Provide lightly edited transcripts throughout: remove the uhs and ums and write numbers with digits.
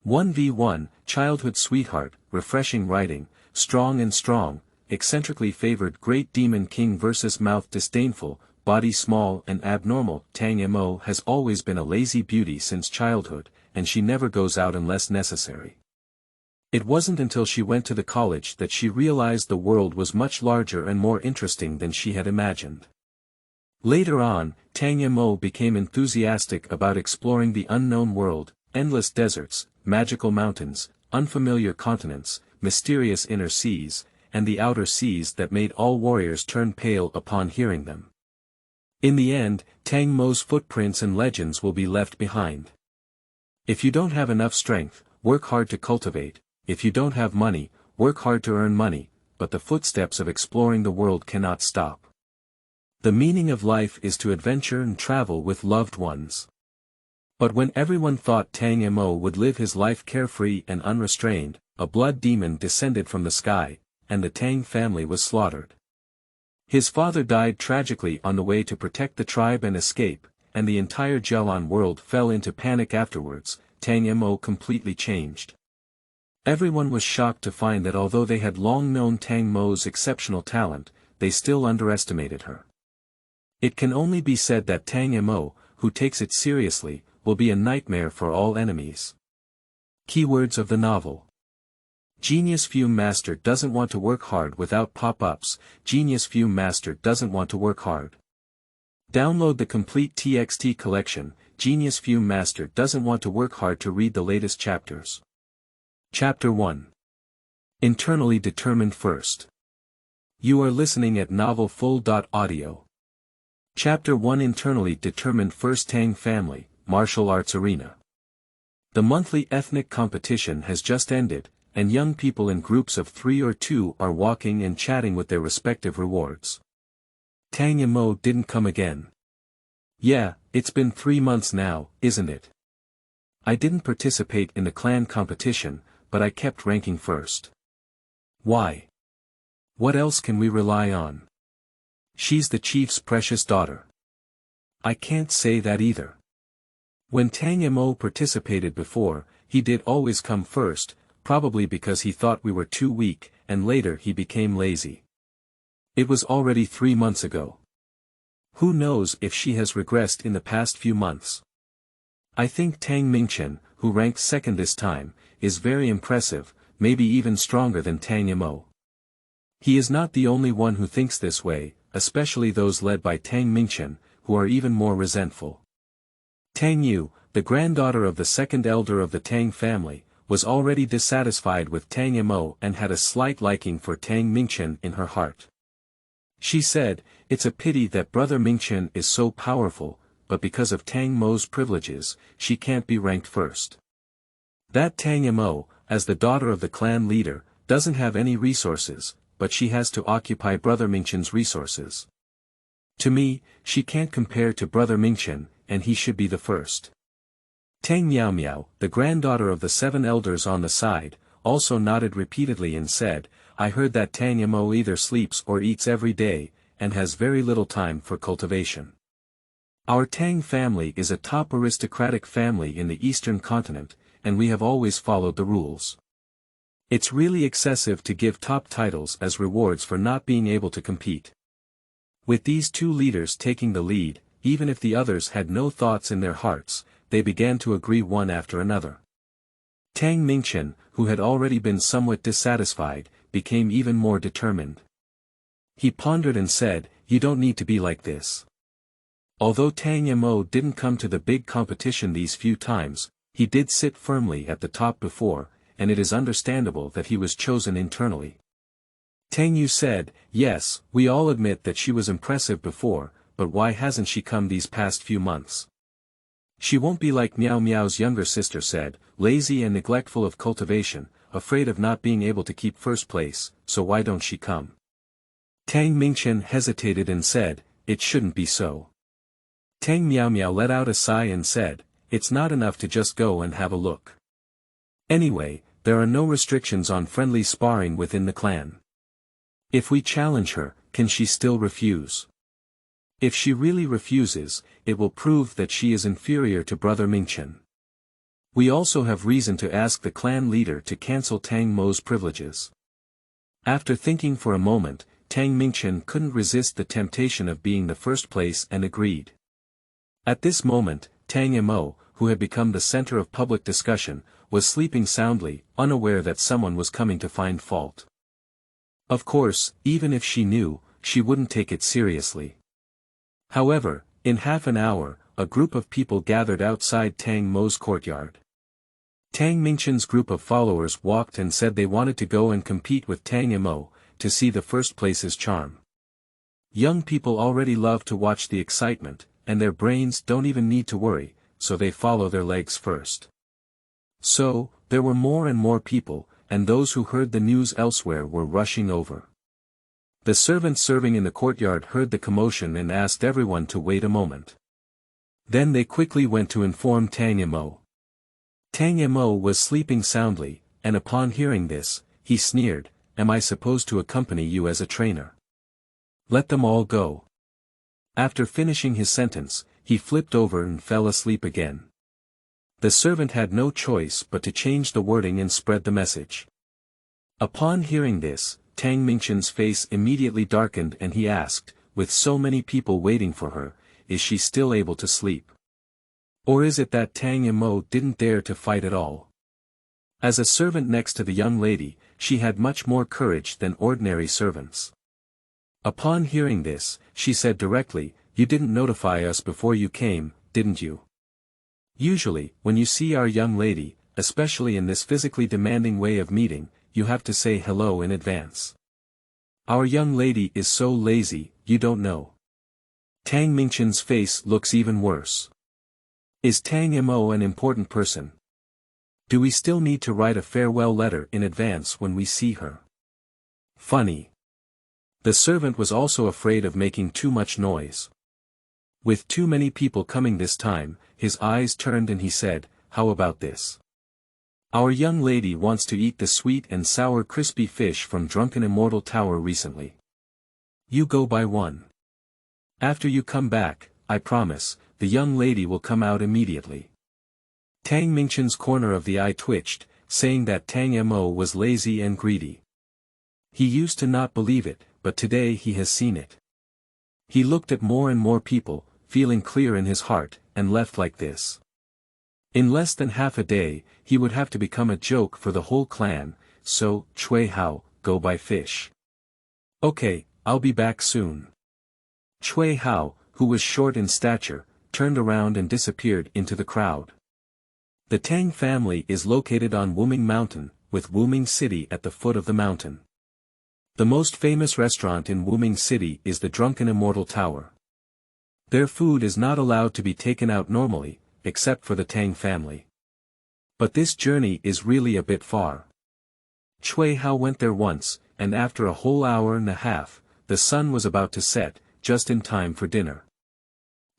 1v1, childhood sweetheart, refreshing writing, strong and strong, eccentrically favored great demon king versus mouth disdainful, body small and abnormal. Tang Mo has always been a lazy beauty since childhood, and she never goes out unless necessary. It wasn't until she went to the college that she realized the world was much larger and more interesting than she had imagined. Later on, Tang Mo became enthusiastic about exploring the unknown world, endless deserts, magical mountains, unfamiliar continents, mysterious inner seas, and the outer seas that made all warriors turn pale upon hearing them. In the end, Tang Mo's footprints and legends will be left behind. If you don't have enough strength, work hard to cultivate. If you don't have money, work hard to earn money, but the footsteps of exploring the world cannot stop. The meaning of life is to adventure and travel with loved ones. But when everyone thought Tang Mo would live his life carefree and unrestrained, a blood demon descended from the sky, and the Tang family was slaughtered. His father died tragically on the way to protect the tribe and escape, and the entire Jialan world fell into panic afterwards. Tang Mo completely changed. Everyone was shocked to find that although they had long known Tang Mo's exceptional talent, they still underestimated her. It can only be said that Tang Mo, who takes it seriously, will be a nightmare for all enemies. Keywords of the novel. Genius Fume Master doesn't want to work hard without pop-ups. Genius Fume Master doesn't want to work hard. Download the complete TXT collection. Genius Fume Master doesn't want to work hard to read the latest chapters. Chapter 1. Internally Determined First. You are listening at novelfull.audio. Chapter 1. Internally Determined First. Tang Family, Martial Arts Arena. The monthly ethnic competition has just ended, and young people in groups of 3 or 2 are walking and chatting with their respective rewards. Tang Mo didn't come again. Yeah, it's been 3 months now, isn't it? I didn't participate in the clan competition, but I kept ranking first. Why? What else can we rely on? She's the chief's precious daughter. I can't say that either. When Tang Mo participated before, he did always come first, probably because he thought we were too weak, and later he became lazy. It was already 3 months ago. Who knows if she has regressed in the past few months. I think Tang Mingchen, who ranked second this time, is very impressive, maybe even stronger than Tang Mo. He is not the only one who thinks this way, especially those led by Tang Mingchen, who are even more resentful. Tang Yu, the granddaughter of the second elder of the Tang family, was already dissatisfied with Tang Mo and had a slight liking for Tang Mingchen in her heart. She said, "It's a pity that brother Mingchen is so powerful, but because of Tang Mo's privileges, she can't be ranked first. That Tang Mo, as the daughter of the clan leader, doesn't have any resources, but she has to occupy brother Mingchen's resources. To me, she can't compare to brother Mingchen, and he should be the first." Tang Miao Miao, the granddaughter of the 7 elders on the side, also nodded repeatedly and said, "I heard that Tang Mo either sleeps or eats every day, and has very little time for cultivation. Our Tang family is a top aristocratic family in the eastern continent, and we have always followed the rules. It's really excessive to give top titles as rewards for not being able to compete." With these 2 leaders taking the lead, even if the others had no thoughts in their hearts, they began to agree one after another. Tang Mingchen, who had already been somewhat dissatisfied, became even more determined. He pondered and said, "You don't need to be like this." Although Tang Mo didn't come to the big competition these few times, he did sit firmly at the top before, and it is understandable that he was chosen internally. Tang Yu said, "Yes, we all admit that she was impressive before, but why hasn't she come these past few months? She won't be like Miao Miao's younger sister said, lazy and neglectful of cultivation, afraid of not being able to keep first place, so why don't she come?" Tang Mingchen hesitated and said, "It shouldn't be so." Tang Miao Miao let out a sigh and said, "It's not enough to just go and have a look. Anyway, there are no restrictions on friendly sparring within the clan. If we challenge her, can she still refuse? If she really refuses, it will prove that she is inferior to brother Mingchen. We also have reason to ask the clan leader to cancel Tang Mo's privileges. After thinking for a moment, Tang Mingchen couldn't resist the temptation of being the first place and agreed. At this moment, Tang Mo, who had become the center of public discussion, was sleeping soundly, unaware that someone was coming to find fault. Of course, even if she knew, she wouldn't take it seriously. However, in half an hour, a group of people gathered outside Tang Mo's courtyard. Tang Mingchen's group of followers walked and said they wanted to go and compete with Tang Mo, to see the first place's charm. Young people already love to watch the excitement, and their brains don't even need to worry, so they follow their legs first. So, there were more and more people, and those who heard the news elsewhere were rushing over. The servant serving in the courtyard heard the commotion and asked everyone to wait a moment. Then they quickly went to inform Tang Mo. Tang Mo was sleeping soundly, and upon hearing this, he sneered, "Am I supposed to accompany you as a trainer? Let them all go." After finishing his sentence, he flipped over and fell asleep again. The servant had no choice but to change the wording and spread the message. Upon hearing this, Tang Mingchen's face immediately darkened and he asked, with so many people waiting for her, is she still able to sleep? Or is it that Tang Mo didn't dare to fight at all? As a servant next to the young lady, she had much more courage than ordinary servants. Upon hearing this, she said directly, "You didn't notify us before you came, didn't you? Usually, when you see our young lady, especially in this physically demanding way of meeting, you have to say hello in advance. Our young lady is so lazy, you don't know." Tang Mingchen's face looks even worse. Is Tang Mo an important person? Do we still need to write a farewell letter in advance when we see her? Funny. The servant was also afraid of making too much noise. With too many people coming this time, his eyes turned and he said, "How about this? Our young lady wants to eat the sweet and sour crispy fish from Drunken Immortal Tower recently. You go buy one. After you come back, I promise, the young lady will come out immediately." Tang Mingchen's corner of the eye twitched, saying that Tang Mo was lazy and greedy. He used to not believe it, but today he has seen it. He looked at more and more people, feeling clear in his heart, and left like this. In less than half a day, he would have to become a joke for the whole clan, so, Cui Hao, go buy fish. Okay, I'll be back soon. Cui Hao, who was short in stature, turned around and disappeared into the crowd. The Tang family is located on Wuming Mountain, with Wuming City at the foot of the mountain. The most famous restaurant in Wuming City is the Drunken Immortal Tower. Their food is not allowed to be taken out normally, except for the Tang family. But this journey is really a bit far. Cui Hao went there once, and after a whole hour and a half, the sun was about to set, just in time for dinner.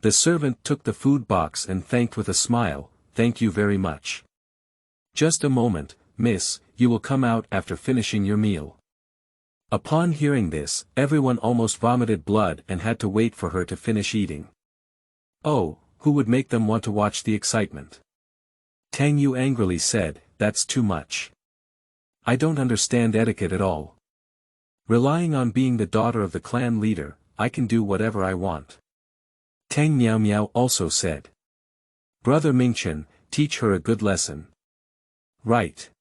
The servant took the food box and thanked with a smile, "Thank you very much. Just a moment, miss, you will come out after finishing your meal." Upon hearing this, everyone almost vomited blood and had to wait for her to finish eating. Oh, who would make them want to watch the excitement? Tang Yu angrily said, "That's too much. I don't understand etiquette at all. Relying on being the daughter of the clan leader, I can do whatever I want." Tang Miao Miao also said, "Brother Mingchen, teach her a good lesson." "Right.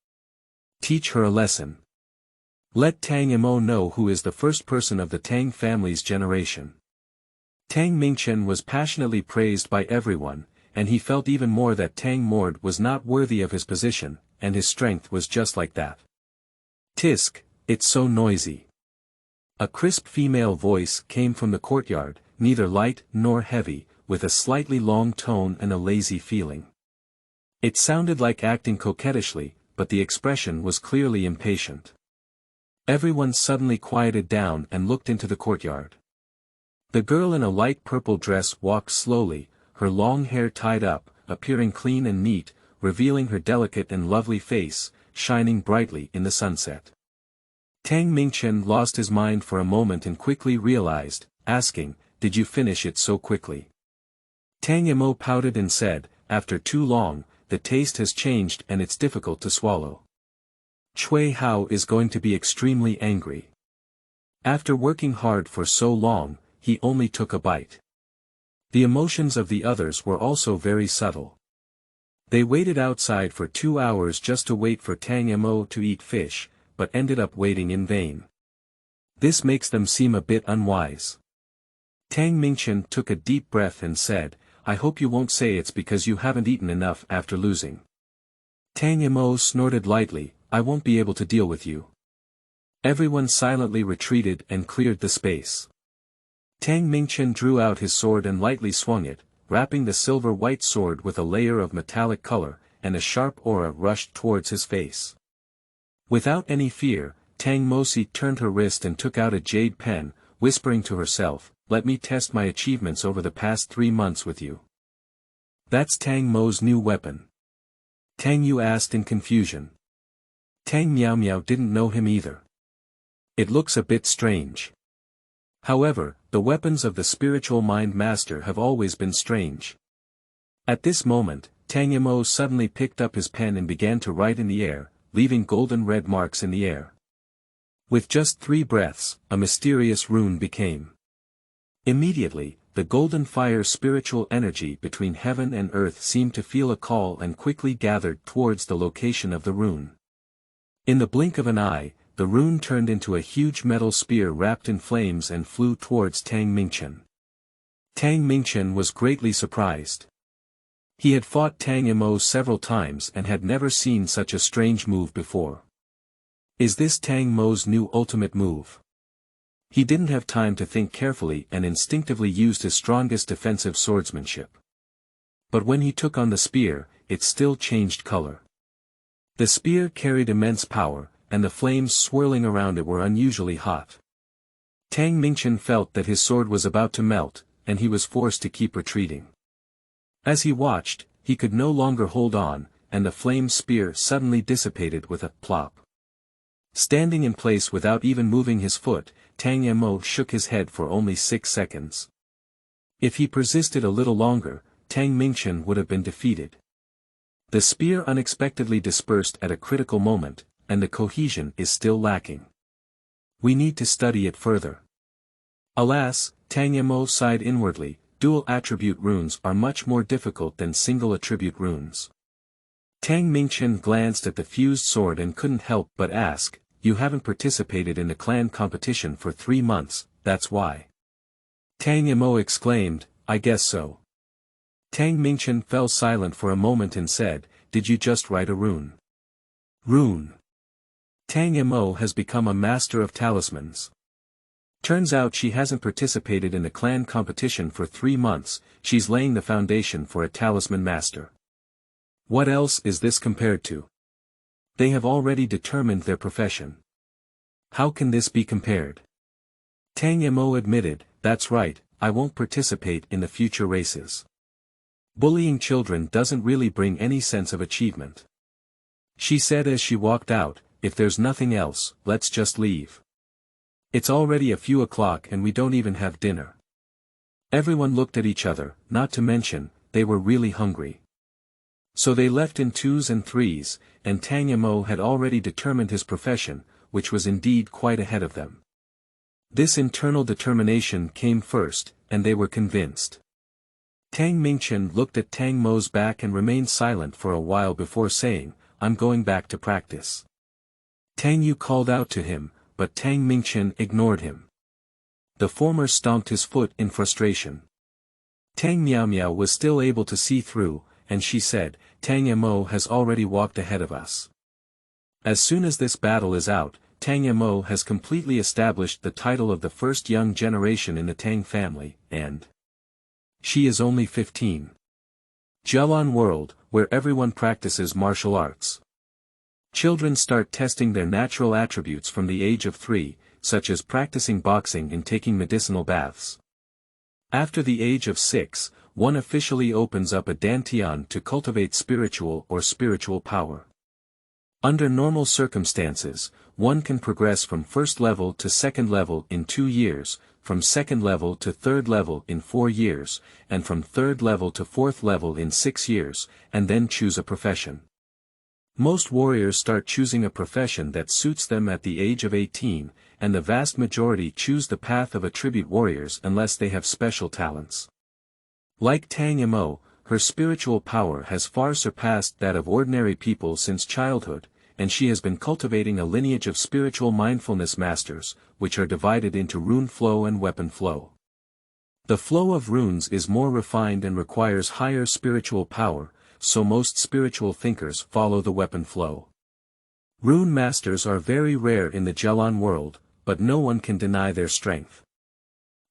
Teach her a lesson. Let Tang Mo know who is the first person of the Tang family's generation." Tang Mingchen was passionately praised by everyone, and he felt even more that Tang Mord was not worthy of his position, and his strength was just like that. "Tisk, it's so noisy." A crisp female voice came from the courtyard, neither light nor heavy, with a slightly long tone and a lazy feeling. It sounded like acting coquettishly, but the expression was clearly impatient. Everyone suddenly quieted down and looked into the courtyard. The girl in a light purple dress walked slowly, her long hair tied up, appearing clean and neat, revealing her delicate and lovely face, shining brightly in the sunset. Tang Mingchen lost his mind for a moment and quickly realized, asking, "Did you finish it so quickly?" Tang Mo pouted and said, "After too long, the taste has changed and it's difficult to swallow. Cui Hao is going to be extremely angry. After working hard for so long, he only took a bite. The emotions of the others were also very subtle. They waited outside for 2 hours just to wait for Tang Mo to eat fish, but ended up waiting in vain. This makes them seem a bit unwise. Tang Mingchen took a deep breath and said, "I hope you won't say it's because you haven't eaten enough after losing." Tang Mo snorted lightly, "I won't be able to deal with you." Everyone silently retreated and cleared the space. Tang Mingchen drew out his sword and lightly swung it, wrapping the silver-white sword with a layer of metallic color, and a sharp aura rushed towards his face. Without any fear, Tang Mosi turned her wrist and took out a jade pen, whispering to herself, "Let me test my achievements over the past 3 months with you." "That's Tang Mo's new weapon?" Tang Yu asked in confusion. Tang Miao Miao didn't know him either. "It looks a bit strange." However, the weapons of the spiritual mind master have always been strange. At this moment, Tang Mo suddenly picked up his pen and began to write in the air, leaving golden red marks in the air. With just 3 breaths, a mysterious rune became. Immediately, the golden fire spiritual energy between heaven and earth seemed to feel a call and quickly gathered towards the location of the rune. In the blink of an eye, the rune turned into a huge metal spear wrapped in flames and flew towards Tang Mingchen. Tang Mingchen was greatly surprised. He had fought Tang Mo several times and had never seen such a strange move before. Is this Tang Mo's new ultimate move? He didn't have time to think carefully and instinctively used his strongest defensive swordsmanship. But when he took on the spear, it still changed color. The spear carried immense power, and the flames swirling around it were unusually hot. Tang Mingchen felt that his sword was about to melt, and he was forced to keep retreating. As he watched, he could no longer hold on, and the flame spear suddenly dissipated with a plop. Standing in place without even moving his foot, Tang Mo shook his head for only 6 seconds. If he persisted a little longer, Tang Mingchen would have been defeated. The spear unexpectedly dispersed at a critical moment, and the cohesion is still lacking. We need to study it further. Alas, Tang Mo sighed inwardly, dual attribute runes are much more difficult than single attribute runes. Tang Mingchen glanced at the fused sword and couldn't help but ask, "You haven't participated in the clan competition for 3 months, that's why." Tang Mo exclaimed, "I guess so." Tang Mingchen fell silent for a moment and said, "Did you just write a rune?" "Rune." Tang Mo has become a master of talismans. Turns out she hasn't participated in the clan competition for 3 months, she's laying the foundation for a talisman master. What else is this compared to? They have already determined their profession. How can this be compared? Tang Mo admitted, "That's right, I won't participate in the future races. Bullying children doesn't really bring any sense of achievement." She said as she walked out, "If there's nothing else, let's just leave. It's already a few o'clock and we don't even have dinner." Everyone looked at each other, not to mention, they were really hungry. So they left in 2s and 3s, and Tang Mo had already determined his profession, which was indeed quite ahead of them. This internal determination came first, and they were convinced. Tang Mingchen looked at Tang Mo's back and remained silent for a while before saying, "I'm going back to practice." Tang Yu called out to him, but Tang Mingchen ignored him. The former stomped his foot in frustration. Tang Miao Miao was still able to see through, and she said, "Tang Mo has already walked ahead of us. As soon as this battle is out, Tang Mo has completely established the title of the first young generation in the Tang family, and she is only 15. Jialan world, where everyone practices martial arts. Children start testing their natural attributes from the age of 3, such as practicing boxing and taking medicinal baths. After the age of 6, one officially opens up a dantian to cultivate spiritual power. Under normal circumstances, one can progress from first level to second level in 2 years, from second level to third level in 4 years, and from third level to fourth level in 6 years, and then choose a profession. Most warriors start choosing a profession that suits them at the age of 18, and the vast majority choose the path of attribute warriors unless they have special talents. Like Tang Mo, her spiritual power has far surpassed that of ordinary people since childhood, and she has been cultivating a lineage of spiritual mindfulness masters, which are divided into rune flow and weapon flow. The flow of runes is more refined and requires higher spiritual power, so most spiritual thinkers follow the weapon flow. Rune masters are very rare in the Jelan world, but no one can deny their strength.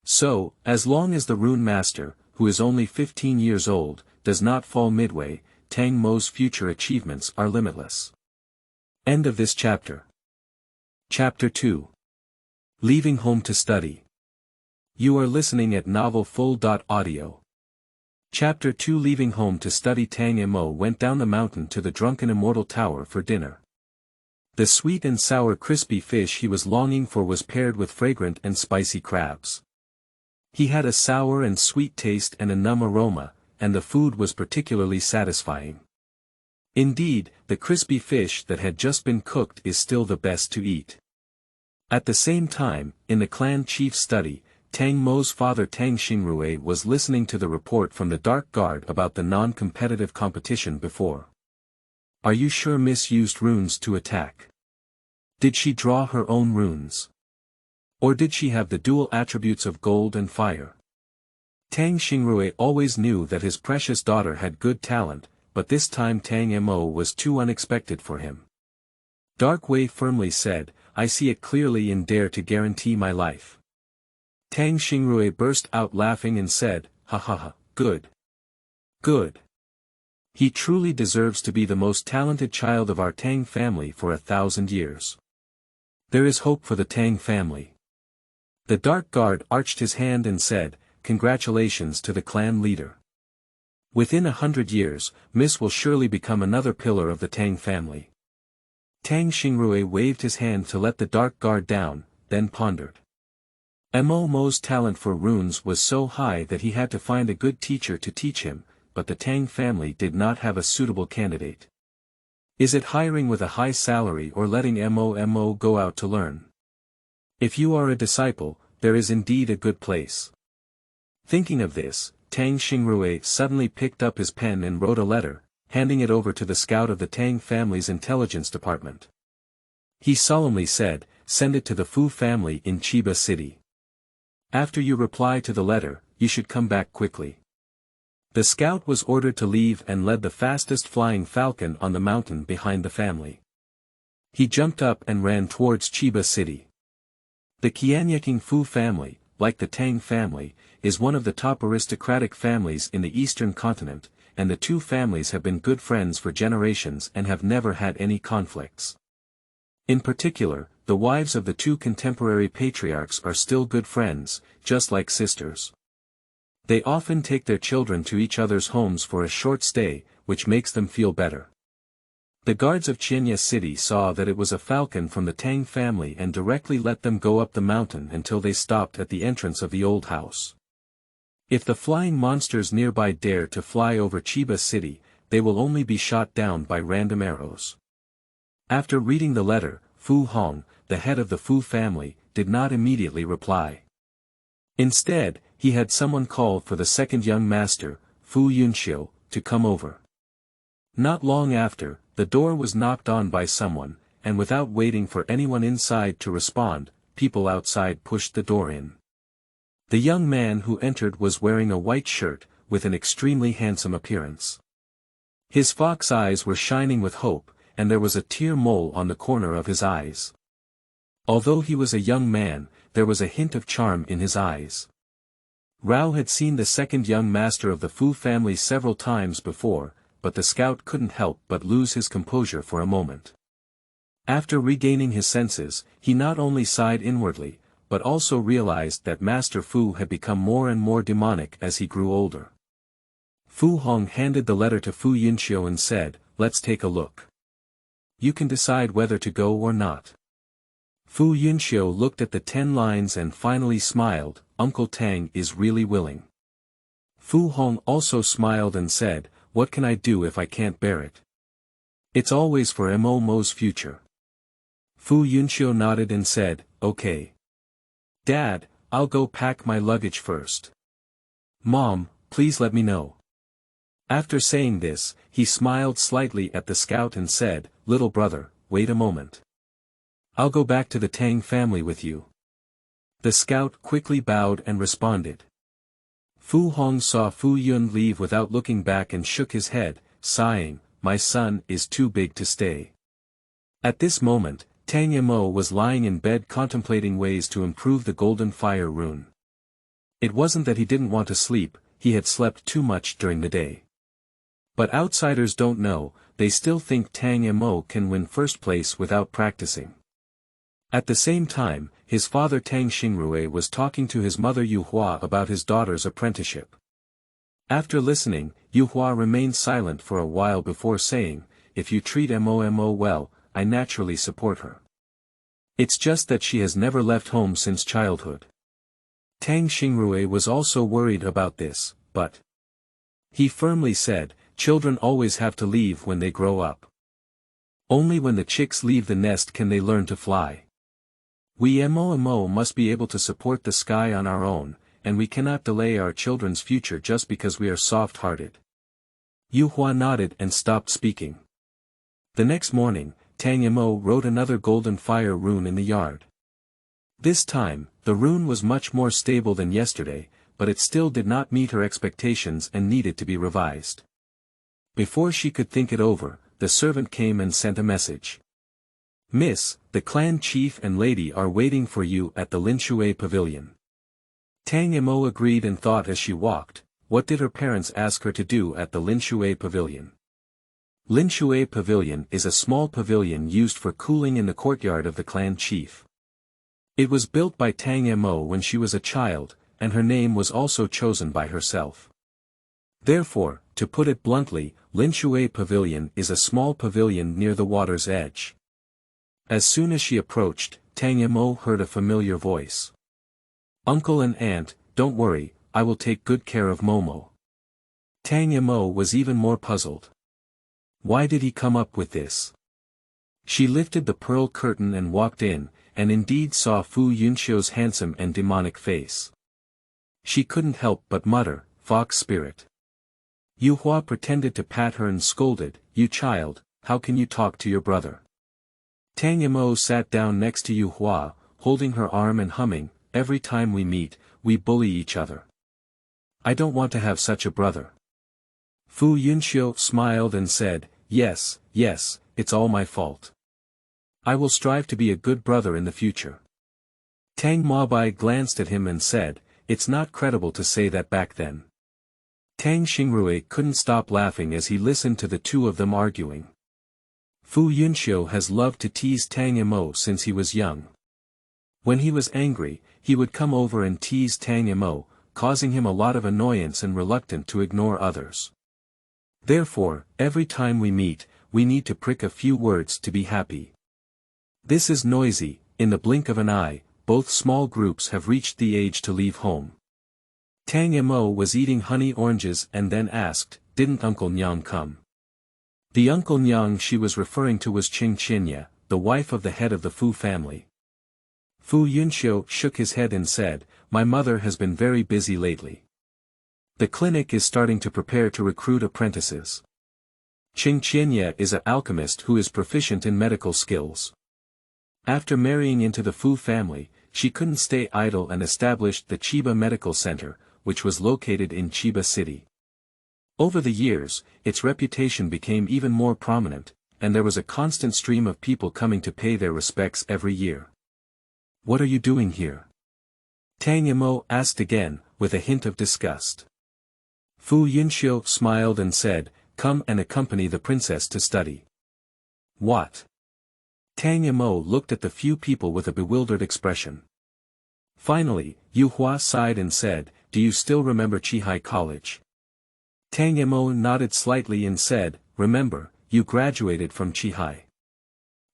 So, as long as the rune master, who is only 15 years old, does not fall midway, Tang Mo's future achievements are limitless. End of this chapter. Chapter 2. Leaving Home to Study. You are listening at novelfull.audio. Chapter 2. Leaving home to study. Tang Mo went down the mountain to the drunken immortal tower for dinner. The sweet and sour crispy fish he was longing for was paired with fragrant and spicy crabs. He had a sour and sweet taste and a numb aroma, and the food was particularly satisfying. Indeed, the crispy fish that had just been cooked is still the best to eat. At the same time, in the clan chief's study, Tang Mo's father Tang Xingrui was listening to the report from the Dark Guard about the non-competitive competition before. Are you sure Miss used runes to attack? Did she draw her own runes? Or did she have the dual attributes of gold and fire? Tang Xingrui always knew that his precious daughter had good talent, but this time Tang Mo was too unexpected for him. Dark Wei firmly said, I see it clearly and dare to guarantee my life. Tang Xingrui burst out laughing and said, ha ha ha, good. Good. He truly deserves to be the most talented child of our Tang family for 1,000 years. There is hope for the Tang family. The Dark Guard arched his hand and said, congratulations to the clan leader. Within 100 years, Miss will surely become another pillar of the Tang family. Tang Xingrui waved his hand to let the Dark Guard down, then pondered. Mo's talent for runes was so high that he had to find a good teacher to teach him, but the Tang family did not have a suitable candidate. Is it hiring with a high salary or letting Mo go out to learn? If you are a disciple, there is indeed a good place. Thinking of this, Tang Xingrui suddenly picked up his pen and wrote a letter, handing it over to the scout of the Tang family's intelligence department. He solemnly said, send it to the Fu family in Chiba City. After you reply to the letter, you should come back quickly. The scout was ordered to leave and led the fastest flying falcon on the mountain behind the family. He jumped up and ran towards Chiba City. The Qianyeking Fu family, like the Tang family, is one of the top aristocratic families in the eastern continent, and the two families have been good friends for generations and have never had any conflicts. In particular, the wives of the two contemporary patriarchs are still good friends, just like sisters. They often take their children to each other's homes for a short stay, which makes them feel better. The guards of Qianya City saw that it was a falcon from the Tang family and directly let them go up the mountain until they stopped at the entrance of the old house. If the flying monsters nearby dare to fly over Chiba City, they will only be shot down by random arrows. After reading the letter, Fu Hong, the head of the Fu family, did not immediately reply. Instead, he had someone call for the second young master, Fu Yunxiu, to come over. Not long after, the door was knocked on by someone, and without waiting for anyone inside to respond, people outside pushed the door in. The young man who entered was wearing a white shirt, with an extremely handsome appearance. His fox eyes were shining with hope, and there was a tear mole on the corner of his eyes. Although he was a young man, there was a hint of charm in his eyes. Rao had seen the second young master of the Fu family several times before, but the scout couldn't help but lose his composure for a moment. After regaining his senses, he not only sighed inwardly, but also realized that Master Fu had become more and more demonic as he grew older. Fu Hong handed the letter to Fu Yunxiu and said, "Let's take a look. You can decide whether to go or not." Fu Yunxiu looked at the 10 lines and finally smiled. Uncle Tang is really willing. Fu Hong also smiled and said, what can I do if I can't bear it? It's always for Mo's future. Fu Yunxiu nodded and said, okay. Dad, I'll go pack my luggage first. Mom, please let me know. After saying this, he smiled slightly at the scout and said, little brother, wait a moment. I'll go back to the Tang family with you. The scout quickly bowed and responded. Fu Hong saw Fu Yun leave without looking back and shook his head, sighing, my son is too big to stay. At this moment, Tang Mo was lying in bed contemplating ways to improve the golden fire rune. It wasn't that he didn't want to sleep, he had slept too much during the day. But outsiders don't know, they still think Tang Mo can win first place without practicing. At the same time, his father Tang Xingrui was talking to his mother Yu Hua about his daughter's apprenticeship. After listening, Yu Hua remained silent for a while before saying, if you treat Mo well, I naturally support her. It's just that she has never left home since childhood. Tang Xingrui was also worried about this, but he firmly said, children always have to leave when they grow up. Only when the chicks leave the nest can they learn to fly. We Mo must be able to support the sky on our own, and we cannot delay our children's future just because we are soft-hearted. Yu Hua nodded and stopped speaking. The next morning, Tang Mo wrote another golden fire rune in the yard. This time, the rune was much more stable than yesterday, but it still did not meet her expectations and needed to be revised. Before she could think it over, the servant came and sent a message. Miss, the clan chief and lady are waiting for you at the Linshui pavilion. Tang Mo agreed and thought as she walked, what did her parents ask her to do at the Linshui pavilion? Linshui pavilion is a small pavilion used for cooling in the courtyard of the clan chief. It was built by Tang Mo when she was a child, and her name was also chosen by herself. Therefore, to put it bluntly, Linshui pavilion is a small pavilion near the water's edge. As soon as she approached, Tang Mo heard a familiar voice. Uncle and aunt, don't worry, I will take good care of Momo. Tang Mo was even more puzzled. Why did he come up with this? She lifted the pearl curtain and walked in, and indeed saw Fu Yunxiu's handsome and demonic face. She couldn't help but mutter, fox spirit. Yu Hua pretended to pat her and scolded, you child, how can you talk to your brother? Tang Mo sat down next to Yu Hua, holding her arm and humming, every time we meet, we bully each other. I don't want to have such a brother. Fu Yunxiu smiled and said, yes, it's all my fault. I will strive to be a good brother in the future. Tang Mobai glanced at him and said, it's not credible to say that back then. Tang Xingrui couldn't stop laughing as he listened to the two of them arguing. Fu Yunxiu has loved to tease Tang Mo since he was young. When he was angry, he would come over and tease Tang Mo, causing him a lot of annoyance and reluctant to ignore others. Therefore, every time we meet, we need to prick a few words to be happy. This is noisy, in the blink of an eye, both small groups have reached the age to leave home. Tang Mo was eating honey oranges and then asked, didn't Uncle Nyang come? The Uncle Nyang she was referring to was Qing Qinya, the wife of the head of the Fu family. Fu Yunxiu shook his head and said, my mother has been very busy lately. The clinic is starting to prepare to recruit apprentices. Qing Qinya is an alchemist who is proficient in medical skills. After marrying into the Fu family, she couldn't stay idle and established the Chiba Medical Center, which was located in Chiba City. Over the years, its reputation became even more prominent, and there was a constant stream of people coming to pay their respects every year. What are you doing here? Tang Mo asked again, with a hint of disgust. Fu Yunxiu smiled and said, come and accompany the princess to study. What? Tang Mo looked at the few people with a bewildered expression. Finally, Yu Hua sighed and said, do you still remember Chihai College? Tang Mo nodded slightly and said, remember, you graduated from Chihai.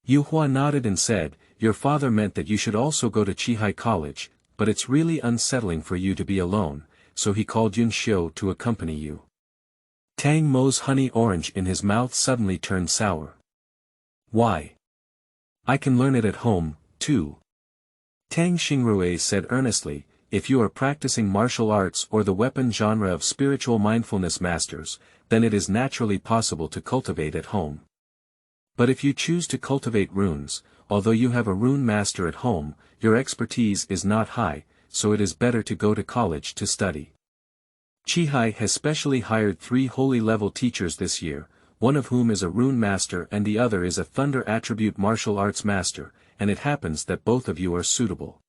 Yu Hua nodded and said, your father meant that you should also go to Chihai College, but it's really unsettling for you to be alone, so he called Yun Xiu to accompany you. Tang Mo's honey orange in his mouth suddenly turned sour. Why? I can learn it at home, too. Tang Xingrui said earnestly, if you are practicing martial arts or the weapon genre of spiritual mindfulness masters, then it is naturally possible to cultivate at home. But if you choose to cultivate runes, although you have a rune master at home, your expertise is not high, so it is better to go to college to study. Chihai has specially hired 3 holy level teachers this year, one of whom is a rune master and the other is a thunder attribute martial arts master, and it happens that both of you are suitable.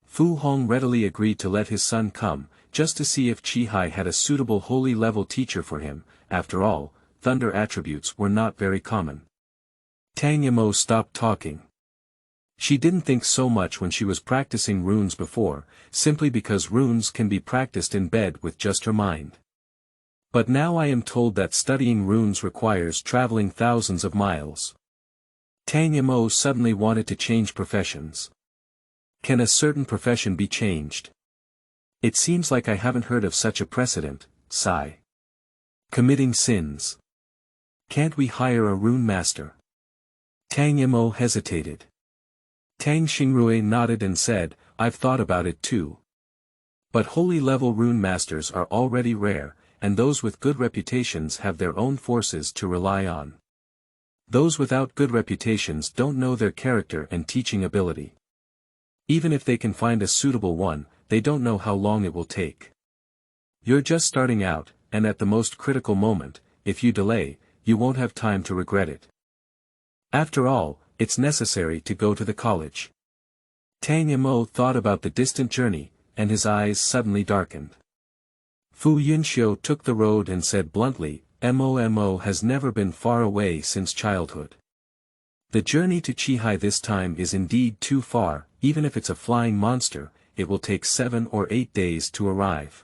Fu Hong readily agreed to let his son come, just to see if Chihai had a suitable holy level teacher for him. After all, thunder attributes were not very common. Tang Mo stopped talking. She didn't think so much when she was practicing runes before, simply because runes can be practiced in bed with just her mind. But now I am told that studying runes requires traveling thousands of miles. Tang Mo suddenly wanted to change professions. Can a certain profession be changed? It seems like I haven't heard of such a precedent. Sigh. Committing sins. Can't we hire a rune master? Tang Mo hesitated. Tang Xingrui nodded and said, I've thought about it too. But holy level rune masters are already rare, and those with good reputations have their own forces to rely on. Those without good reputations don't know their character and teaching ability. Even if they can find a suitable one, they don't know how long it will take. You're just starting out, and at the most critical moment, if you delay, you won't have time to regret it. After all, it's necessary to go to the college. Tang Mo thought about the distant journey, and his eyes suddenly darkened. Fu Yunxiu took the road and said bluntly, Mo has never been far away since childhood. The journey to Chihai this time is indeed too far, even if it's a flying monster, it will take 7 or 8 days to arrive.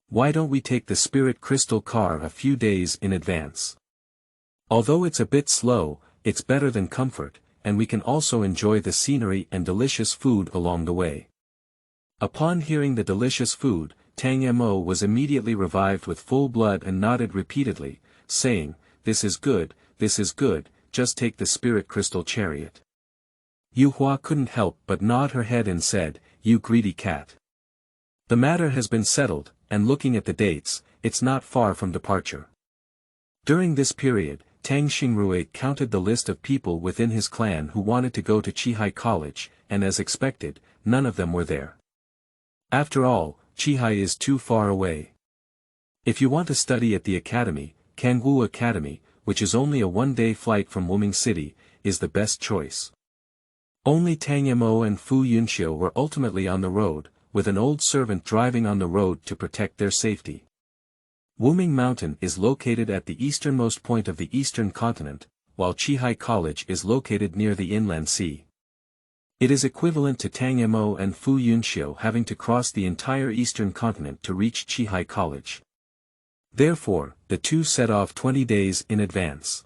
Why don't we take the spirit crystal car a few days in advance? Although it's a bit slow, it's better than comfort, and we can also enjoy the scenery and delicious food along the way. Upon hearing the delicious food, Tang Mo was immediately revived with full blood and nodded repeatedly, saying, this is good, just take the spirit crystal chariot. Yu Hua couldn't help but nod her head and said, you greedy cat. The matter has been settled, and looking at the dates, it's not far from departure. During this period, Tang Xingrui counted the list of people within his clan who wanted to go to Chihai College, and as expected, none of them were there. After all, Chihai is too far away. If you want to study at the academy, Kangwu Academy, which is only a 1-day flight from Wuming City, is the best choice. Only Tang Mo and Fu Yunxiu were ultimately on the road, with an old servant driving on the road to protect their safety. Wuming Mountain is located at the easternmost point of the eastern continent, while Chihai College is located near the inland sea. It is equivalent to Tang Mo and Fu Yunxiu having to cross the entire eastern continent to reach Chihai College. Therefore, the two set off 20 days in advance.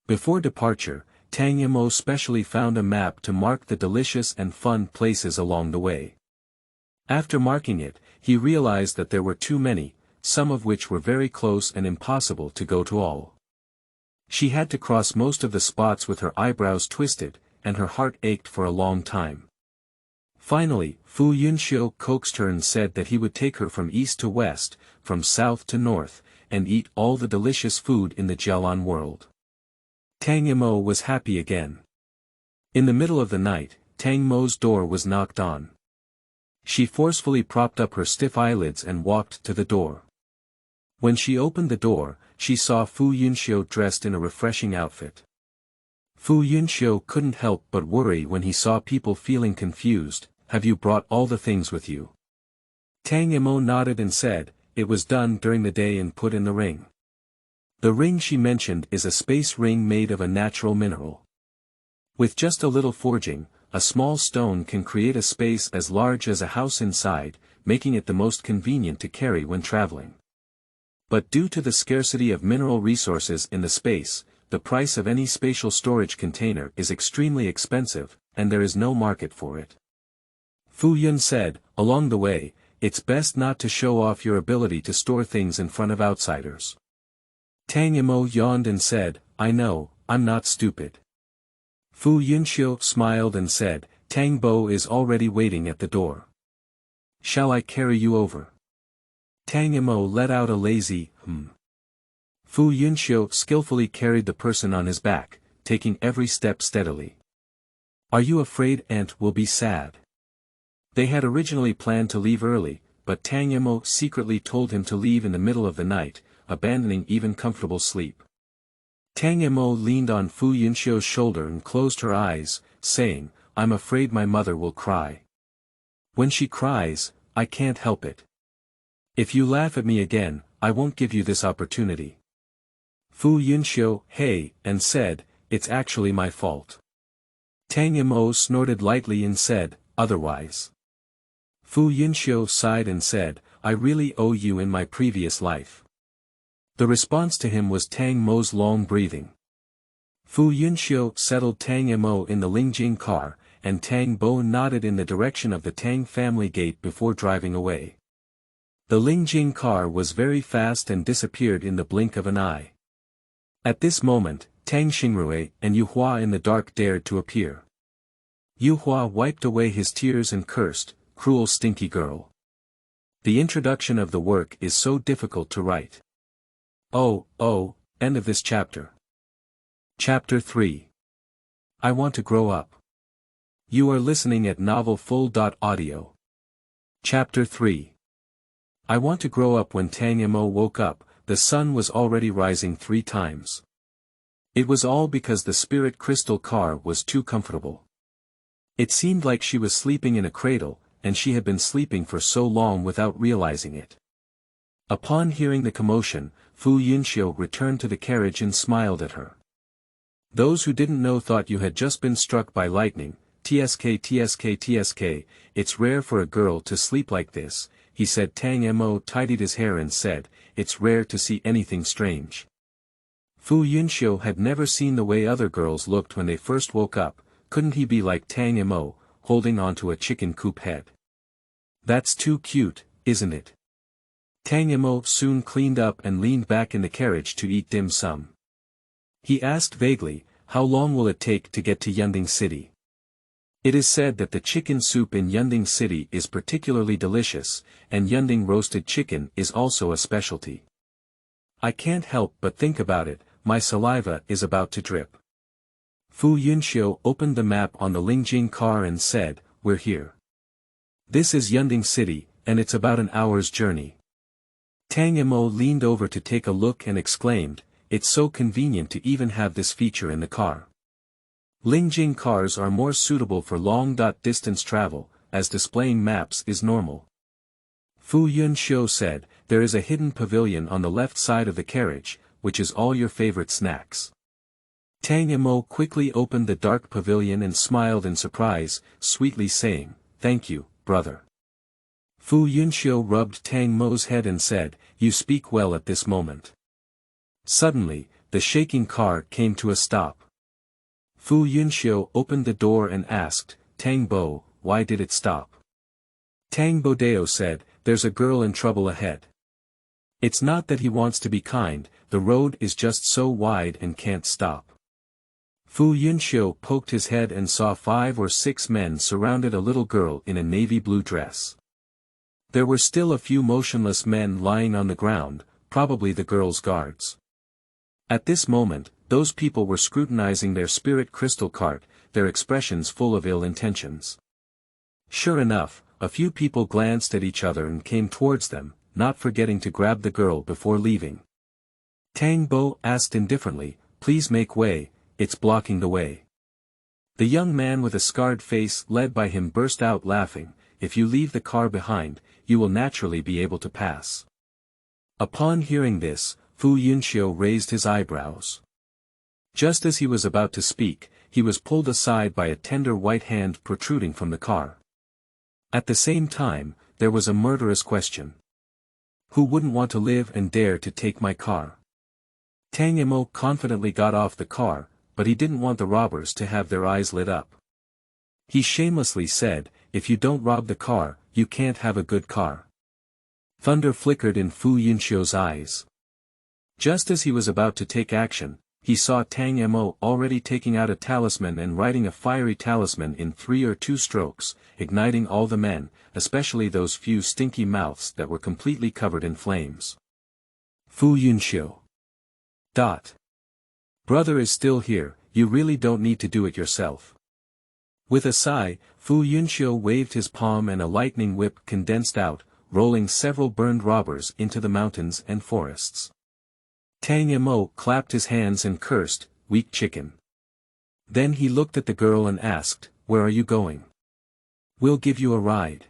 Before departure, Tang Mo specially found a map to mark the delicious and fun places along the way. After marking it, he realized that there were too many, some of which were very close and impossible to go to all. She had to cross most of the spots with her eyebrows twisted, and her heart ached for a long time. Finally, Fu Yunxiu coaxed her and said that he would take her from east to west, from south to north, and eat all the delicious food in the Jialan world. Tang Mo was happy again. In the middle of the night, Tang Mo's door was knocked on. She forcefully propped up her stiff eyelids and walked to the door. When she opened the door, she saw Fu Yunxiu dressed in a refreshing outfit. Fu Yunxiu couldn't help but worry when he saw people feeling confused. Have you brought all the things with you? Tang Mo nodded and said, it was done during the day and put in the ring. The ring she mentioned is a space ring made of a natural mineral. With just a little forging, a small stone can create a space as large as a house inside, making it the most convenient to carry when traveling. But due to the scarcity of mineral resources in the space, the price of any spatial storage container is extremely expensive, and there is no market for it. Fu Yun said, along the way, it's best not to show off your ability to store things in front of outsiders. Tang Mo yawned and said, I know, I'm not stupid. Fu Yunxiu smiled and said, Tang Bo is already waiting at the door. Shall I carry you over? Tang Mo let out a lazy, Fu Yunxiu skillfully carried the person on his back, taking every step steadily. Are you afraid Aunt will be sad? They had originally planned to leave early, but Tang Mo secretly told him to leave in the middle of the night, abandoning even comfortable sleep. Tang Mo leaned on Fu Yunxiu's shoulder and closed her eyes, saying, I'm afraid my mother will cry. When she cries, I can't help it. If you laugh at me again, I won't give you this opportunity. Fu Yunxiu, hey, and said, it's actually my fault. Tang Mo snorted lightly and said, otherwise. Fu Yunxiu sighed and said, I really owe you in my previous life. The response to him was Tang Mo's long breathing. Fu Yunxiu settled Tang Mo in the Lingjing car, and Tang Bo nodded in the direction of the Tang family gate before driving away. The Lingjing car was very fast and disappeared in the blink of an eye. At this moment, Tang Xingrui and Yu Hua in the dark dared to appear. Yu Hua wiped away his tears and cursed, cruel stinky girl. The introduction of the work is so difficult to write. Oh, end of this chapter. Chapter 3. I want to grow up. You are listening at novelfull.audio. Chapter 3. I want to grow up. When Tang Mo woke up, the sun was already rising 3 times. It was all because the spirit crystal car was too comfortable. It seemed like she was sleeping in a cradle, and she had been sleeping for so long without realizing it. Upon hearing the commotion, Fu Yunxiu returned to the carriage and smiled at her. Those who didn't know thought you had just been struck by lightning. TSK, it's rare for a girl to sleep like this, he said. Tang Mo tidied his hair and said, it's rare to see anything strange. Fu Yunxiu had never seen the way other girls looked when they first woke up. Couldn't he be like Tang Mo, holding onto a chicken coop head? That's too cute, isn't it? Tang Mo soon cleaned up and leaned back in the carriage to eat dim sum. He asked vaguely, how long will it take to get to Yunding City? It is said that the chicken soup in Yunding City is particularly delicious, and Yunding roasted chicken is also a specialty. I can't help but think about it, my saliva is about to drip. Fu Yunxiu opened the map on the Lingjing car and said, we're here. This is Yunding City, and it's about an hour's journey. Tang Mo leaned over to take a look and exclaimed, it's so convenient to even have this feature in the car. Lingjing cars are more suitable for long-distance travel, as displaying maps is normal. Fu Yunxiu said, there is a hidden pavilion on the left side of the carriage, which is all your favorite snacks. Tang Mo quickly opened the dark pavilion and smiled in surprise, sweetly saying, thank you, brother. Fu Yunxiu rubbed Tang Mo's head and said, you speak well at this moment. Suddenly, the shaking car came to a stop. Fu Yunxiu opened the door and asked, Tang Bo, why did it stop? Tang Bodeo said, there's a girl in trouble ahead. It's not that he wants to be kind, the road is just so wide and can't stop. Fu Yunxiu poked his head and saw 5 or 6 men surrounded a little girl in a navy blue dress. There were still a few motionless men lying on the ground, probably the girl's guards. At this moment, those people were scrutinizing their spirit crystal cart, their expressions full of ill intentions. Sure enough, a few people glanced at each other and came towards them, not forgetting to grab the girl before leaving. Tang Bo asked indifferently, please make way, it's blocking the way. The young man with a scarred face led by him burst out laughing, if you leave the car behind, you will naturally be able to pass. Upon hearing this, Fu Yunxiu raised his eyebrows. Just as he was about to speak, he was pulled aside by a tender white hand protruding from the car. At the same time, there was a murderous question. Who wouldn't want to live and dare to take my car? Tang Mo confidently got off the car, but he didn't want the robbers to have their eyes lit up. He shamelessly said, "If you don't rob the car, you can't have a good car." Thunder flickered in Fu Yunxiu's eyes. Just as he was about to take action, he saw Tang Mo already taking out a talisman and writing a fiery talisman in 3 or 2 strokes, igniting all the men, especially those few stinky mouths that were completely covered in flames. Fu Yunxiu. Brother is still here, you really don't need to do it yourself. With a sigh, Fu Yunxiu waved his palm and a lightning whip condensed out, rolling several burned robbers into the mountains and forests. Tang Mo clapped his hands and cursed, "Weak chicken." Then he looked at the girl and asked, "Where are you going?" "We'll give you a ride."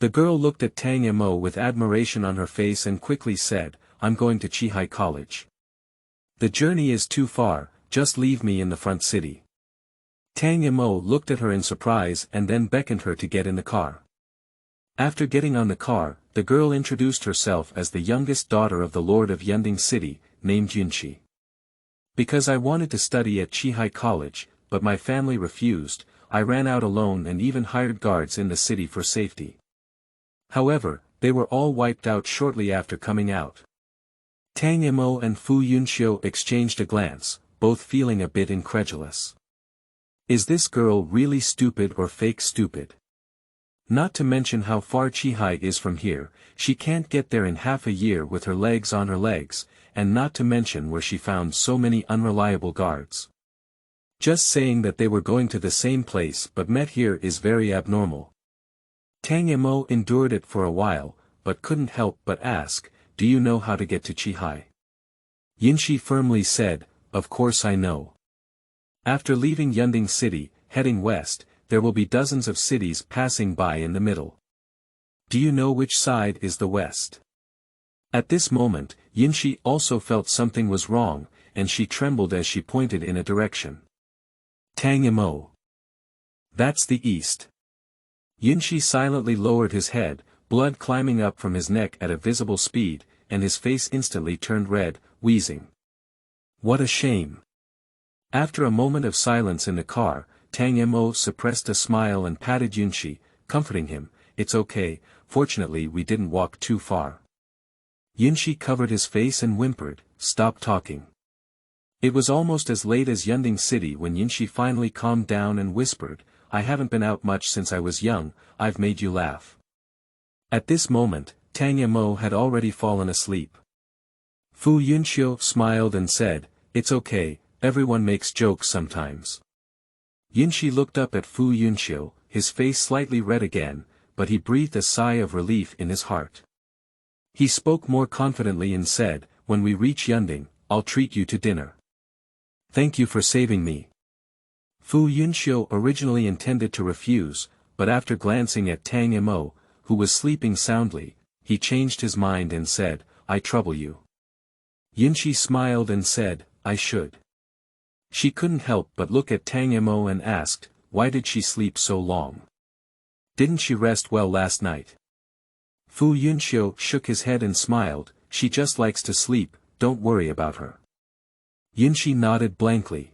The girl looked at Tang Mo with admiration on her face and quickly said, "I'm going to Chihai College. The journey is too far, just leave me in the front city." Tang Mo looked at her in surprise and then beckoned her to get in the car. After getting on the car, the girl introduced herself as the youngest daughter of the Lord of Yunding City, named Yunxi. "Because I wanted to study at Chihai College, but my family refused, I ran out alone and even hired guards in the city for safety. However, they were all wiped out shortly after coming out." Tang Mo and Fu Yunxiu exchanged a glance, both feeling a bit incredulous. Is this girl really stupid or fake stupid? Not to mention how far Chihai is from here, she can't get there in half a year with her legs on her legs, and not to mention where she found so many unreliable guards. Just saying that they were going to the same place but met here is very abnormal. Tang Mo endured it for a while, but couldn't help but ask, "Do you know how to get to Chihai?" Yunxi firmly said, "Of course I know. After leaving Yunding City, heading west, there will be dozens of cities passing by in the middle. Do you know which side is the west?" At this moment, Yunxi also felt something was wrong, and she trembled as she pointed in a direction. Tang Mo. That's the east. Yunxi silently lowered his head, blood climbing up from his neck at a visible speed, and his face instantly turned red, wheezing. What a shame. After a moment of silence in the car, Tang Mo suppressed a smile and patted Yunxi, comforting him, "It's okay, fortunately we didn't walk too far." Yunxi covered his face and whimpered, "Stop talking." It was almost as late as Yunding City when Yunxi finally calmed down and whispered, "I haven't been out much since I was young, I've made you laugh." At this moment, Tang Mo had already fallen asleep. Fu Yunxiu smiled and said, "It's okay, everyone makes jokes sometimes." Yunxi looked up at Fu Yunxiu, his face slightly red again, but he breathed a sigh of relief in his heart. He spoke more confidently and said, "When we reach Yunding, I'll treat you to dinner." "Thank you for saving me." Fu Yunxiu originally intended to refuse, but after glancing at Tang Mo, who was sleeping soundly, he changed his mind and said, "I trouble you." Yunxi smiled and said, "I should." She couldn't help but look at Tang Mo and asked, "Why did she sleep so long? Didn't she rest well last night?" Fu Yunxiu shook his head and smiled, "She just likes to sleep, don't worry about her." Yunxi nodded blankly.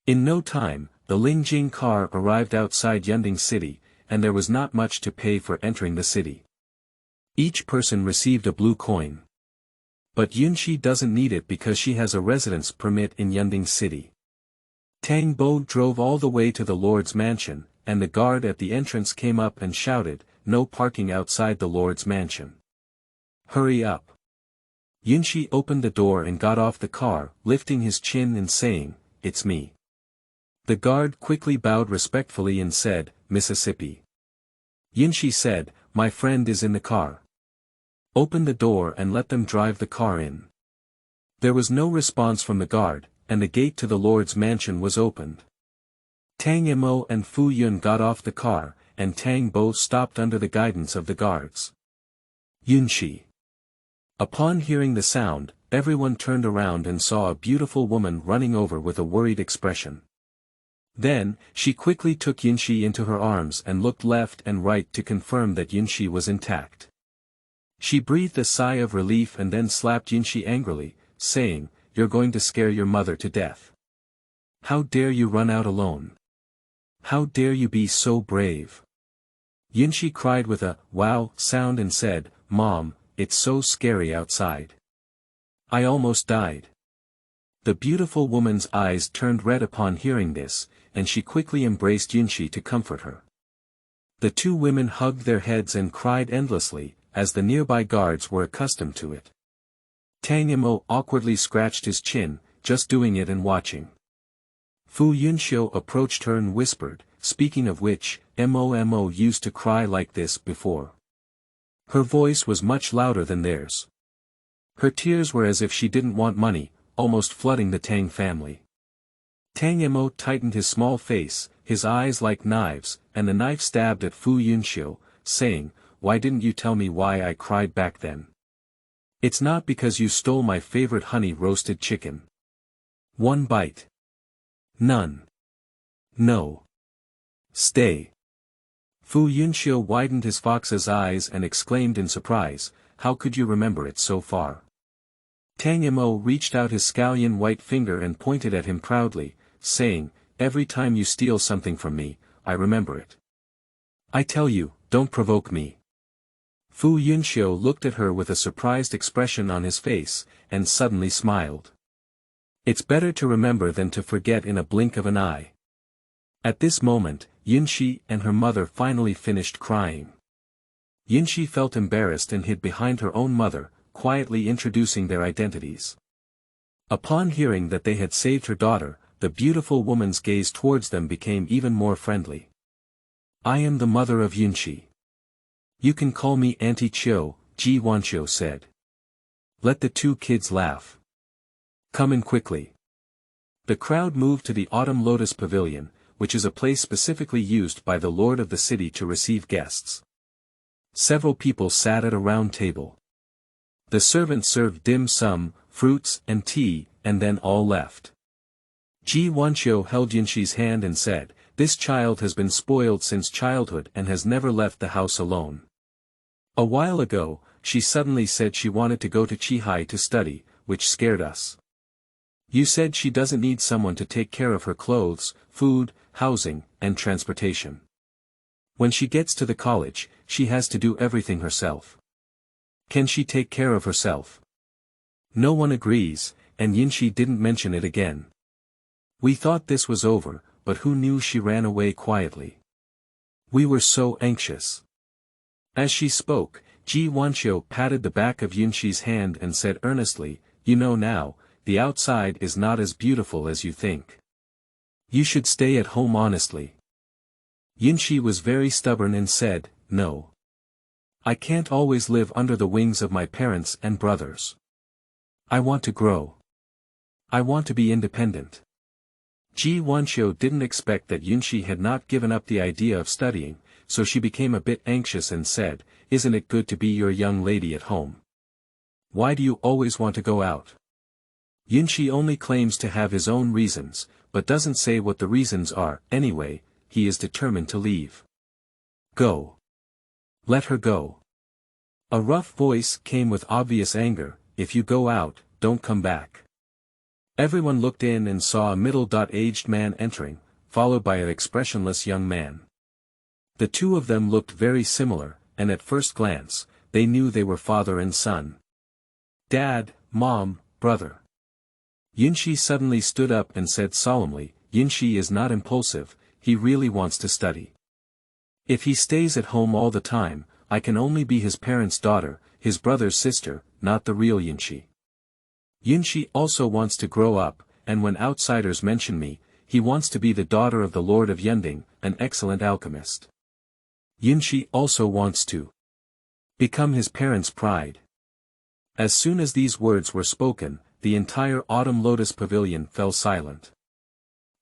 In no time, the Lingjing car arrived outside Yunding City, and there was not much to pay for entering the city. Each person received a blue coin. But Yunxi doesn't need it because she has a residence permit in Yunding City. Tang Bo drove all the way to the Lord's mansion, and the guard at the entrance came up and shouted, "No parking outside the Lord's mansion. Hurry up." Yunxi opened the door and got off the car, lifting his chin and saying, "It's me." The guard quickly bowed respectfully and said, "Mississippi." Yunxi said, "My friend is in the car. Open the door and let them drive the car in." There was no response from the guard, and the gate to the Lord's mansion was opened. Tang Mo and Fu Yun got off the car, and Tang Bo stopped under the guidance of the guards. Yunxi. Upon hearing the sound, everyone turned around and saw a beautiful woman running over with a worried expression. Then, she quickly took Yunxi into her arms and looked left and right to confirm that Yunxi was intact. She breathed a sigh of relief and then slapped Yunxi angrily, saying, you're going to scare your mother to death. How dare you run out alone? How dare you be so brave? Yunshi cried with a wow sound and said, Mom, it's so scary outside. I almost died. The beautiful woman's eyes turned red upon hearing this, and she quickly embraced Yunshi to comfort her. The two women hugged their heads and cried endlessly, as the nearby guards were accustomed to it. Tang Mo awkwardly scratched his chin, just doing it and watching. Fu Yunxiu approached her and whispered, speaking of which, Mo used to cry like this before. Her voice was much louder than theirs. Her tears were as if she didn't want money, almost flooding the Tang family. Tang Mo tightened his small face, his eyes like knives, and the knife stabbed at Fu Yunxiu, saying, Why didn't you tell me why I cried back then? It's not because you stole my favorite honey-roasted chicken. One bite. None. No. Stay. Fu Yunxiu widened his fox's eyes and exclaimed in surprise, How could you remember it so far? Tang Mo reached out his scallion white finger and pointed at him proudly, saying, Every time you steal something from me, I remember it. I tell you, don't provoke me. Fu Yunxiu looked at her with a surprised expression on his face, and suddenly smiled. It's better to remember than to forget in a blink of an eye. At this moment, Yunshi and her mother finally finished crying. Yunshi felt embarrassed and hid behind her own mother, quietly introducing their identities. Upon hearing that they had saved her daughter, the beautiful woman's gaze towards them became even more friendly. I am the mother of Yunshi. You can call me Auntie Chiu, Ji Wanqiu said. Let the two kids laugh. Come in quickly. The crowd moved to the Autumn Lotus Pavilion, which is a place specifically used by the lord of the city to receive guests. Several people sat at a round table. The servant served dim sum, fruits and tea, and then all left. Ji Wanqiu held Yunshi's hand and said, This child has been spoiled since childhood and has never left the house alone. A while ago, she suddenly said she wanted to go to Qihai to study, which scared us. You said she doesn't need someone to take care of her clothes, food, housing, and transportation. When she gets to the college, she has to do everything herself. Can she take care of herself? No one agrees, and Yunshi didn't mention it again. We thought this was over, but who knew she ran away quietly? We were so anxious. As she spoke, Ji Wanqiu patted the back of Yunshi's hand and said earnestly, You know now, the outside is not as beautiful as you think. You should stay at home honestly. Yunshi was very stubborn and said, No. I can't always live under the wings of my parents and brothers. I want to grow. I want to be independent. Ji Wanqiu didn't expect that Yunshi had not given up the idea of studying, so she became a bit anxious and said, Isn't it good to be your young lady at home? Why do you always want to go out? Yunshi only claims to have his own reasons, but doesn't say what the reasons are. Anyway, he is determined to leave. Go. Let her go. A rough voice came with obvious anger, If you go out, don't come back. Everyone looked in and saw a middle-aged man entering, followed by an expressionless young man. The two of them looked very similar, and at first glance, they knew they were father and son. Dad, Mom, brother. Yunshi suddenly stood up and said solemnly, Yunshi is not impulsive, he really wants to study. If he stays at home all the time, I can only be his parents' daughter, his brother's sister, not the real Yunshi. Yunshi also wants to grow up, and when outsiders mention me, he wants to be the daughter of the Lord of Yunding, an excellent alchemist. Yunshi also wants to become his parents' pride. As soon as these words were spoken, the entire Autumn Lotus Pavilion fell silent.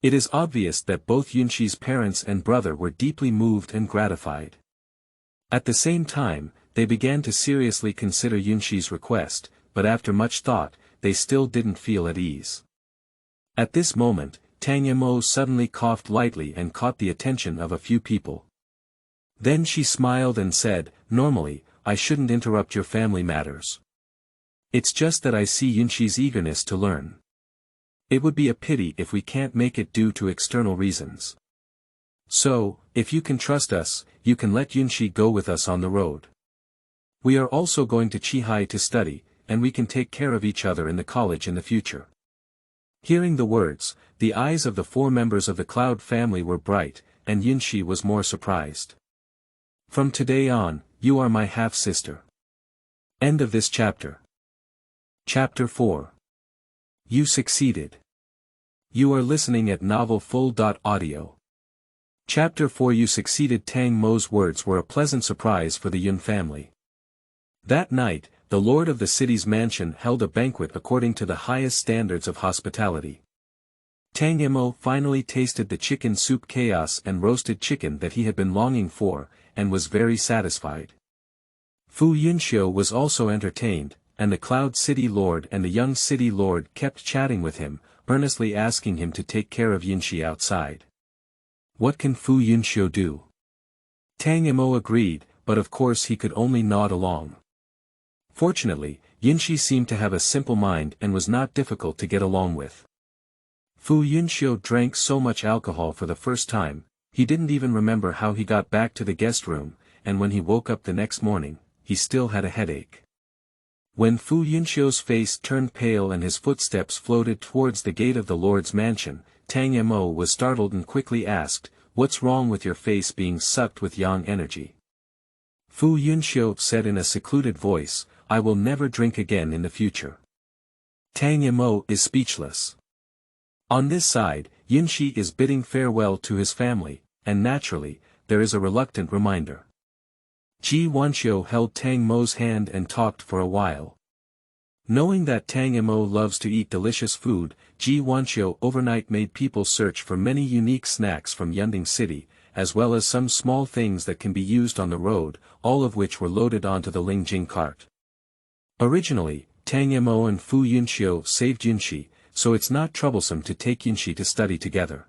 It is obvious that both Yunshi's parents and brother were deeply moved and gratified. At the same time, they began to seriously consider Yunshi's request, but after much thought, they still didn't feel at ease. At this moment, Tang Mo suddenly coughed lightly and caught the attention of a few people. Then she smiled and said, Normally, I shouldn't interrupt your family matters. It's just that I see Yunshi's eagerness to learn. It would be a pity if we can't make it due to external reasons. So, if you can trust us, you can let Yunxi go with us on the road. We are also going to Qihai to study, and we can take care of each other in the college in the future." Hearing the words, the eyes of the 4 members of the Cloud family were bright, and Yunxi was more surprised. "From today on, you are my half-sister." End of this chapter. Chapter 4. You succeeded. You are listening at novelfull.audio. Chapter 4. You succeeded. Tang Mo's words were a pleasant surprise for the Yun family. That night, the lord of the city's mansion held a banquet according to the highest standards of hospitality. Tang Mo finally tasted the chicken soup chaos and roasted chicken that he had been longing for, and was very satisfied. Fu Yunxiu was also entertained, and the Cloud City Lord and the young City Lord kept chatting with him, earnestly asking him to take care of Yunxi outside. What can Fu Yunxiu do? Tang Mo agreed, but of course he could only nod along. Fortunately, Yunxi seemed to have a simple mind and was not difficult to get along with. Fu Yunxiu drank so much alcohol for the first time, he didn't even remember how he got back to the guest room, and when he woke up the next morning, he still had a headache. When Fu Yunxiu's face turned pale and his footsteps floated towards the gate of the Lord's mansion, Tang Mo was startled and quickly asked, "What's wrong with your face being sucked with yang energy?" Fu Yunxiu said in a secluded voice, "I will never drink again in the future." Tang Mo is speechless. On this side, Yunxi is bidding farewell to his family, and naturally, there is a reluctant reminder. Ji Wanxiu held Tang Mo's hand and talked for a while. Knowing that Tang Mo loves to eat delicious food, Ji Wanxiu overnight made people search for many unique snacks from Yunding City, as well as some small things that can be used on the road, all of which were loaded onto the Lingjing cart. Originally, Tang Mo and Fu Yunxiu saved Yunxi, so it's not troublesome to take Yunxi to study together.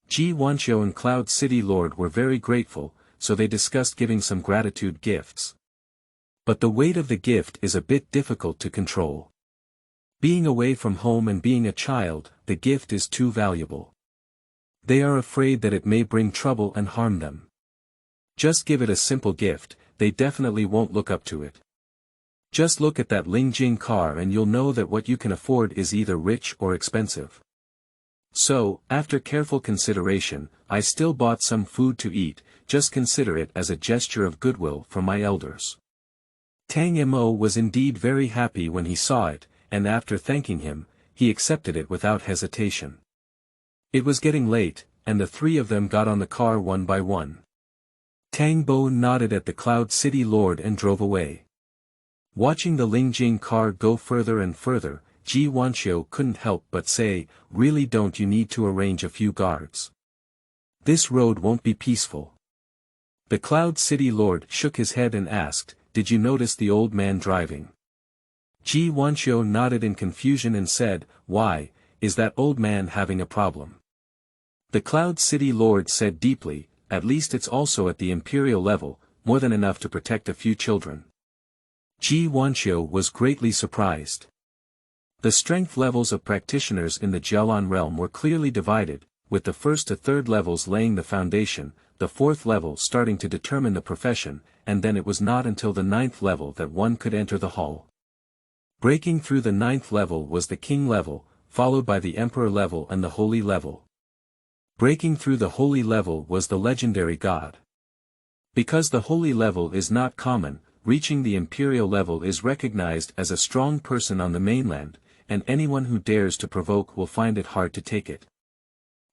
Ji Wanxiu and Cloud City Lord were very grateful, so they discussed giving some gratitude gifts. But the weight of the gift is a bit difficult to control. Being away from home and being a child, the gift is too valuable. They are afraid that it may bring trouble and harm them. Just give it a simple gift, they definitely won't look up to it. Just look at that Lingjing car and you'll know that what you can afford is either rich or expensive. So, after careful consideration, I still bought some food to eat, just consider it as a gesture of goodwill from my elders. Tang Mo was indeed very happy when he saw it, and after thanking him, he accepted it without hesitation. It was getting late, and the 3 of them got on the car one by one. Tang Bo nodded at the Cloud City Lord and drove away. Watching the Lingjing car go further and further, Ji Wanxiu couldn't help but say, "Really, don't you need to arrange a few guards? This road won't be peaceful." The Cloud City Lord shook his head and asked, "Did you notice the old man driving?" Ji Wanxiu nodded in confusion and said, "Why, is that old man having a problem?" The Cloud City Lord said deeply, "At least it's also at the imperial level, more than enough to protect a few children." Ji Wanxiu was greatly surprised. The strength levels of practitioners in the Jialan realm were clearly divided, with the 1st to 3rd levels laying the foundation, the 4th level starting to determine the profession, and then it was not until the 9th level that one could enter the hall. Breaking through the 9th level was the king level, followed by the emperor level and the holy level. Breaking through the holy level was the legendary god. Because the holy level is not common, reaching the imperial level is recognized as a strong person on the mainland, and anyone who dares to provoke will find it hard to take it.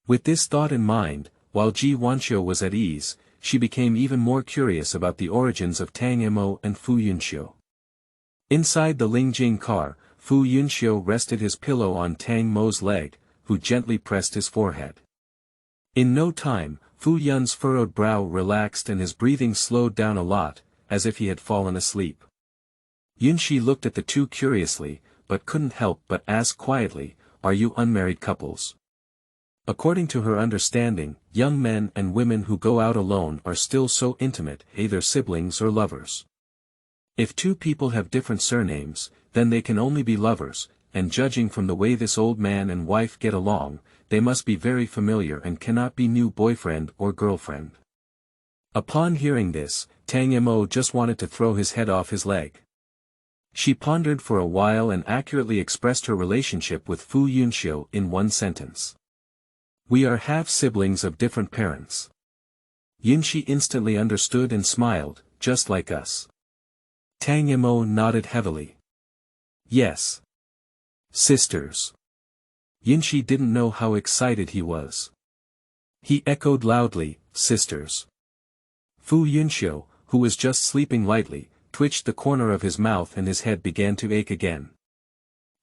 With this thought in mind, while Ji Wanxiu was at ease, she became even more curious about the origins of Tang Mo and Fu Yunxiu. Inside the Lingjing car, Fu Yunxiu rested his pillow on Tang Mo's leg, who gently pressed his forehead. In no time, Fu Yun's furrowed brow relaxed and his breathing slowed down a lot, as if he had fallen asleep. Yunxi looked at the two curiously, but couldn't help but ask quietly, "Are you unmarried couples?" According to her understanding, young men and women who go out alone are still so intimate, either siblings or lovers. If two people have different surnames, then they can only be lovers, and judging from the way this old man and wife get along, they must be very familiar and cannot be new boyfriend or girlfriend. Upon hearing this, Tang Mo just wanted to throw his head off his leg. She pondered for a while and accurately expressed her relationship with Fu Yunxiu in one sentence. We are half-siblings of different parents. Yunxi instantly understood and smiled, just like us. Tang Mo nodded heavily. Yes. Sisters. Yunxi didn't know how excited he was. He echoed loudly, sisters. Fu Yunxiu, who was just sleeping lightly, twitched the corner of his mouth and his head began to ache again.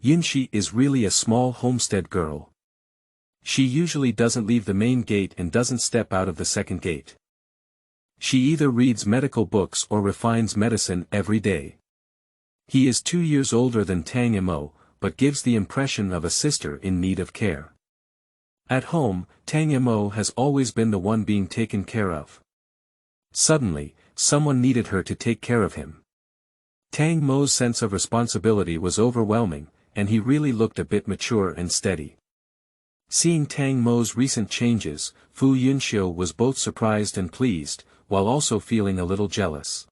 Yunxi is really a small homestead girl. She usually doesn't leave the main gate and doesn't step out of the second gate. She either reads medical books or refines medicine every day. He is 2 years older than Tang Mo, but gives the impression of a sister in need of care. At home, Tang Mo has always been the one being taken care of. Suddenly, someone needed her to take care of him. Tang Mo's sense of responsibility was overwhelming, and he really looked a bit mature and steady. Seeing Tang Mo's recent changes, Fu Yunxiu was both surprised and pleased, while also feeling a little jealous.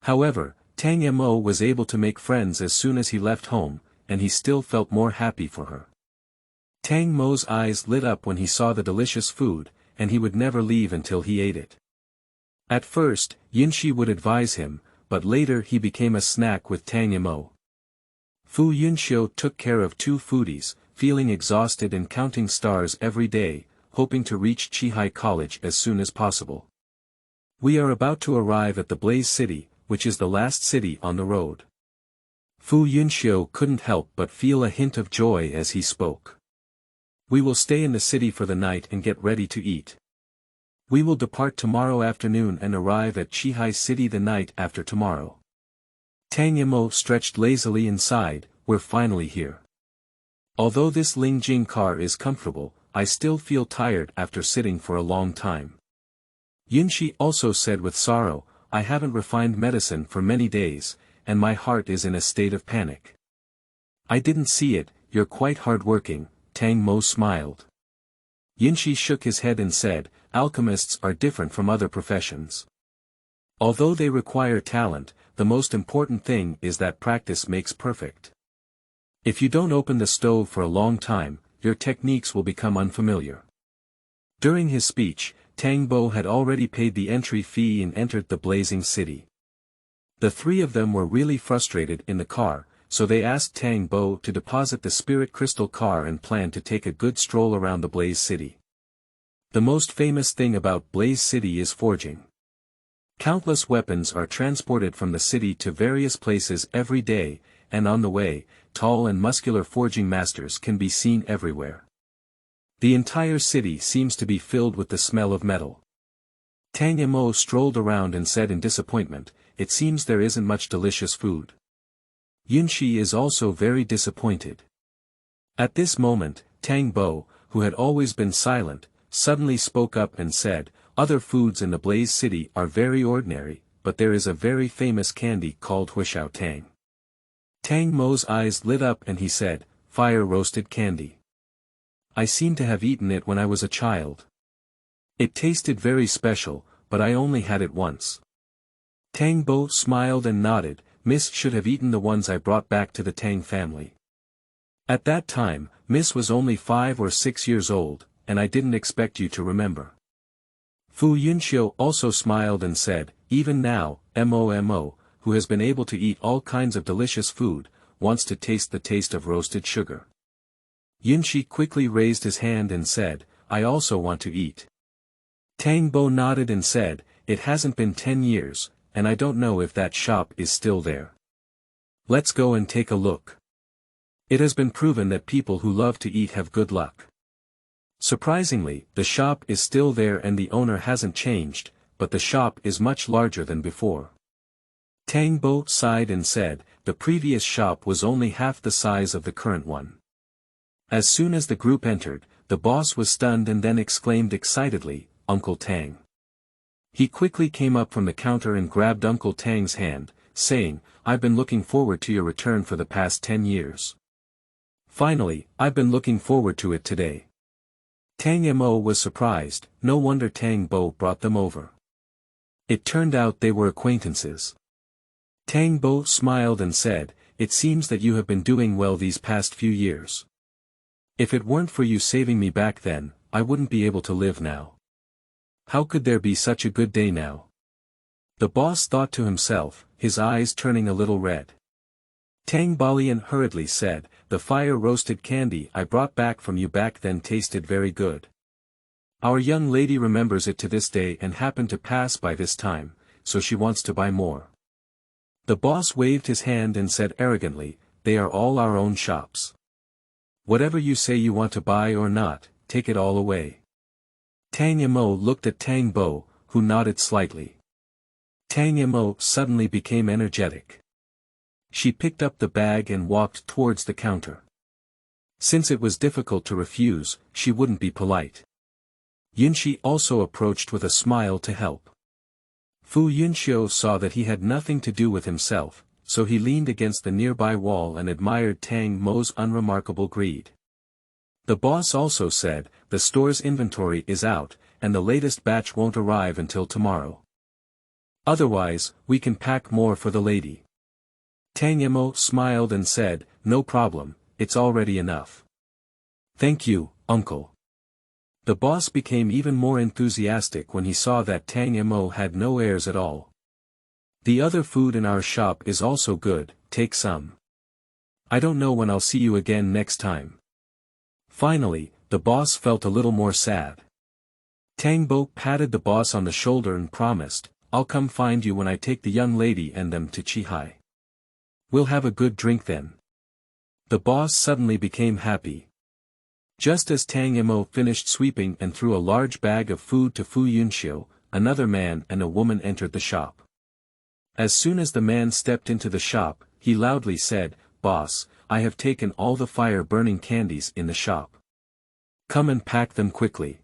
However, Tang Mo was able to make friends as soon as he left home, and he still felt more happy for her. Tang Mo's eyes lit up when he saw the delicious food, and he would never leave until he ate it. At first, Yunxi would advise him, but later he became a snack with Tang Mo. Fu Yunxiu took care of 2 foodies, feeling exhausted and counting stars every day, hoping to reach Chihai College as soon as possible. We are about to arrive at the Blaze City, which is the last city on the road. Fu Yunxiu couldn't help but feel a hint of joy as he spoke. We will stay in the city for the night and get ready to eat. We will depart tomorrow afternoon and arrive at Chihai City the night after tomorrow. Tang Mo stretched lazily and sighed, we're finally here. Although this Lingjing car is comfortable, I still feel tired after sitting for a long time. Yunxi also said with sorrow, I haven't refined medicine for many days, and my heart is in a state of panic. I didn't see it, you're quite hardworking, Tang Mo smiled. Yunxi shook his head and said, alchemists are different from other professions. Although they require talent, the most important thing is that practice makes perfect. If you don't open the stove for a long time, your techniques will become unfamiliar. During his speech, Tang Bo had already paid the entry fee and entered the blazing city. The 3 of them were really frustrated in the car, so they asked Tang Bo to deposit the spirit crystal car and planned to take a good stroll around the Blaze City. The most famous thing about Blaze City is forging. Countless weapons are transported from the city to various places every day, and on the way, tall and muscular forging masters can be seen everywhere. The entire city seems to be filled with the smell of metal. Tang Mo strolled around and said in disappointment, it seems there isn't much delicious food. Yunxi is also very disappointed. At this moment, Tang Bo, who had always been silent, suddenly spoke up and said, other foods in the Blaze City are very ordinary, but there is a very famous candy called Huishao Tang. Tang Mo's eyes lit up and he said, fire-roasted candy. I seem to have eaten it when I was a child. It tasted very special, but I only had it once. Tang Bo smiled and nodded, Miss should have eaten the ones I brought back to the Tang family. At that time, Miss was only 5 or 6 years old, and I didn't expect you to remember. Fu Yunxiu also smiled and said, even now, Mo, who has been able to eat all kinds of delicious food, wants to taste the taste of roasted sugar. Yunxi quickly raised his hand and said, I also want to eat. Tang Bo nodded and said, it hasn't been 10 years, and I don't know if that shop is still there. Let's go and take a look. It has been proven that people who love to eat have good luck. Surprisingly, the shop is still there and the owner hasn't changed, but the shop is much larger than before. Tang Bo sighed and said, the previous shop was only half the size of the current one. As soon as the group entered, the boss was stunned and then exclaimed excitedly, Uncle Tang. He quickly came up from the counter and grabbed Uncle Tang's hand, saying, I've been looking forward to your return for the past 10 years. Finally, I've been looking forward to it today. Tang Mo was surprised, no wonder Tang Bo brought them over. It turned out they were acquaintances. Tang Bo smiled and said, "It seems that you have been doing well these past few years. If it weren't for you saving me back then, I wouldn't be able to live now. How could there be such a good day now?" The boss thought to himself, his eyes turning a little red. Tang Balian hurriedly said, "The fire-roasted candy I brought back from you back then tasted very good. Our young lady remembers it to this day and happened to pass by this time, so she wants to buy more." The boss waved his hand and said arrogantly, "They are all our own shops. Whatever you say you want to buy or not, take it all away." Tang Mo looked at Tang Bo, who nodded slightly. Tang Mo suddenly became energetic. She picked up the bag and walked towards the counter. Since it was difficult to refuse, she wouldn't be polite. Yunxi also approached with a smile to help. Fu Yunxiu saw that he had nothing to do with himself, so he leaned against the nearby wall and admired Tang Mo's unremarkable greed. The boss also said, "The store's inventory is out, and the latest batch won't arrive until tomorrow. Otherwise, we can pack more for the lady." Tang Mo smiled and said, "No problem, it's already enough." "Thank you, uncle." The boss became even more enthusiastic when he saw that Tang Mo had no airs at all. "The other food in our shop is also good, take some. I don't know when I'll see you again next time." Finally, the boss felt a little more sad. Tang Bo patted the boss on the shoulder and promised, "I'll come find you when I take the young lady and them to Chihai. We'll have a good drink then." The boss suddenly became happy. Just as Tang Mo finished sweeping and threw a large bag of food to Fu Yunxiu, another man and a woman entered the shop. As soon as the man stepped into the shop, he loudly said, "Boss, I have taken all the fire-burning candies in the shop. Come and pack them quickly."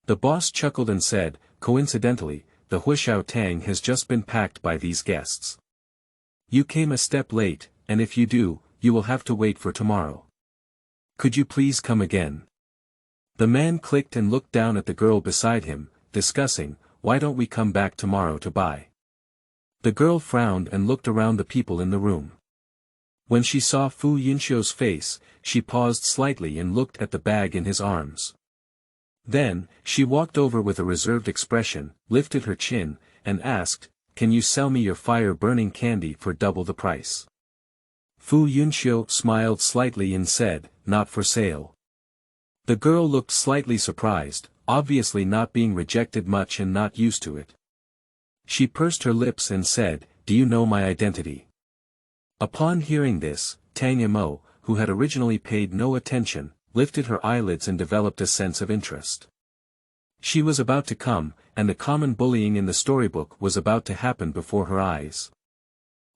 The boss chuckled and said, "Coincidentally, the Huishao Tang has just been packed by these guests. You came a step late, and if you do, you will have to wait for tomorrow. Could you please come again?" The man clicked and looked down at the girl beside him, discussing, "Why don't we come back tomorrow to buy?" The girl frowned and looked around the people in the room. When she saw Fu Yunxiu's face, she paused slightly and looked at the bag in his arms. Then, she walked over with a reserved expression, lifted her chin, and asked, "Can you sell me your fire-burning candy for double the price?" Fu Yunxiu smiled slightly and said, "Not for sale." The girl looked slightly surprised, obviously not being rejected much and not used to it. She pursed her lips and said, "Do you know my identity?" Upon hearing this, Tang Mo, who had originally paid no attention, lifted her eyelids and developed a sense of interest. She was about to come, and the common bullying in the storybook was about to happen before her eyes.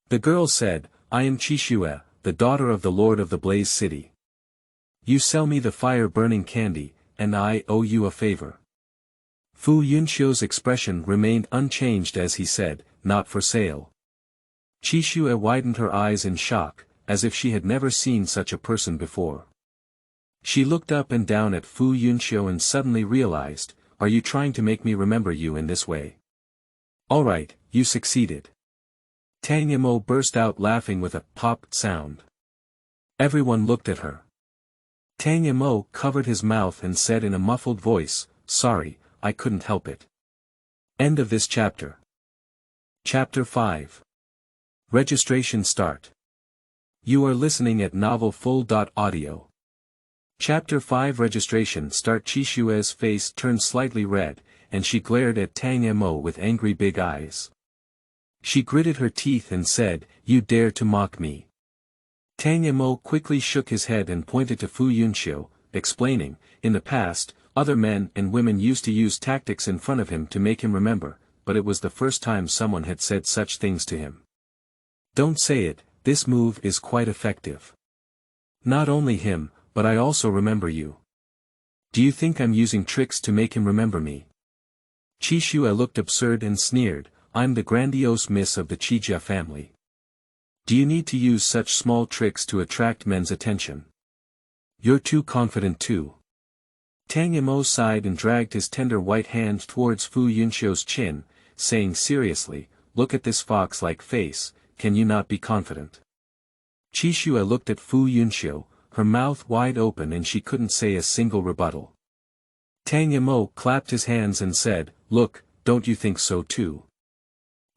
The girl said, "I am Qishue, the daughter of the Lord of the Blaze City. You sell me the fire-burning candy, and I owe you a favor." Fu Yunxiu's expression remained unchanged as he said, "Not for sale." Qishue widened her eyes in shock, as if she had never seen such a person before. She looked up and down at Fu Yunxiu and suddenly realized, "Are you trying to make me remember you in this way?" "All right, you succeeded." Tang Mo burst out laughing with a pop sound. Everyone looked at her. Tang Mo covered his mouth and said in a muffled voice, "Sorry, I couldn't help it." End of this chapter. Chapter 5. Registration start. You are listening at novelfull.audio. Chapter 5 Registration start. Chishue's face turned slightly red, and she glared at Tang Mo with angry big eyes. She gritted her teeth and said, "You dare to mock me." Tang Mo quickly shook his head and pointed to Fu Yunxiu, explaining, "In the past, other men and women used to use tactics in front of him to make him remember, but it was the first time someone had said such things to him. Don't say it, this move is quite effective. Not only him, but I also remember you. Do you think I'm using tricks to make him remember me?" Qishue looked absurd and sneered, "I'm the grandiose miss of the Qijia family. Do you need to use such small tricks to attract men's attention?" You're too confident too. Tang Mo sighed and dragged his tender white hand towards Fu Yunxiu's chin, saying seriously, look at this fox-like face, can you not be confident? Qixue looked at Fu Yunxiu, her mouth wide open and she couldn't say a single rebuttal. Tang Mo clapped his hands and said, look, don't you think so too?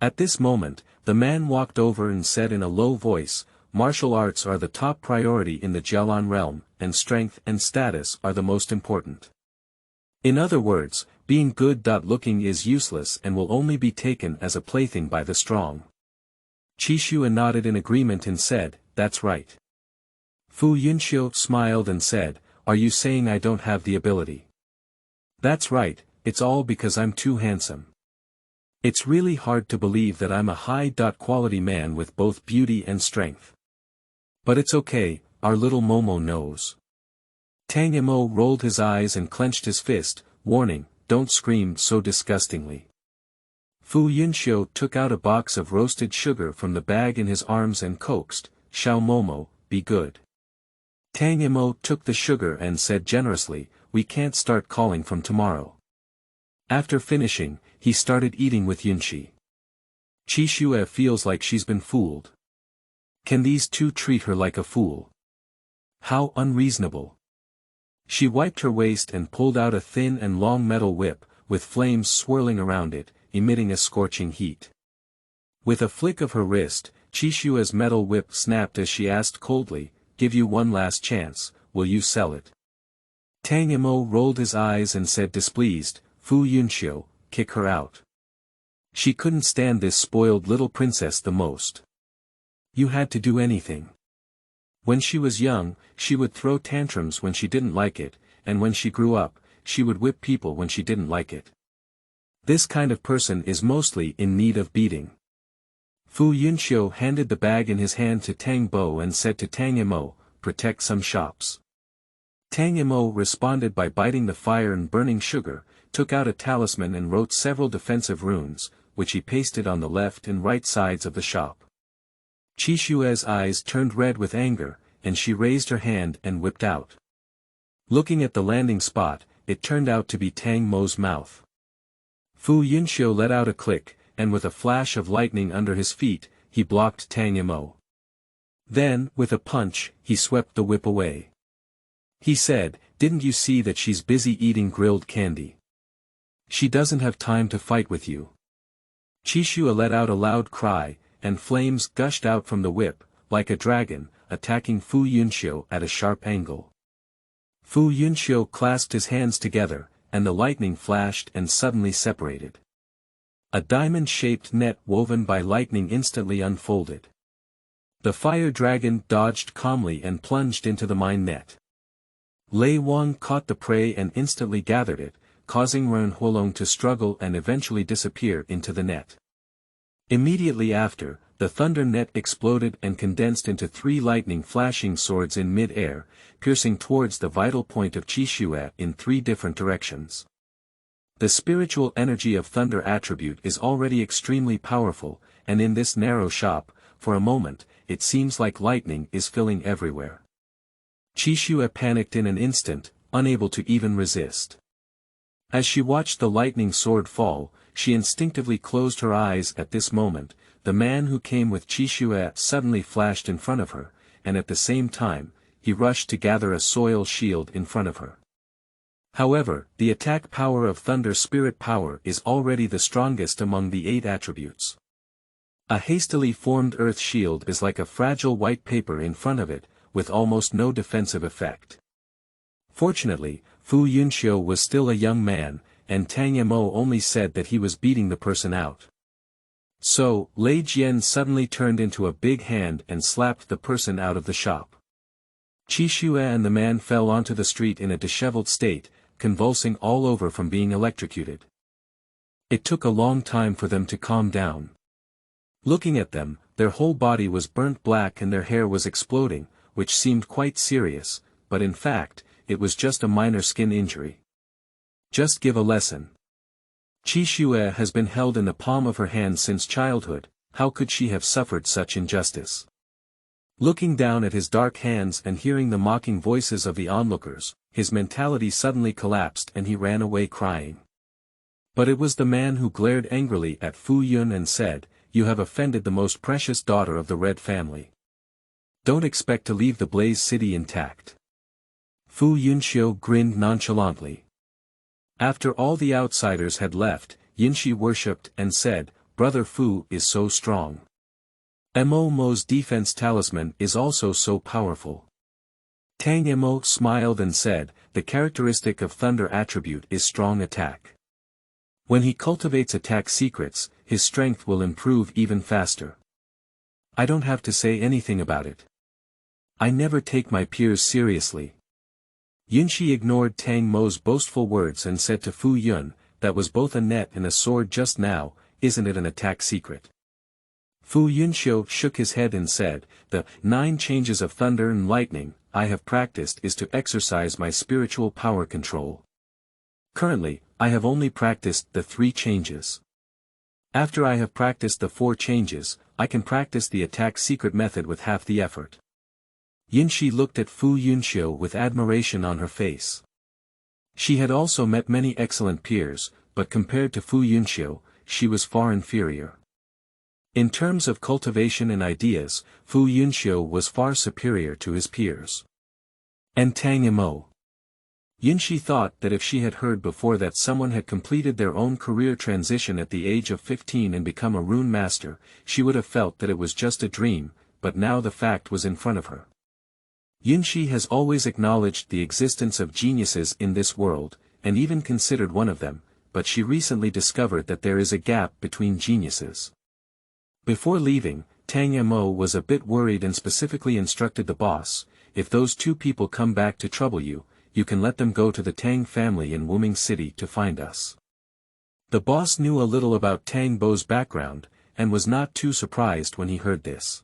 At this moment, the man walked over and said in a low voice, martial arts are the top priority in the Jialan realm, and strength and status are the most important. In other words, being good-looking is useless and will only be taken as a plaything by the strong. Qixue nodded in agreement and said, that's right. Fu Yunxiu smiled and said, are you saying I don't have the ability? That's right, it's all because I'm too handsome. It's really hard to believe that I'm a high-quality man with both beauty and strength. But it's okay, our little Momo knows. Tang Mo rolled his eyes and clenched his fist, warning, don't scream so disgustingly. Fu Yunxiu took out a box of roasted sugar from the bag in his arms and coaxed, Xiao Momo, be good. Tang Mo took the sugar and said generously, we can't start calling from tomorrow. After finishing, he started eating with Yunxi. Qixue feels like she's been fooled. Can these two treat her like a fool? How unreasonable. She wiped her waist and pulled out a thin and long metal whip, with flames swirling around it, emitting a scorching heat. With a flick of her wrist, Qixue's metal whip snapped as she asked coldly, give you one last chance, will you sell it? Tang Mo rolled his eyes and said displeased, Fu Yunxiu, kick her out. She couldn't stand this spoiled little princess the most. You had to do anything. When she was young, she would throw tantrums when she didn't like it, and when she grew up, she would whip people when she didn't like it. This kind of person is mostly in need of beating. Fu Yunxiu handed the bag in his hand to Tang Bo and said to Tang Mo, protect some shops. Tang Mo responded by biting the fire and burning sugar, took out a talisman and wrote several defensive runes, which he pasted on the left and right sides of the shop. Qixue's eyes turned red with anger, and she raised her hand and whipped out. Looking at the landing spot, it turned out to be Tang Mo's mouth. Fu Yunxiu let out a click, and with a flash of lightning under his feet, he blocked Tang Mo. Then, with a punch, he swept the whip away. He said, didn't you see that she's busy eating grilled candy? She doesn't have time to fight with you. Qixue let out a loud cry, and flames gushed out from the whip, like a dragon, attacking Fu Yunxiu at a sharp angle. Fu Yunxiu clasped his hands together, and the lightning flashed and suddenly separated. A diamond-shaped net woven by lightning instantly unfolded. The fire dragon dodged calmly and plunged into the mine net. Lei Wang caught the prey and instantly gathered it, causing Ren Huolong to struggle and eventually disappear into the net. Immediately after, the thunder net exploded and condensed into 3 lightning-flashing swords in mid-air, piercing towards the vital point of Qixue in 3 different directions. The spiritual energy of thunder attribute is already extremely powerful, and in this narrow shop, for a moment, it seems like lightning is filling everywhere. Qixue panicked in an instant, unable to even resist. As she watched the lightning sword fall, she instinctively closed her eyes at this moment. The man who came with Qixue suddenly flashed in front of her, and at the same time, he rushed to gather a soil shield in front of her. However, the attack power of Thunder Spirit Power is already the strongest among the 8 attributes. A hastily formed earth shield is like a fragile white paper in front of it, with almost no defensive effect. Fortunately, Fu Yunxiu was still a young man, and Tang Mo only said that he was beating the person out. So, Lei Jian suddenly turned into a big hand and slapped the person out of the shop. Qixue and the man fell onto the street in a disheveled state, convulsing all over from being electrocuted. It took a long time for them to calm down. Looking at them, their whole body was burnt black and their hair was exploding, which seemed quite serious, but in fact, it was just a minor skin injury. Just give a lesson. Qixue has been held in the palm of her hand since childhood, how could she have suffered such injustice? Looking down at his dark hands and hearing the mocking voices of the onlookers, his mentality suddenly collapsed and he ran away crying. But it was the man who glared angrily at Fu Yun and said, "You have offended the most precious daughter of the Red family. Don't expect to leave the Blaze City intact." Fu Yunxiu grinned nonchalantly. After all the outsiders had left, Yinshi worshipped and said, "Brother Fu is so strong. Mo's defense talisman is also so powerful." Tang Mo smiled and said, "The characteristic of thunder attribute is strong attack. When he cultivates attack secrets, his strength will improve even faster. I don't have to say anything about it. I never take my peers seriously." Yinshi ignored Tang Mo's boastful words and said to Fu Yun, "That was both a net and a sword just now, isn't it an attack secret?" Fu Yunxiu shook his head and said, "The 9 changes of thunder and lightning I have practiced is to exercise my spiritual power control. Currently, I have only practiced the 3 changes. After I have practiced the 4 changes, I can practice the attack secret method with half the effort." Yinshi looked at Fu Yunxiu with admiration on her face. She had also met many excellent peers, but compared to Fu Yunxiu, she was far inferior. In terms of cultivation and ideas, Fu Yunxiu was far superior to his peers. And Tang Mo. Yinshi thought that if she had heard before that someone had completed their own career transition at the age of 15 and become a rune master, she would have felt that it was just a dream, but now the fact was in front of her. Yinshi has always acknowledged the existence of geniuses in this world, and even considered one of them, but she recently discovered that there is a gap between geniuses. Before leaving, Tang Mo was a bit worried and specifically instructed the boss, "If those 2 people come back to trouble you, you can let them go to the Tang family in Wuming City to find us." The boss knew a little about Tang Bo's background, and was not too surprised when he heard this.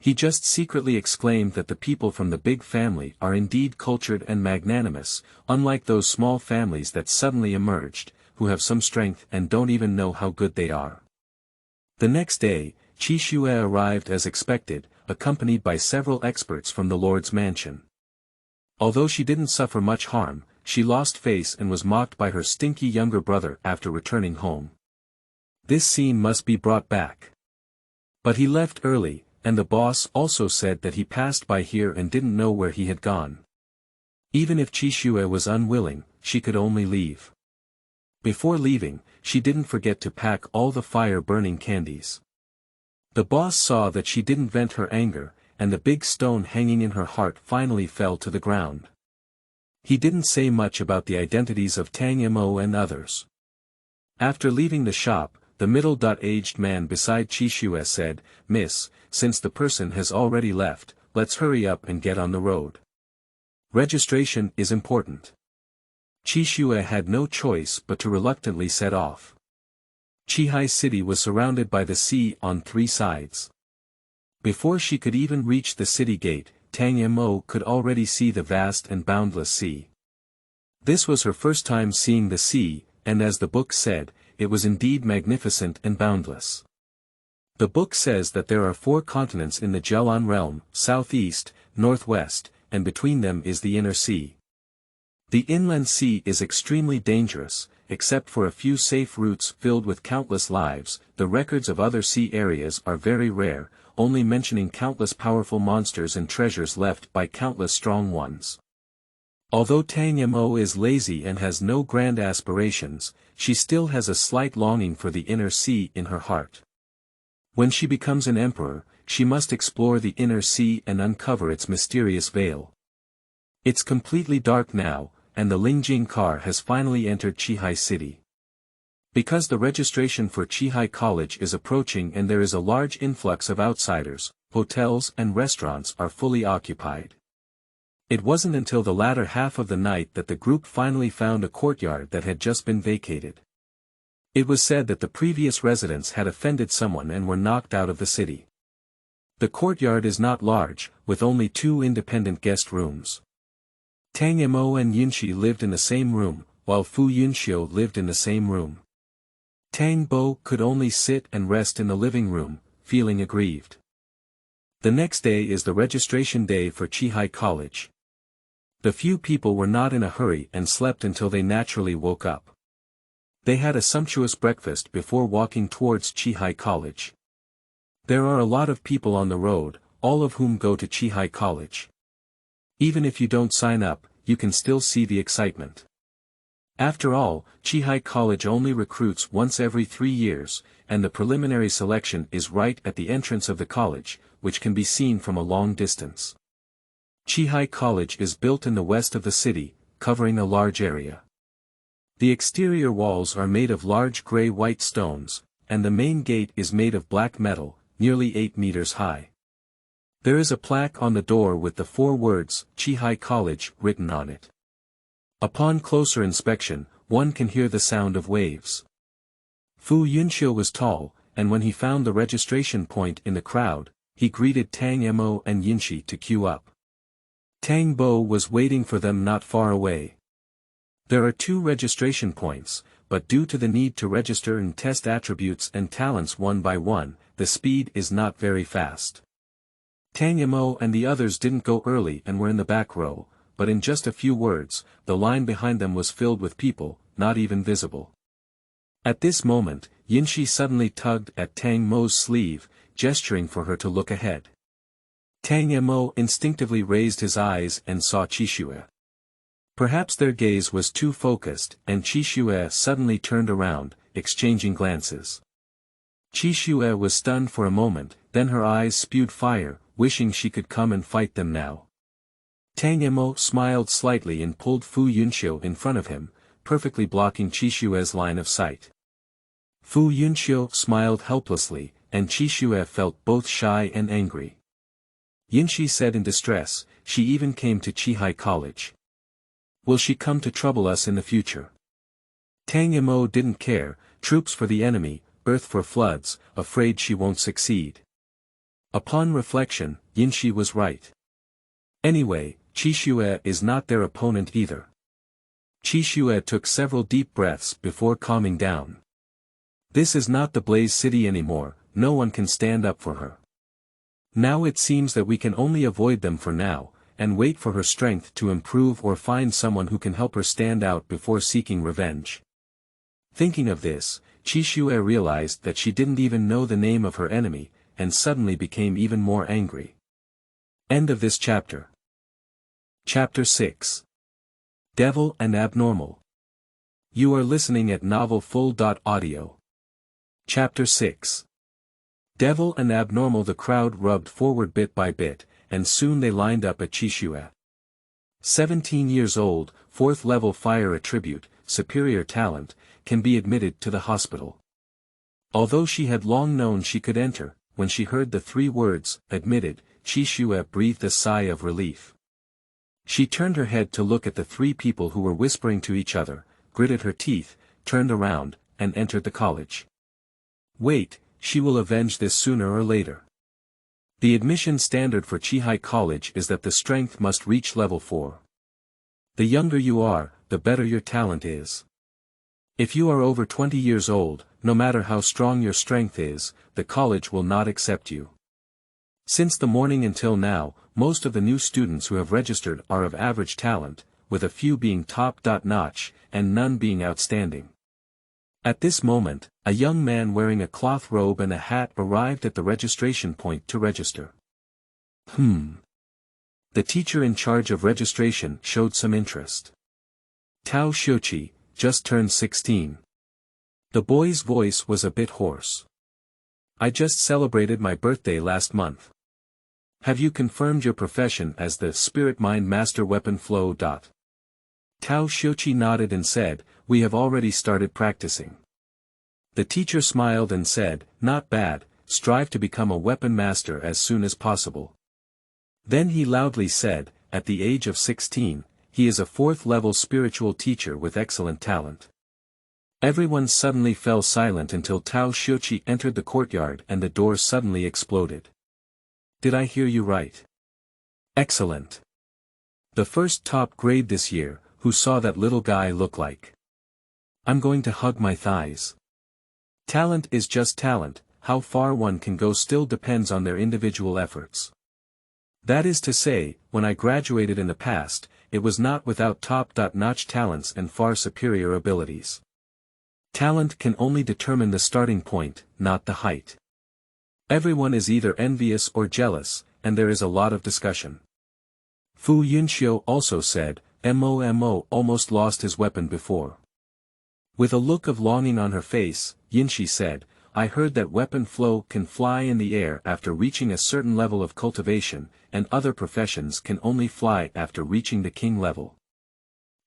He just secretly exclaimed that the people from the big family are indeed cultured and magnanimous, unlike those small families that suddenly emerged, who have some strength and don't even know how good they are. The next day, Qi Xue arrived as expected, accompanied by several experts from the Lord's mansion. Although she didn't suffer much harm, she lost face and was mocked by her stinky younger brother after returning home. This scene must be brought back. But he left early, and the boss also said that he passed by here and didn't know where he had gone. Even if Qi Xue was unwilling, she could only leave. Before leaving, she didn't forget to pack all the fire-burning candies. The boss saw that she didn't vent her anger, and the big stone hanging in her heart finally fell to the ground. He didn't say much about the identities of Tang Mo and others. After leaving the shop, the middle-aged man beside Qi Xue said, "Miss, since the person has already left, let's hurry up and get on the road. Registration is important." Qi Xue had no choice but to reluctantly set off. Qihai City was surrounded by the sea on 3 sides. Before she could even reach the city gate, Tang Mo could already see the vast and boundless sea. This was her first time seeing the sea, and as the book said, it was indeed magnificent and boundless. The book says that there are 4 continents in the Jelan realm, southeast, northwest, and between them is the inner sea. The inland sea is extremely dangerous, except for a few safe routes filled with countless lives. The records of other sea areas are very rare, only mentioning countless powerful monsters and treasures left by countless strong ones. Although Tang Mo is lazy and has no grand aspirations, she still has a slight longing for the inner sea in her heart. When she becomes an emperor, she must explore the inner sea and uncover its mysterious veil. It's completely dark now, and the Lingjing car has finally entered Qihai City. Because the registration for Qihai College is approaching and there is a large influx of outsiders, hotels and restaurants are fully occupied. It wasn't until the latter half of the night that the group finally found a courtyard that had just been vacated. It was said that the previous residents had offended someone and were knocked out of the city. The courtyard is not large, with only 2 independent guest rooms. Tang Mo and Yinshi lived in the same room, while Fu Yunxiu lived in the same room. Tang Bo could only sit and rest in the living room, feeling aggrieved. The next day is the registration day for Chihai College. The few people were not in a hurry and slept until they naturally woke up. They had a sumptuous breakfast before walking towards Chihai College. There are a lot of people on the road, all of whom go to Chihai College. Even if you don't sign up, you can still see the excitement. After all, Chihai College only recruits once every 3 years, and the preliminary selection is right at the entrance of the college, which can be seen from a long distance. Chihai College is built in the west of the city, covering a large area. The exterior walls are made of large gray-white stones, and the main gate is made of black metal, nearly 8 meters high. There is a plaque on the door with the 4 words, Chihai College, written on it. Upon closer inspection, one can hear the sound of waves. Fu Yunxiu was tall, and when he found the registration point in the crowd, he greeted Tang Mo and Yinshi to queue up. Tang Mo was waiting for them not far away. There are 2 registration points, but due to the need to register and test attributes and talents one by one, the speed is not very fast. Tang Mo and the others didn't go early and were in the back row, but in just a few words, the line behind them was filled with people, not even visible. At this moment, Yinshi suddenly tugged at Tang Mo's sleeve, gesturing for her to look ahead. Tang Mo instinctively raised his eyes and saw Qixue. Perhaps their gaze was too focused, and Qixue suddenly turned around, exchanging glances. Qixue was stunned for a moment, then her eyes spewed fire, wishing she could come and fight them now. Tang Mo smiled slightly and pulled Fu Yunxiu in front of him, perfectly blocking Qixue's line of sight. Fu Yunxiu smiled helplessly, and Qixue felt both shy and angry. Yinshi said in distress, she even came to Chihai College. Will she come to trouble us in the future? Tang Mo didn't care, troops for the enemy, earth for floods, afraid she won't succeed. Upon reflection, Yinshi was right. Anyway, Qixue is not their opponent either. Qixue took several deep breaths before calming down. This is not the Blaze City anymore, no one can stand up for her. Now it seems that we can only avoid them for now, and wait for her strength to improve or find someone who can help her stand out before seeking revenge. Thinking of this, Qixue realized that she didn't even know the name of her enemy, and suddenly became even more angry. End of this chapter. Chapter 6. Devil and Abnormal. You are listening at novelfull.audio. Chapter 6. Devil and Abnormal. The crowd rubbed forward bit by bit, and soon they lined up at Qixue. 17 years old, 4th level fire attribute, superior talent, can be admitted to the hospital. Although she had long known she could enter, when she heard the 3 words, admitted, Qixue breathed a sigh of relief. She turned her head to look at the 3 people who were whispering to each other, gritted her teeth, turned around, and entered the college. Wait, she will avenge this sooner or later. The admission standard for Chihai College is that the strength must reach level 4. The younger you are, the better your talent is. If you are over 20 years old, no matter how strong your strength is, the college will not accept you. Since the morning until now, most of the new students who have registered are of average talent, with a few being top-notch, and none being outstanding. At this moment, a young man wearing a cloth robe and a hat arrived at the registration point to register. The teacher in charge of registration showed some interest. Tao Xiuqi, just turned 16. The boy's voice was a bit hoarse. I just celebrated my birthday last month. Have you confirmed your profession as the Spirit Mind Master Weapon Flow? Tao Xiuqi nodded and said, we have already started practicing. The teacher smiled and said, not bad, strive to become a weapon master as soon as possible. Then he loudly said, at the age of 16, he is a 4th level spiritual teacher with excellent talent. Everyone suddenly fell silent until Tao Xiuqi entered the courtyard and the door suddenly exploded. Did I hear you right? Excellent. The first top grade this year, who saw that little guy look like? I'm going to hug my thighs. Talent is just talent, how far one can go still depends on their individual efforts. That is to say, when I graduated in the past, it was not without top-notch talents and far superior abilities. Talent can only determine the starting point, not the height. Everyone is either envious or jealous, and there is a lot of discussion. Fu Yunxiu also said, Mo almost lost his weapon before. With a look of longing on her face, Yinshi said, I heard that weapon flow can fly in the air after reaching a certain level of cultivation, and other professions can only fly after reaching the king level.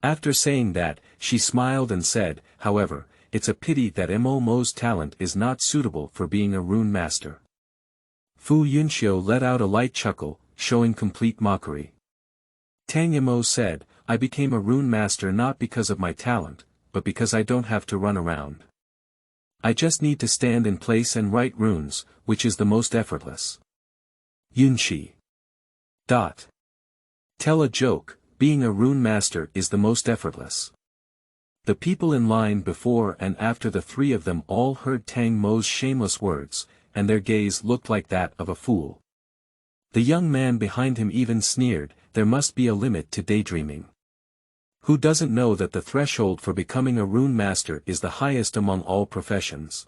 After saying that, she smiled and said, however, it's a pity that Mo's talent is not suitable for being a rune master. Fu Yunxiu let out a light chuckle, showing complete mockery. Tang Mo said, I became a rune master not because of my talent, but because I don't have to run around. I just need to stand in place and write runes, which is the most effortless. Yunshi. Tell a joke, being a rune master is the most effortless. The people in line before and after the three of them all heard Tang Mo's shameless words, and their gaze looked like that of a fool. The young man behind him even sneered, there must be a limit to daydreaming. Who doesn't know that the threshold for becoming a rune master is the highest among all professions?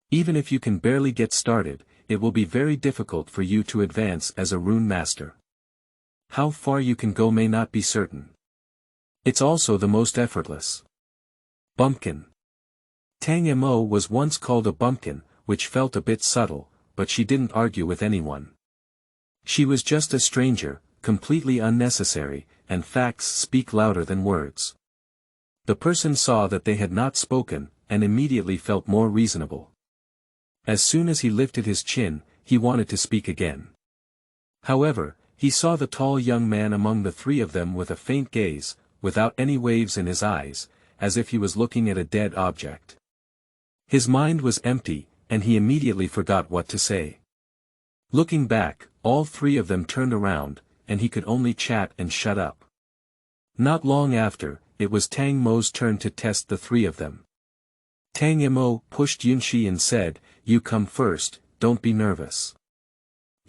Even if you can barely get started, it will be very difficult for you to advance as a rune master. How far you can go may not be certain. It's also the most effortless. Bumpkin. Tang Mo was once called a bumpkin, which felt a bit subtle, but she didn't argue with anyone. She was just a stranger, completely unnecessary, and facts speak louder than words. The person saw that they had not spoken, and immediately felt more reasonable. As soon as he lifted his chin, he wanted to speak again. However, he saw the tall young man among the three of them with a faint gaze, without any waves in his eyes, as if he was looking at a dead object. His mind was empty, and he immediately forgot what to say. Looking back, all three of them turned around, and he could only chat and shut up. Not long after, it was Tang Mo's turn to test the three of them. Tang Mo pushed Yunshi and said, you come first, don't be nervous.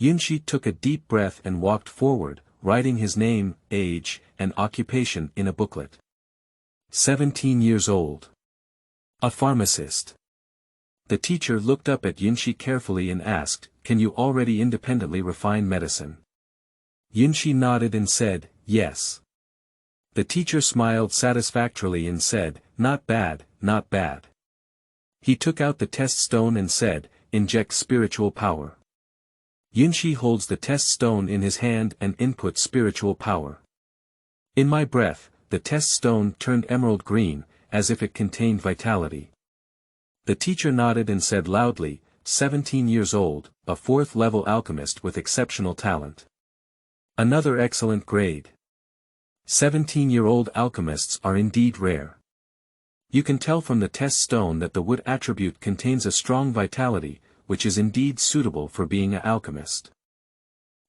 Yunshi took a deep breath and walked forward, writing his name, age, and occupation in a booklet. 17 years old. A pharmacist. The teacher looked up at Yunshi carefully and asked, can you already independently refine medicine? Yunshi nodded and said, yes. The teacher smiled satisfactorily and said, not bad, not bad. He took out the test stone and said, inject spiritual power. Yunshi holds the test stone in his hand and inputs spiritual power. In my breath, the test stone turned emerald green, as if it contained vitality. The teacher nodded and said loudly, 17 years old, a 4th-level alchemist with exceptional talent. Another excellent grade. 17-year-old alchemists are indeed rare. You can tell from the test stone that the wood attribute contains a strong vitality, which is indeed suitable for being an alchemist.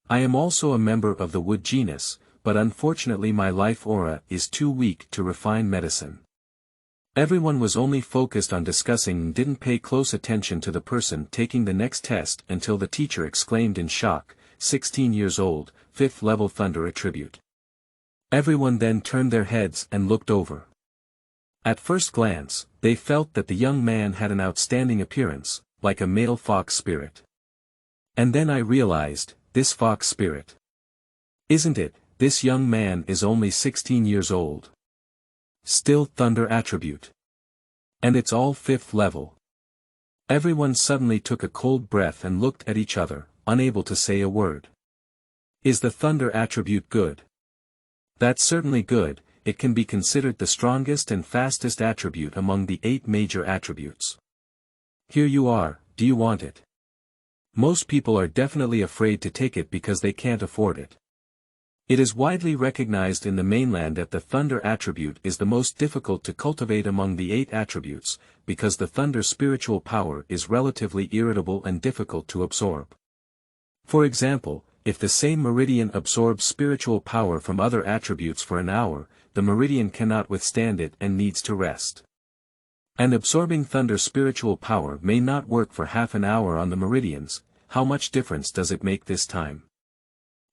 I am also a member of the wood genus, but unfortunately my life aura is too weak to refine medicine. Everyone was only focused on discussing and didn't pay close attention to the person taking the next test until the teacher exclaimed in shock, 16 years old, 5th-level thunder attribute. Everyone then turned their heads and looked over. At first glance, they felt that the young man had an outstanding appearance, like a male fox spirit. And then I realized, this fox spirit. Isn't it, this young man is only 16 years old. Still thunder attribute. And it's all 5th level. Everyone suddenly took a cold breath and looked at each other, unable to say a word. Is the thunder attribute good? That's certainly good, it can be considered the strongest and fastest attribute among the 8 major attributes. Here you are, do you want it? Most people are definitely afraid to take it because they can't afford it. It is widely recognized in the mainland that the thunder attribute is the most difficult to cultivate among the 8 attributes, because the thunder spiritual power is relatively irritable and difficult to absorb. For example, if the same meridian absorbs spiritual power from other attributes for an hour, the meridian cannot withstand it and needs to rest. And absorbing thunder spiritual power may not work for half an hour on the meridians, how much difference does it make this time?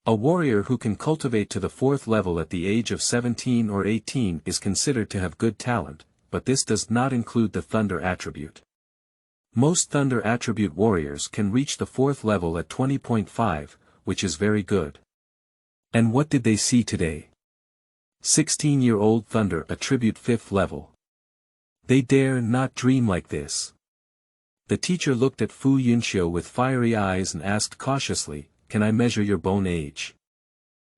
A warrior who can cultivate to the 4th level at the age of 17 or 18 is considered to have good talent, but this does not include the thunder attribute. Most thunder attribute warriors can reach the 4th level at 20.5, which is very good. And what did they see today? 16-year-old thunder attribute 5th level. They dare not dream like this. The teacher looked at Fu Yunxiu with fiery eyes and asked cautiously, "Can I measure your bone age?"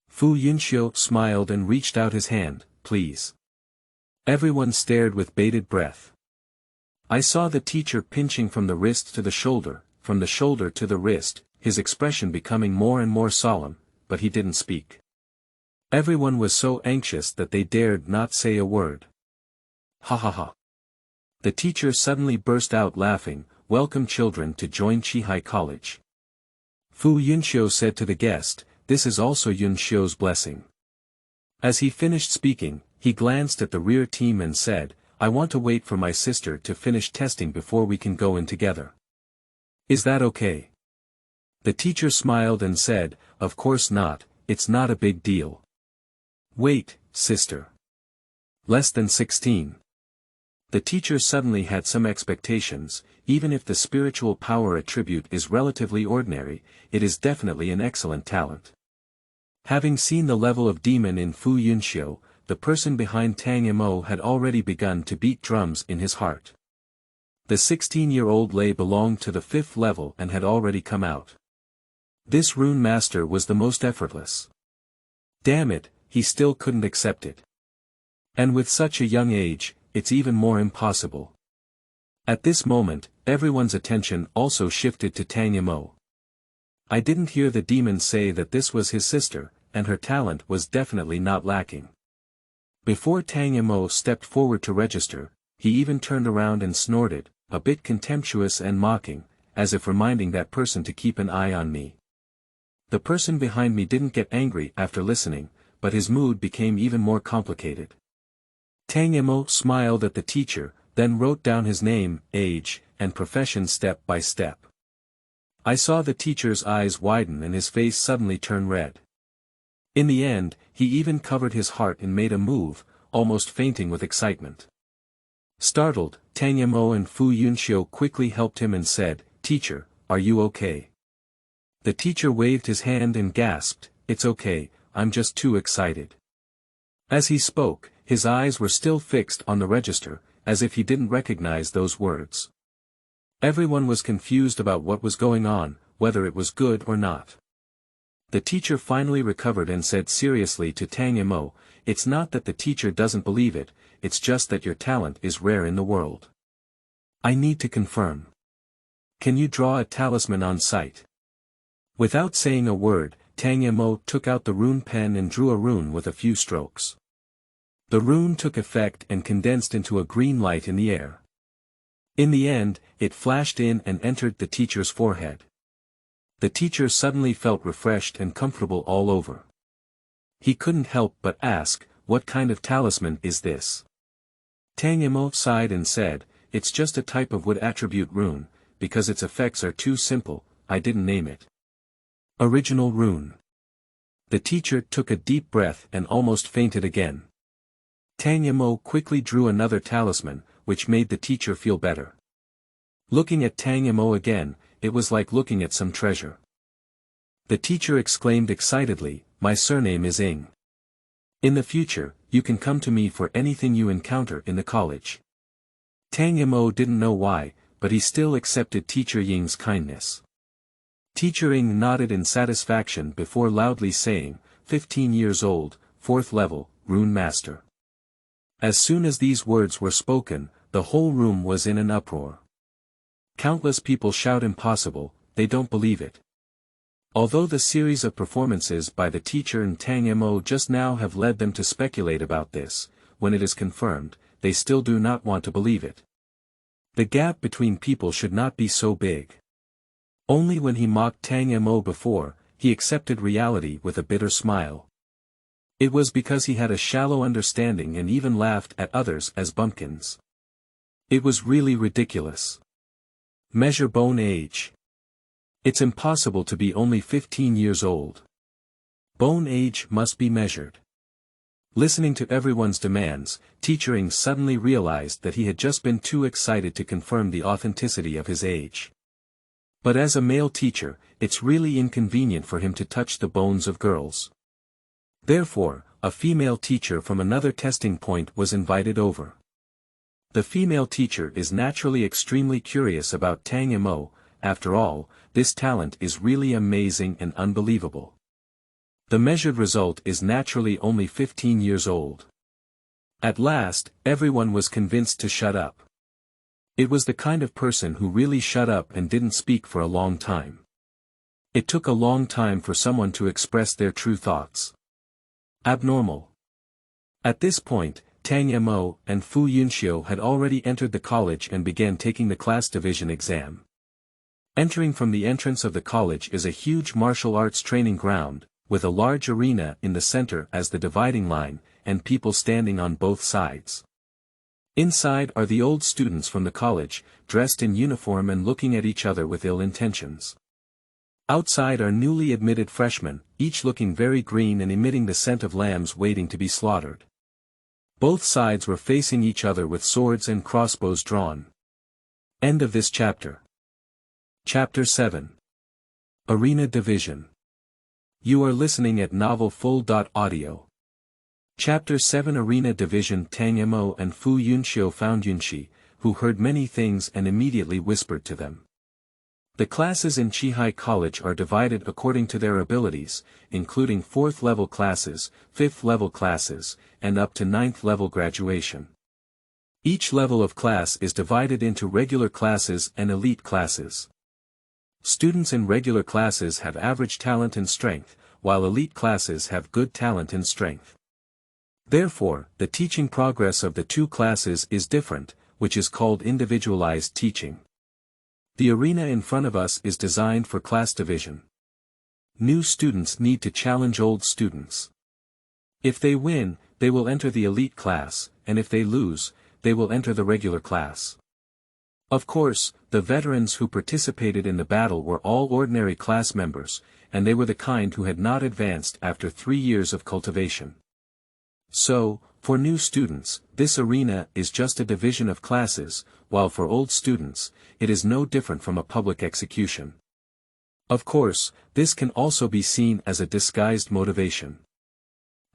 Fu Yunxiu smiled and reached out his hand, "Please." Everyone stared with bated breath. I saw the teacher pinching from the wrist to the shoulder, from the shoulder to the wrist, his expression becoming more and more solemn, but he didn't speak. Everyone was so anxious that they dared not say a word. Ha ha ha. The teacher suddenly burst out laughing, "Welcome children to join Qihai College." Fu Yunxiu said to the guest, "This is also Yunxiu's blessing." As he finished speaking, he glanced at the rear team and said, "I want to wait for my sister to finish testing before we can go in together. Is that okay?" The teacher smiled and said, "Of course not, it's not a big deal." "Wait, sister. Less than 16. The teacher suddenly had some expectations. Even if the spiritual power attribute is relatively ordinary, it is definitely an excellent talent. Having seen the level of demon in Fu Yunxiu, the person behind Tang Mo had already begun to beat drums in his heart. The 16-year-old lay belonged to the 5th level and had already come out. This rune master was the most effortless. Damn it, he still couldn't accept it. And with such a young age, it's even more impossible. At this moment, everyone's attention also shifted to Tang Mo. I didn't hear the demon say that this was his sister, and her talent was definitely not lacking. Before Tang Mo stepped forward to register, he even turned around and snorted, a bit contemptuous and mocking, as if reminding that person to keep an eye on me. The person behind me didn't get angry after listening, but his mood became even more complicated. Tang Mo smiled at the teacher, then wrote down his name, age, and profession step by step. I saw the teacher's eyes widen and his face suddenly turn red. In the end, he even covered his heart and made a move, almost fainting with excitement. Startled, Tang Mo and Fu Yunxiu quickly helped him and said, "Teacher, are you okay?" The teacher waved his hand and gasped, "It's okay, I'm just too excited." As he spoke, his eyes were still fixed on the register, as if he didn't recognize those words. Everyone was confused about what was going on, whether it was good or not. The teacher finally recovered and said seriously to Tang Mo, "It's not that the teacher doesn't believe it, it's just that your talent is rare in the world. I need to confirm. Can you draw a talisman on sight?" Without saying a word, Tang Mo took out the rune pen and drew a rune with a few strokes. The rune took effect and condensed into a green light in the air. In the end, it flashed in and entered the teacher's forehead. The teacher suddenly felt refreshed and comfortable all over. He couldn't help but ask, "What kind of talisman is this?" Tang Mo sighed and said, "It's just a type of wood attribute rune, because its effects are too simple, I didn't name it." Original rune. The teacher took a deep breath and almost fainted again. Tang Mo quickly drew another talisman, which made the teacher feel better. Looking at Tang Mo again, it was like looking at some treasure. The teacher exclaimed excitedly, "My surname is Ing. In the future, you can come to me for anything you encounter in the college." Tang Mo didn't know why, but he still accepted Teacher Ying's kindness. Teacher Ying nodded in satisfaction before loudly saying, 15 years old, 4th level, Rune Master. As soon as these words were spoken, the whole room was in an uproar. Countless people shout impossible, they don't believe it. Although the series of performances by the teacher and Tang Mo just now have led them to speculate about this, when it is confirmed, they still do not want to believe it. The gap between people should not be so big. Only when he mocked Tang Mo before, he accepted reality with a bitter smile. It was because he had a shallow understanding and even laughed at others as bumpkins. It was really ridiculous. Measure bone age. It's impossible to be only 15 years old. Bone age must be measured. Listening to everyone's demands, Teacher Ing suddenly realized that he had just been too excited to confirm the authenticity of his age. But as a male teacher, it's really inconvenient for him to touch the bones of girls. Therefore, a female teacher from another testing point was invited over. The female teacher is naturally extremely curious about Tang Mo. After all, this talent is really amazing and unbelievable. The measured result is naturally only 15 years old. At last, everyone was convinced to shut up. It was the kind of person who really shut up and didn't speak for a long time. It took a long time for someone to express their true thoughts. Abnormal. At this point, Tang Mo and Fu Yunxiu had already entered the college and began taking the class division exam. Entering from the entrance of the college is a huge martial arts training ground, with a large arena in the center as the dividing line, and people standing on both sides. Inside are the old students from the college, dressed in uniform and looking at each other with ill intentions. Outside are newly admitted freshmen, each looking very green and emitting the scent of lambs waiting to be slaughtered. Both sides were facing each other with swords and crossbows drawn. End of this chapter. Chapter 7. Arena Division. You are listening at novelfull.audio. Chapter 7 Arena Division. Tang Mo and Fu Yunxiu found Yunxi, who heard many things and immediately whispered to them. The classes in Qihai College are divided according to their abilities, including 4th level classes, 5th level classes, and up to 9th level graduation. Each level of class is divided into regular classes and elite classes. Students in regular classes have average talent and strength, while elite classes have good talent and strength. Therefore, the teaching progress of the two classes is different, which is called individualized teaching. The arena in front of us is designed for class division. New students need to challenge old students. If they win, they will enter the elite class, and if they lose, they will enter the regular class. Of course, the veterans who participated in the battle were all ordinary class members, and they were the kind who had not advanced after 3 years of cultivation. So, for new students, this arena is just a division of classes, while for old students, it is no different from a public execution. Of course, this can also be seen as a disguised motivation.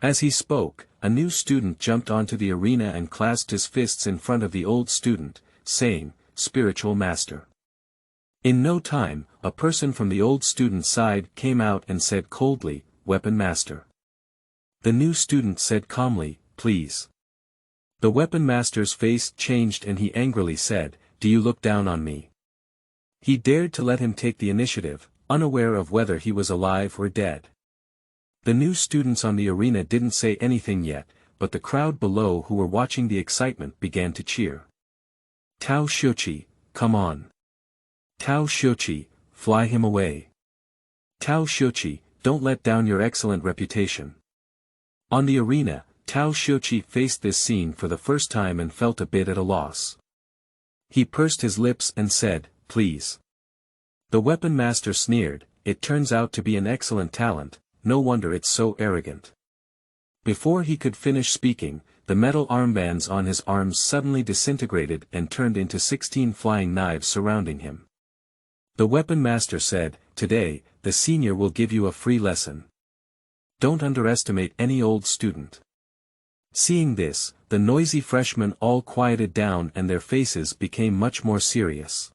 As he spoke, a new student jumped onto the arena and clasped his fists in front of the old student, saying, "Spiritual Master." In no time, a person from the old student's side came out and said coldly, "Weapon Master." The new student said calmly, "Please." The Weapon Master's face changed and he angrily said, "Do you look down on me?" He dared to let him take the initiative, unaware of whether he was alive or dead. The new students on the arena didn't say anything yet, but the crowd below who were watching the excitement began to cheer. "Tao Xiuqi, come on. Tao Xiuqi, fly him away. Tao Xiuqi, don't let down your excellent reputation." On the arena, Tao Xiuqi faced this scene for the first time and felt a bit at a loss. He pursed his lips and said, "Please." The Weapon Master sneered, "It turns out to be an excellent talent, no wonder it's so arrogant." Before he could finish speaking, the metal armbands on his arms suddenly disintegrated and turned into 16 flying knives surrounding him. The Weapon Master said, "Today, the senior will give you a free lesson. Don't underestimate any old student." Seeing this, the noisy freshmen all quieted down and their faces became much more serious.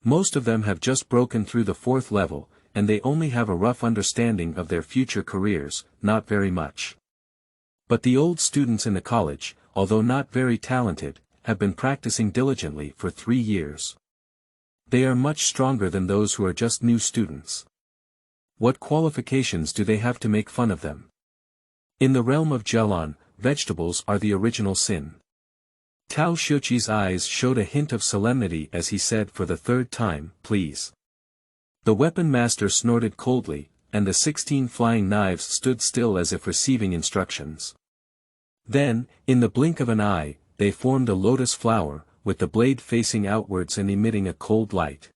Most of them have just broken through the 4th level, and they only have a rough understanding of their future careers, not very much. But the old students in the college, although not very talented, have been practicing diligently for 3 years. They are much stronger than those who are just new students. What qualifications do they have to make fun of them? In the realm of Jelon, vegetables are the original sin. Tao Xiuqi's eyes showed a hint of solemnity as he said for the 3rd time, "Please." The Weapon Master snorted coldly, and the 16 flying knives stood still as if receiving instructions. Then, in the blink of an eye, they formed a lotus flower, with the blade facing outwards and emitting a cold light.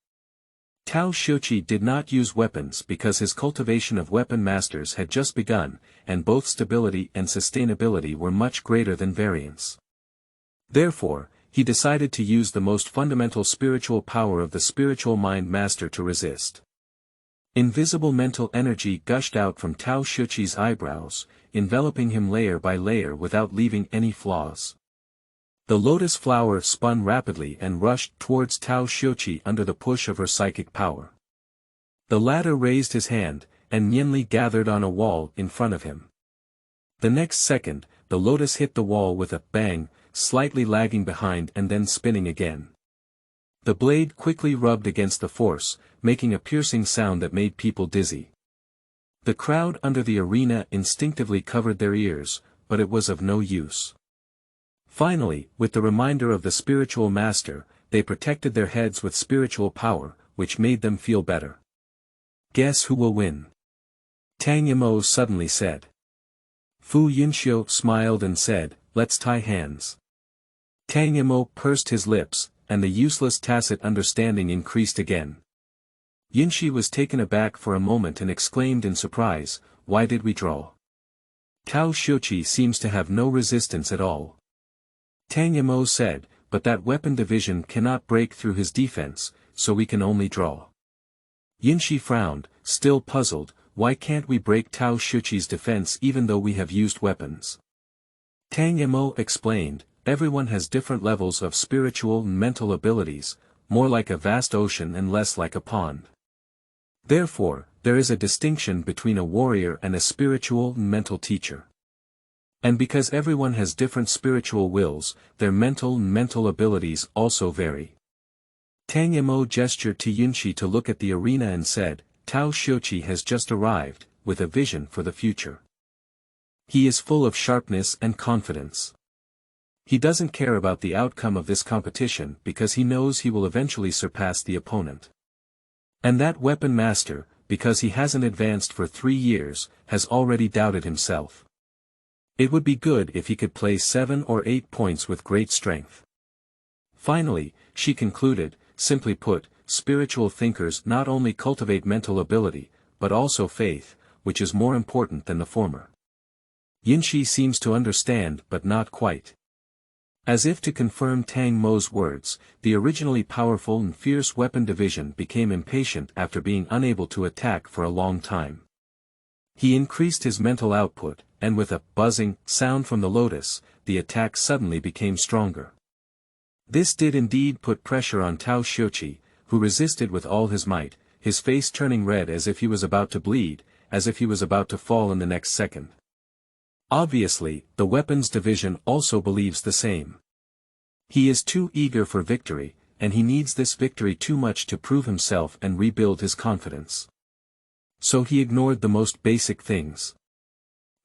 Tao Xiuqi did not use weapons because his cultivation of weapon masters had just begun, and both stability and sustainability were much greater than variance. Therefore, he decided to use the most fundamental spiritual power of the spiritual mind master to resist. Invisible mental energy gushed out from Tao Xiuqi's eyebrows, enveloping him layer by layer without leaving any flaws. The lotus flower spun rapidly and rushed towards Tao Xiuqi under the push of her psychic power. The latter raised his hand, and Nianli gathered on a wall in front of him. The next second, the lotus hit the wall with a bang, slightly lagging behind and then spinning again. The blade quickly rubbed against the force, making a piercing sound that made people dizzy. The crowd under the arena instinctively covered their ears, but it was of no use. Finally, with the reminder of the spiritual master, they protected their heads with spiritual power, which made them feel better. Guess who will win? Tang Mo suddenly said. Fu Yunxiu smiled and said, let's tie hands. Tang Mo pursed his lips, and the useless tacit understanding increased again. Yunxi was taken aback for a moment and exclaimed in surprise, why did we draw? Tao Xiuqi seems to have no resistance at all. Tang Mo said, but that weapon division cannot break through his defense, so we can only draw. Yunxi frowned, still puzzled, why can't we break Tao Xiuqi's defense even though we have used weapons? Tang Mo explained, everyone has different levels of spiritual and mental abilities, more like a vast ocean and less like a pond. Therefore, there is a distinction between a warrior and a spiritual and mental teacher. And because everyone has different spiritual wills, their mental abilities also vary. Tang Mo gestured to Yunxi to look at the arena and said, Tao Xiuqi has just arrived, with a vision for the future. He is full of sharpness and confidence. He doesn't care about the outcome of this competition because he knows he will eventually surpass the opponent. And that weapon master, because he hasn't advanced for 3 years, has already doubted himself. It would be good if he could play 7 or 8 points with great strength. Finally, she concluded, simply put, spiritual thinkers not only cultivate mental ability, but also faith, which is more important than the former. Yunxi seems to understand but not quite. As if to confirm Tang Mo's words, the originally powerful and fierce weapon division became impatient after being unable to attack for a long time. He increased his mental output, and with a buzzing sound from the lotus, the attack suddenly became stronger. This did indeed put pressure on Tao Xiuqi, who resisted with all his might, his face turning red as if he was about to bleed, as if he was about to fall in the next second. Obviously, the weapons division also believes the same. He is too eager for victory, and he needs this victory too much to prove himself and rebuild his confidence. So he ignored the most basic things.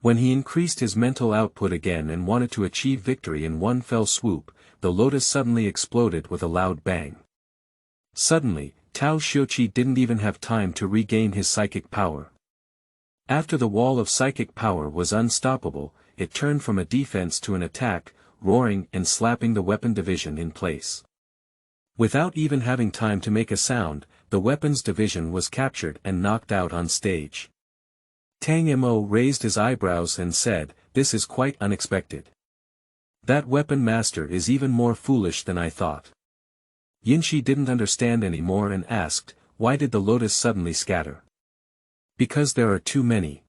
When he increased his mental output again and wanted to achieve victory in one fell swoop, the lotus suddenly exploded with a loud bang. Suddenly, Tao Xiuqi didn't even have time to regain his psychic power. After the wall of psychic power was unstoppable, it turned from a defense to an attack, roaring and slapping the weapon division in place. Without even having time to make a sound, the weapons division was captured and knocked out on stage. Tang Mo raised his eyebrows and said, "This is quite unexpected. That weapon master is even more foolish than I thought." Yunxi didn't understand anymore and asked, "Why did the lotus suddenly scatter?" "Because there are too many."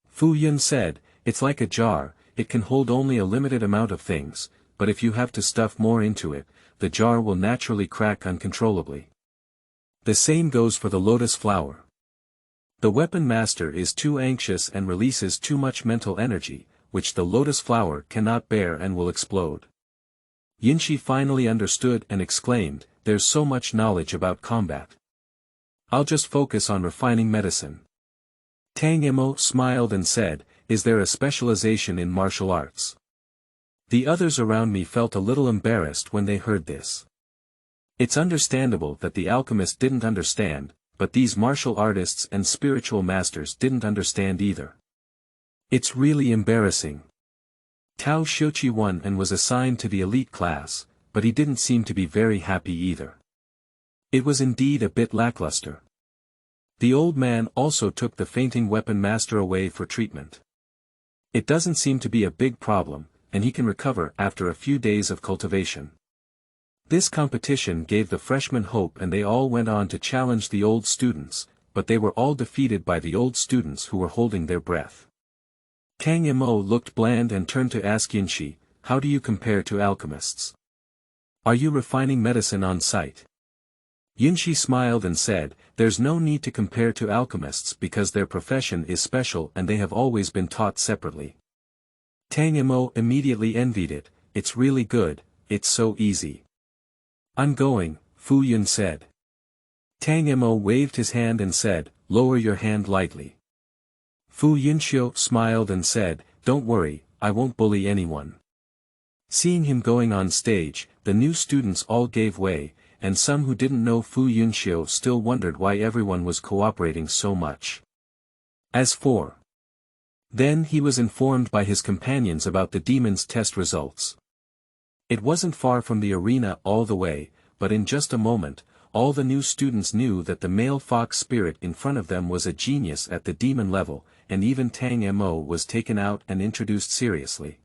Fu Yun said, "It's like a jar, it can hold only a limited amount of things, but if you have to stuff more into it, the jar will naturally crack uncontrollably. The same goes for the lotus flower. The weapon master is too anxious and releases too much mental energy, which the lotus flower cannot bear and will explode." Yunxi finally understood and exclaimed, "There's so much knowledge about combat. I'll just focus on refining medicine." Tang Mo smiled and said, "Is there a specialization in martial arts?" The others around me felt a little embarrassed when they heard this. It's understandable that the alchemist didn't understand, but these martial artists and spiritual masters didn't understand either. It's really embarrassing. Tao Xiuqi won and was assigned to the elite class, but he didn't seem to be very happy either. It was indeed a bit lackluster. The old man also took the fainting weapon master away for treatment. It doesn't seem to be a big problem, and he can recover after a few days of cultivation. This competition gave the freshmen hope, and they all went on to challenge the old students, but they were all defeated by the old students who were holding their breath. Tang Mo looked bland and turned to ask Yunshi, "How do you compare to alchemists? Are you refining medicine on sight?" Yunshi smiled and said, "There's no need to compare to alchemists because their profession is special and they have always been taught separately." Tang Mo immediately envied it. "It's really good, it's so easy." "I'm going," Fu Yun said. Tang Mo waved his hand and said, "Lower your hand lightly." Fu Yunxiu smiled and said, "Don't worry, I won't bully anyone." Seeing him going on stage, the new students all gave way, and some who didn't know Fu Yunxiu still wondered why everyone was cooperating so much. Then he was informed by his companions about the demon's test results. It wasn't far from the arena all the way, but in just a moment, all the new students knew that the male fox spirit in front of them was a genius at the demon level, and even Tang Mo was taken out and introduced seriously.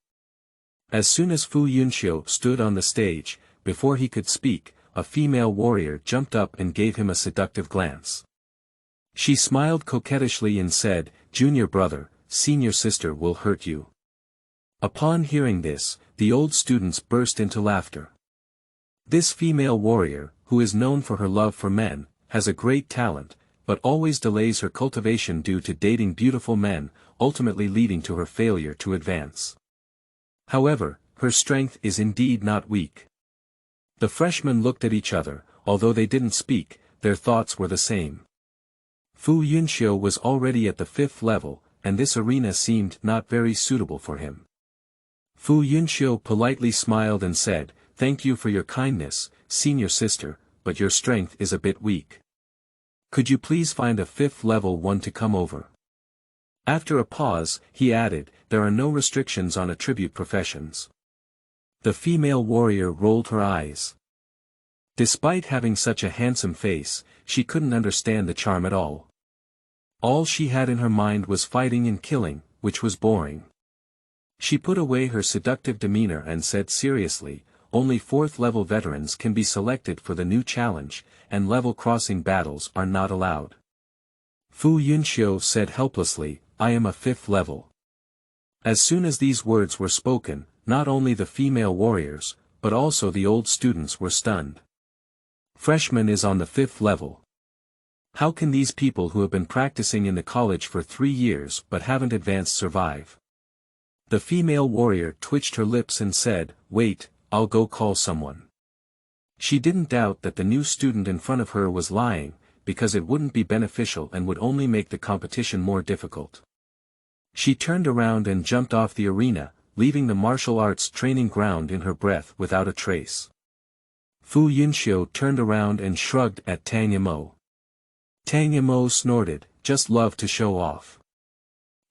As soon as Fu Yunxiu stood on the stage, before he could speak, a female warrior jumped up and gave him a seductive glance. She smiled coquettishly and said, "Junior brother, senior sister will hurt you." Upon hearing this, the old students burst into laughter. This female warrior, who is known for her love for men, has a great talent, but always delays her cultivation due to dating beautiful men, ultimately leading to her failure to advance. However, her strength is indeed not weak. The freshmen looked at each other, although they didn't speak, their thoughts were the same. Fu Yunxiu was already at the 5th level, and this arena seemed not very suitable for him. Fu Yunxiu politely smiled and said, "Thank you for your kindness, senior sister, but your strength is a bit weak. Could you please find a 5th level one to come over?" After a pause, he added, "There are no restrictions on attribute professions." The female warrior rolled her eyes. Despite having such a handsome face, she couldn't understand the charm at all. All she had in her mind was fighting and killing, which was boring. She put away her seductive demeanor and said seriously, "Only 4th level veterans can be selected for the new challenge, and level crossing battles are not allowed." Fu Yunxiu said helplessly, "I am a 5th level." As soon as these words were spoken, not only the female warriors, but also the old students were stunned. Freshman is on the 5th level. How can these people who have been practicing in the college for 3 years but haven't advanced survive? The female warrior twitched her lips and said, "Wait, I'll go call someone." She didn't doubt that the new student in front of her was lying, because it wouldn't be beneficial and would only make the competition more difficult. She turned around and jumped off the arena, leaving the martial arts training ground in her breath without a trace. Fu Yunxiu turned around and shrugged at Tang Mo. Tang Mo snorted, "Just love to show off.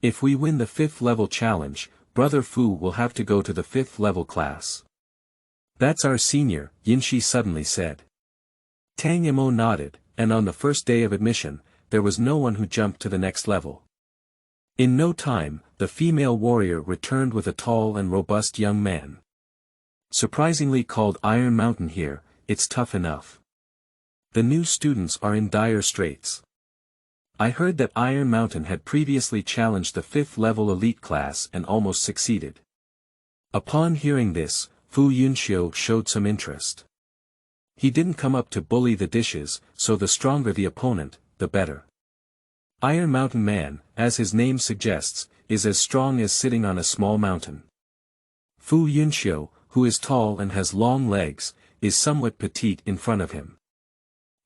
If we win the 5th level challenge, Brother Fu will have to go to the 5th level class." "That's our senior," Yunshi suddenly said. Tang Mo nodded, and on the first day of admission, there was no one who jumped to the next level. In no time, the female warrior returned with a tall and robust young man. "Surprisingly called Iron Mountain here, it's tough enough. The new students are in dire straits. I heard that Iron Mountain had previously challenged the 5th level elite class and almost succeeded." Upon hearing this, Fu Yunxiu showed some interest. He didn't come up to bully the dishes, so the stronger the opponent, the better. Iron Mountain Man, as his name suggests, is as strong as sitting on a small mountain. Fu Yunxiu, who is tall and has long legs, is somewhat petite in front of him.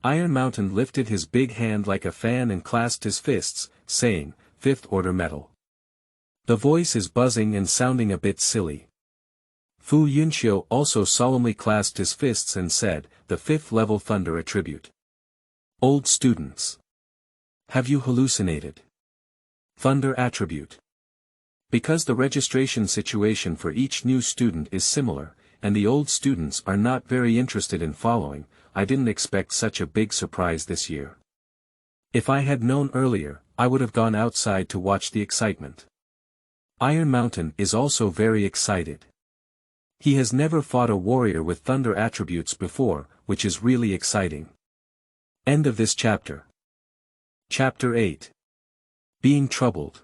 Iron Mountain lifted his big hand like a fan and clasped his fists, saying, "5th order metal." The voice is buzzing and sounding a bit silly. Fu Yunxiu also solemnly clasped his fists and said, "The 5th level thunder attribute." Old students. Have you hallucinated? Thunder attribute. Because the registration situation for each new student is similar, and the old students are not very interested in following. I didn't expect such a big surprise this year. If I had known earlier, I would have gone outside to watch the excitement. Iron Mountain is also very excited. He has never fought a warrior with thunder attributes before, which is really exciting. End of this chapter. Chapter 8. Being Troubled.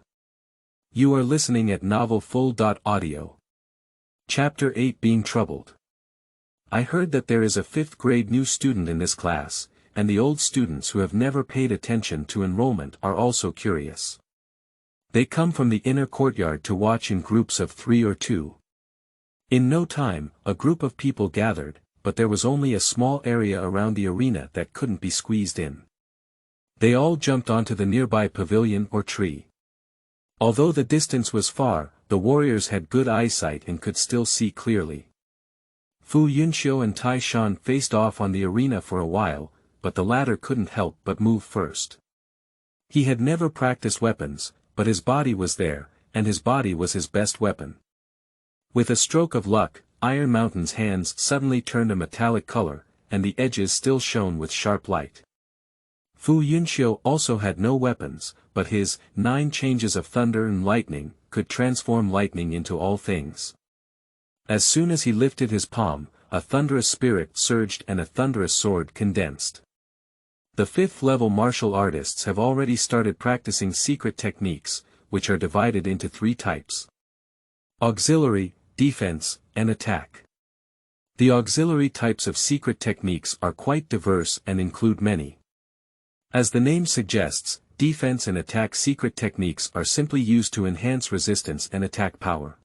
You are listening at novelfull.audio. Chapter 8 Being Troubled. I heard that there is a 5th grade new student in this class, and the old students who have never paid attention to enrollment are also curious. They come from the inner courtyard to watch in groups of 3 or 2. In no time, a group of people gathered, but there was only a small area around the arena that couldn't be squeezed in. They all jumped onto the nearby pavilion or tree. Although the distance was far, the warriors had good eyesight and could still see clearly. Fu Yunxiu and Tai Shan faced off on the arena for a while, but the latter couldn't help but move first. He had never practiced weapons, but his body was there, and his body was his best weapon. With a stroke of luck, Iron Mountain's hands suddenly turned a metallic color, and the edges still shone with sharp light. Fu Yunxiu also had no weapons, but his 9 changes of thunder and lightning could transform lightning into all things. As soon as he lifted his palm, a thunderous spirit surged and a thunderous sword condensed. The 5th level martial artists have already started practicing secret techniques, which are divided into 3 types: auxiliary, defense, and attack. The auxiliary types of secret techniques are quite diverse and include many. As the name suggests, defense and attack secret techniques are simply used to enhance resistance and attack power.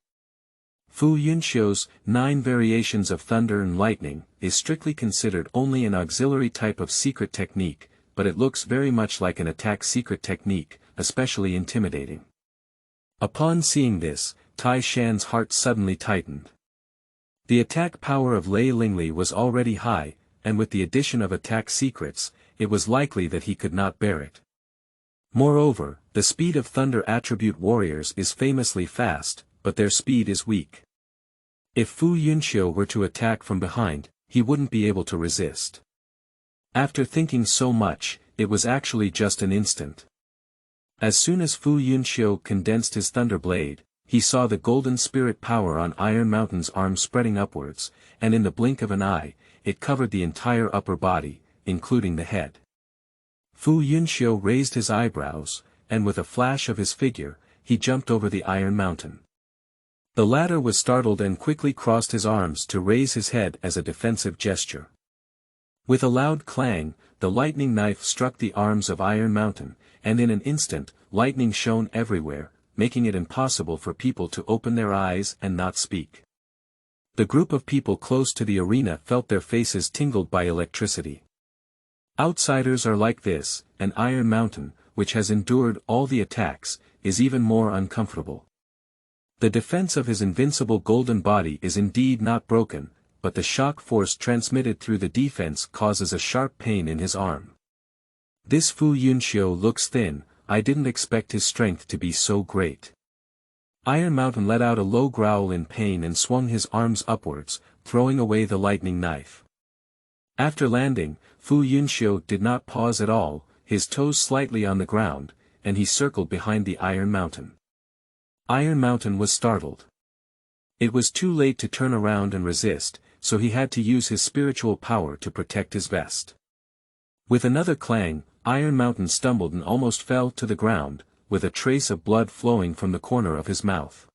Fu Yunxiu's 9 variations of thunder and lightning is strictly considered only an auxiliary type of secret technique, but it looks very much like an attack secret technique, especially intimidating. Upon seeing this, Tai Shan's heart suddenly tightened. The attack power of Lei Lingli was already high, and with the addition of attack secrets, it was likely that he could not bear it. Moreover, the speed of thunder attribute warriors is famously fast, but their speed is weak. If Fu Yunxiu were to attack from behind, he wouldn't be able to resist. After thinking so much, it was actually just an instant. As soon as Fu Yunxiu condensed his thunder blade, he saw the golden spirit power on Iron Mountain's arm spreading upwards, and in the blink of an eye, it covered the entire upper body, including the head. Fu Yunxiu raised his eyebrows, and with a flash of his figure, he jumped over the Iron Mountain. The latter was startled and quickly crossed his arms to raise his head as a defensive gesture. With a loud clang, the lightning knife struck the arms of Iron Mountain, and in an instant, lightning shone everywhere, making it impossible for people to open their eyes and not speak. The group of people close to the arena felt their faces tingled by electricity. Outsiders are like this, and Iron Mountain, which has endured all the attacks, is even more uncomfortable. The defense of his invincible golden body is indeed not broken, but the shock force transmitted through the defense causes a sharp pain in his arm. This Fu Yunxiu looks thin, I didn't expect his strength to be so great. Iron Mountain let out a low growl in pain and swung his arms upwards, throwing away the lightning knife. After landing, Fu Yunxiu did not pause at all, his toes slightly on the ground, and he circled behind the Iron Mountain. Iron Mountain was startled. It was too late to turn around and resist, so he had to use his spiritual power to protect his vest. With another clang, Iron Mountain stumbled and almost fell to the ground, with a trace of blood flowing from the corner of his mouth.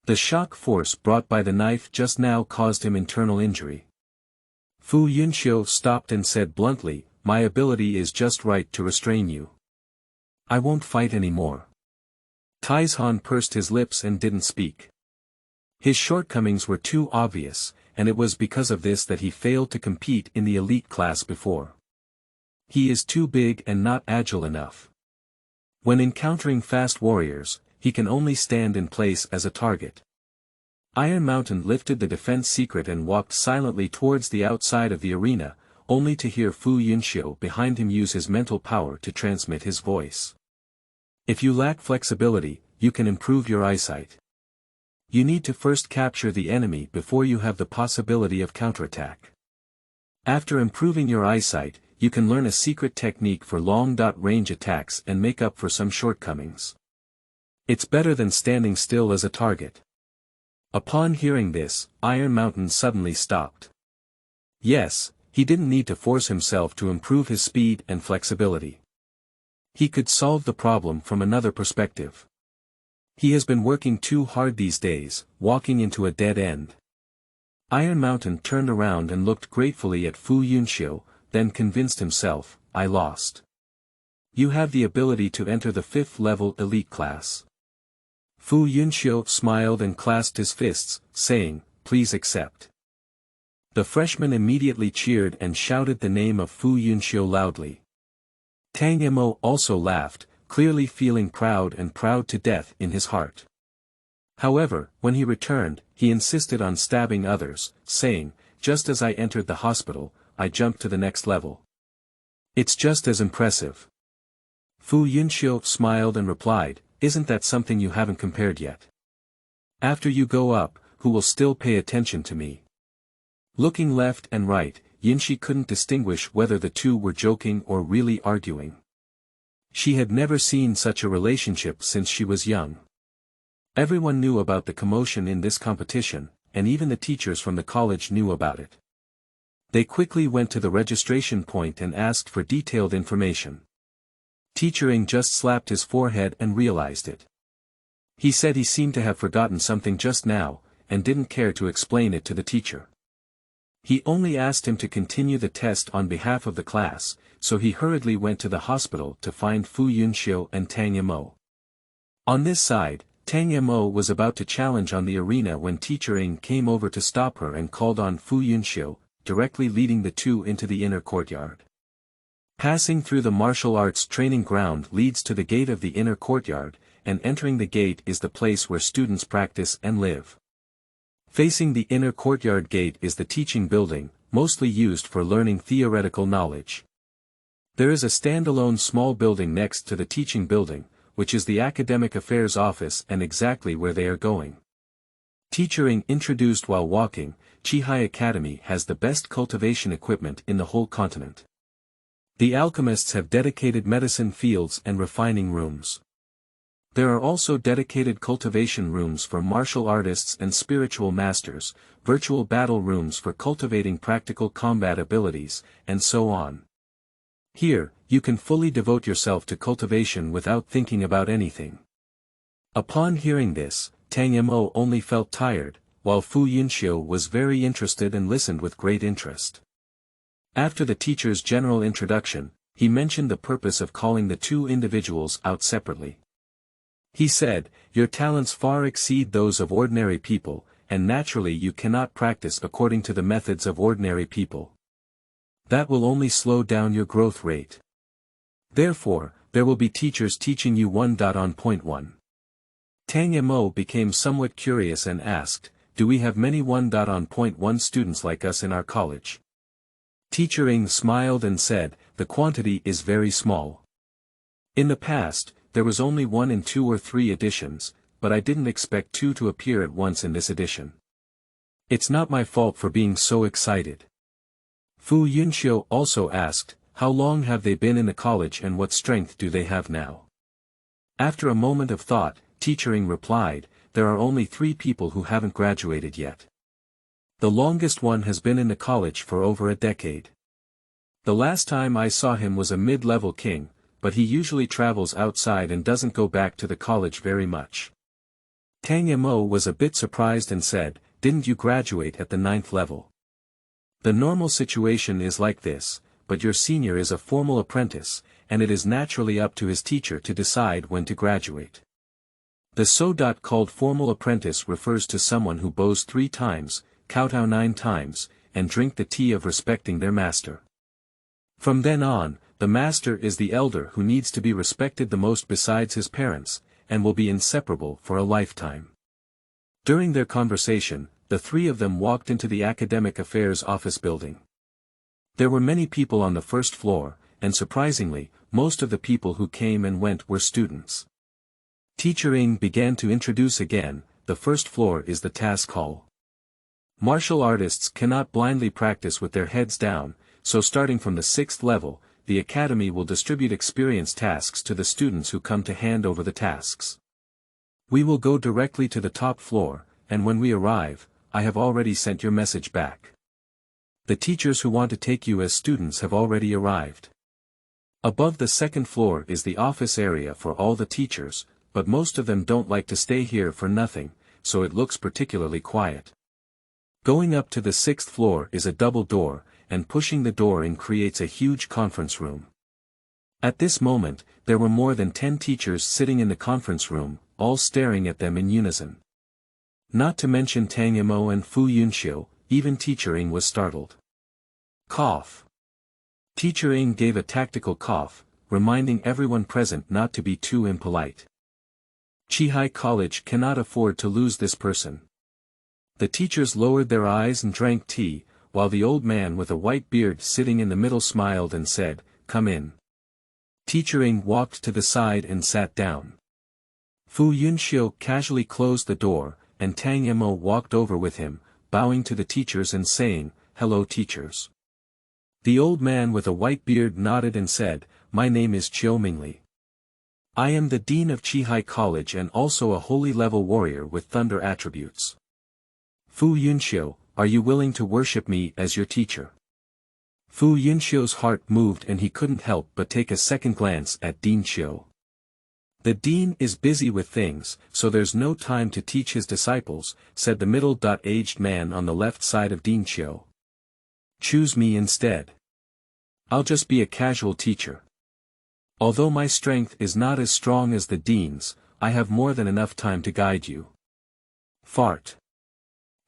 The shock force brought by the knife just now caused him internal injury. Fu Yunxiu stopped and said bluntly, "My ability is just right to restrain you. I won't fight anymore." Talisman pursed his lips and didn't speak. His shortcomings were too obvious, and it was because of this that he failed to compete in the elite class before. He is too big and not agile enough. When encountering fast warriors, he can only stand in place as a target. Iron Mountain lifted the defense secret and walked silently towards the outside of the arena, only to hear Fu Yunxiu behind him use his mental power to transmit his voice. If you lack flexibility, you can improve your eyesight. You need to first capture the enemy before you have the possibility of counterattack. After improving your eyesight, you can learn a secret technique for long-range attacks and make up for some shortcomings. It's better than standing still as a target. Upon hearing this, Iron Mountain suddenly stopped. Yes, he didn't need to force himself to improve his speed and flexibility. He could solve the problem from another perspective. He has been working too hard these days, walking into a dead end. Iron Mountain turned around and looked gratefully at Fu Yunxiu, then convinced himself, I lost. You have the ability to enter the 5th level elite class. Fu Yunxiu smiled and clasped his fists, saying, please accept. The freshman immediately cheered and shouted the name of Fu Yunxiu loudly. Tang Mo also laughed, clearly feeling proud to death in his heart. However, when he returned, he insisted on stabbing others, saying, just as I entered the hospital, I jumped to the next level. It's just as impressive. Fu Yunxiu smiled and replied, isn't that something you haven't compared yet? After you go up, who will still pay attention to me? Looking left and right, Yinshi couldn't distinguish whether the two were joking or really arguing. She had never seen such a relationship since she was young. Everyone knew about the commotion in this competition, and even the teachers from the college knew about it. They quickly went to the registration point and asked for detailed information. Teacher Ing just slapped his forehead and realized it. He said he seemed to have forgotten something just now, and didn't care to explain it to the teacher. He only asked him to continue the test on behalf of the class, so he hurriedly went to the hospital to find Fu Yunxiu and Tang Mo. On this side, Tang Mo was about to challenge on the arena when Teacher Ing came over to stop her and called on Fu Yunxiu, directly leading the two into the inner courtyard. Passing through the martial arts training ground leads to the gate of the inner courtyard, and entering the gate is the place where students practice and live. Facing the inner courtyard gate is the teaching building, mostly used for learning theoretical knowledge. There is a standalone small building next to the teaching building, which is the academic affairs office and exactly where they are going. Teacher Ing introduced while walking, Chihai Academy has the best cultivation equipment in the whole continent. The alchemists have dedicated medicine fields and refining rooms. There are also dedicated cultivation rooms for martial artists and spiritual masters, virtual battle rooms for cultivating practical combat abilities, and so on. Here, you can fully devote yourself to cultivation without thinking about anything. Upon hearing this, Tang Mo only felt tired, while Fu Yunxiu was very interested and listened with great interest. After the teacher's general introduction, he mentioned the purpose of calling the two individuals out separately. He said, your talents far exceed those of ordinary people, and naturally you cannot practice according to the methods of ordinary people. That will only slow down your growth rate. Therefore, there will be teachers teaching you on point 1. Tang Mo became somewhat curious and asked, do we have many on point 1 students like us in our college? Teacher Ing smiled and said, the quantity is very small. In the past, there was only 1 in 2 or 3 editions, but I didn't expect 2 to appear at once in this edition. It's not my fault for being so excited. Fu Yunxiu also asked, how long have they been in the college and what strength do they have now? After a moment of thought, Teacher Ing replied, there are only 3 people who haven't graduated yet. The longest one has been in the college for over a decade. The last time I saw him was a mid-level king, but he usually travels outside and doesn't go back to the college very much. Tang Mo was a bit surprised and said, didn't you graduate at the 9th level? The normal situation is like this, but your senior is a formal apprentice, and it is naturally up to his teacher to decide when to graduate. The so-called formal apprentice refers to someone who bows 3 times, kowtow 9 times, and drink the tea of respecting their master. From then on, the master is the elder who needs to be respected the most besides his parents, and will be inseparable for a lifetime. During their conversation, the 3 of them walked into the academic affairs office building. There were many people on the first floor, and surprisingly, most of the people who came and went were students. Teacher Ing began to introduce again, the first floor is the task hall. Martial artists cannot blindly practice with their heads down, so starting from the 6th level, the academy will distribute experience tasks to the students who come to hand over the tasks. We will go directly to the top floor, and when we arrive, I have already sent your message back. The teachers who want to take you as students have already arrived. Above the 2nd floor is the office area for all the teachers, but most of them don't like to stay here for nothing, so it looks particularly quiet. Going up to the 6th floor is a double door, and pushing the door in creates a huge conference room. At this moment, there were more than 10 teachers sitting in the conference room, all staring at them in unison. Not to mention Tang Mo and Fu Yunxiu, even Teacher Ing was startled. Cough. Teacher Ing gave a tactical cough, reminding everyone present not to be too impolite. Chihai College cannot afford to lose this person. The teachers lowered their eyes and drank tea, while the old man with a white beard sitting in the middle smiled and said, "Come in." Teacher Ing walked to the side and sat down. Fu Yunxiu casually closed the door, and Tang Mo walked over with him, bowing to the teachers and saying, "Hello teachers." The old man with a white beard nodded and said, "My name is Chiu Mingli. I am the dean of Chihai College and also a holy level warrior with thunder attributes. Fu Yunxiu, are you willing to worship me as your teacher?" Fu Yunxiu's heart moved and he couldn't help but take a second glance at Dean Qiu. "The dean is busy with things, so there's no time to teach his disciples," said the middle-aged man on the left side of Dean Qiu. "Choose me instead. I'll just be a casual teacher. Although my strength is not as strong as the dean's, I have more than enough time to guide you." Fart.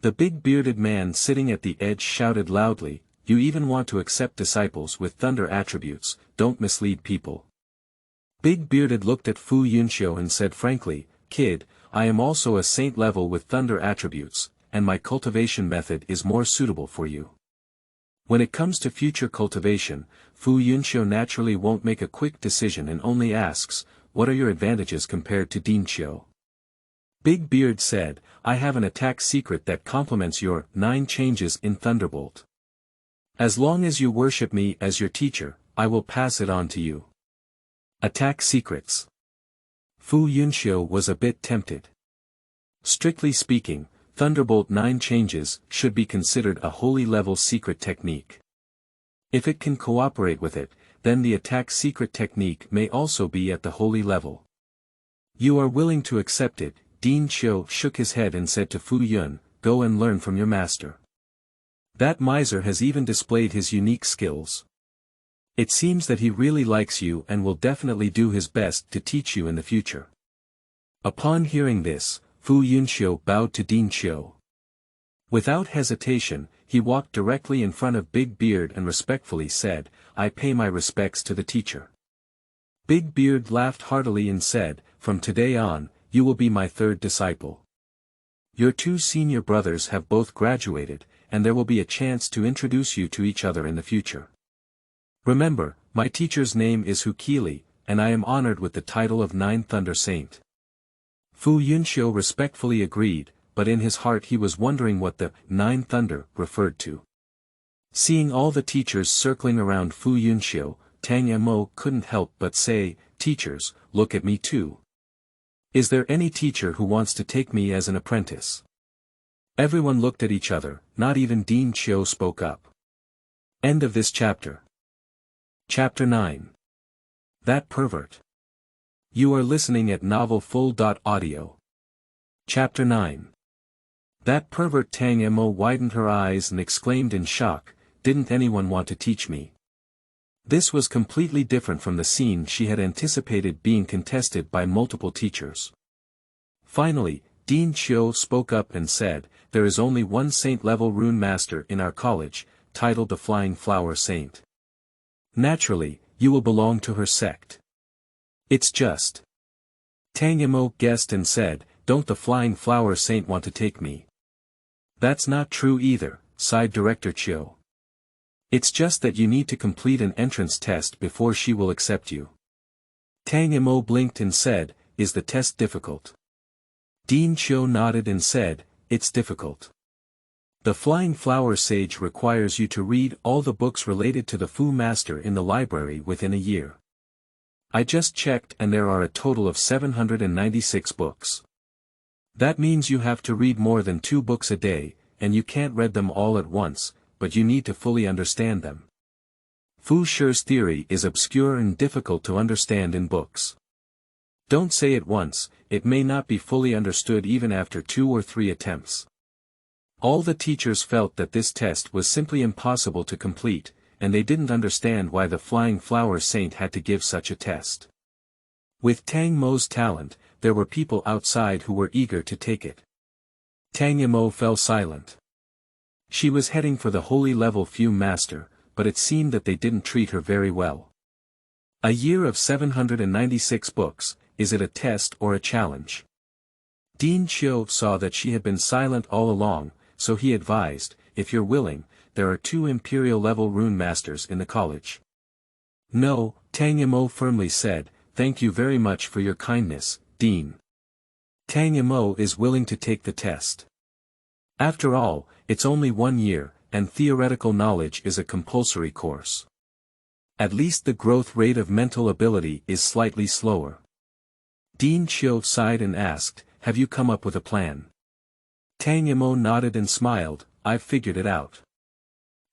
The big bearded man sitting at the edge shouted loudly, "You even want to accept disciples with thunder attributes, don't mislead people." Big Bearded looked at Fu Yunxiu and said frankly, "Kid, I am also a saint level with thunder attributes, and my cultivation method is more suitable for you." When it comes to future cultivation, Fu Yunxiu naturally won't make a quick decision and only asks, "What are your advantages compared to Dean Qiu?" Big Beard said, "I have an attack secret that complements your 9 changes in Thunderbolt. As long as you worship me as your teacher, I will pass it on to you." Attack secrets. Fu Yunxiu was a bit tempted. Strictly speaking, Thunderbolt 9 changes should be considered a holy level secret technique. If it can cooperate with it, then the attack secret technique may also be at the holy level. "You are willing to accept it," Dean Qiu shook his head and said to Fu Yun, "Go and learn from your master. That miser has even displayed his unique skills. It seems that he really likes you and will definitely do his best to teach you in the future." Upon hearing this, Fu Yunxiu bowed to Dean Qiu. Without hesitation, he walked directly in front of Big Beard and respectfully said, "I pay my respects to the teacher." Big Beard laughed heartily and said, "From today on, you will be my 3rd disciple. Your 2 senior brothers have both graduated, and there will be a chance to introduce you to each other in the future. Remember, my teacher's name is Hukili, and I am honored with the title of 9 Thunder Saint." Fu Yunxiu respectfully agreed, but in his heart he was wondering what the 9 Thunder referred to. Seeing all the teachers circling around Fu Yunxiu, Tang Mo couldn't help but say, "Teachers, look at me too. Is there any teacher who wants to take me as an apprentice?" Everyone looked at each other, not even Dean Qiu spoke up. End of this chapter. Chapter 9. That Pervert. You are listening at novelfull.audio. Chapter 9. That pervert. Tang Mo widened her eyes and exclaimed in shock, "Didn't anyone want to teach me?" This was completely different from the scene she had anticipated being contested by multiple teachers. Finally, Dean Qiu spoke up and said, "There is only one saint-level rune master in our college, titled the Flying Flower Saint. Naturally, you will belong to her sect. It's just." Tang Mo guessed and said, "Don't the Flying Flower Saint want to take me?" "That's not true either," sighed Director Qiu. "It's just that you need to complete an entrance test before she will accept you." Tang Mo blinked and said, "Is the test difficult?" Dean Chiu nodded and said, "It's difficult. The Flying Flower Sage requires you to read all the books related to the Fu Master in the library within a year. I just checked and there are a total of 796 books. That means you have to read more than 2 books a day, and you can't read them all at once, but you need to fully understand them. Fu Shi's theory is obscure and difficult to understand in books. Don't say it once, it may not be fully understood even after 2 or 3 attempts." All the teachers felt that this test was simply impossible to complete, and they didn't understand why the Flying Flower Saint had to give such a test. With Tang Mo's talent, there were people outside who were eager to take it. Tang Mo fell silent. She was heading for the holy level Fu Master, but it seemed that they didn't treat her very well. A year of 796 books, is it a test or a challenge? Dean Chiu saw that she had been silent all along, so he advised, "If you're willing, there are 2 Imperial-level rune masters in the college." "No," Tang Mo firmly said, "thank you very much for your kindness, Dean. Tang Mo is willing to take the test. After all, it's only 1 year, and theoretical knowledge is a compulsory course. At least the growth rate of mental ability is slightly slower." Dean Chiu sighed and asked, "Have you come up with a plan?" Tang Mo nodded and smiled, "I've figured it out.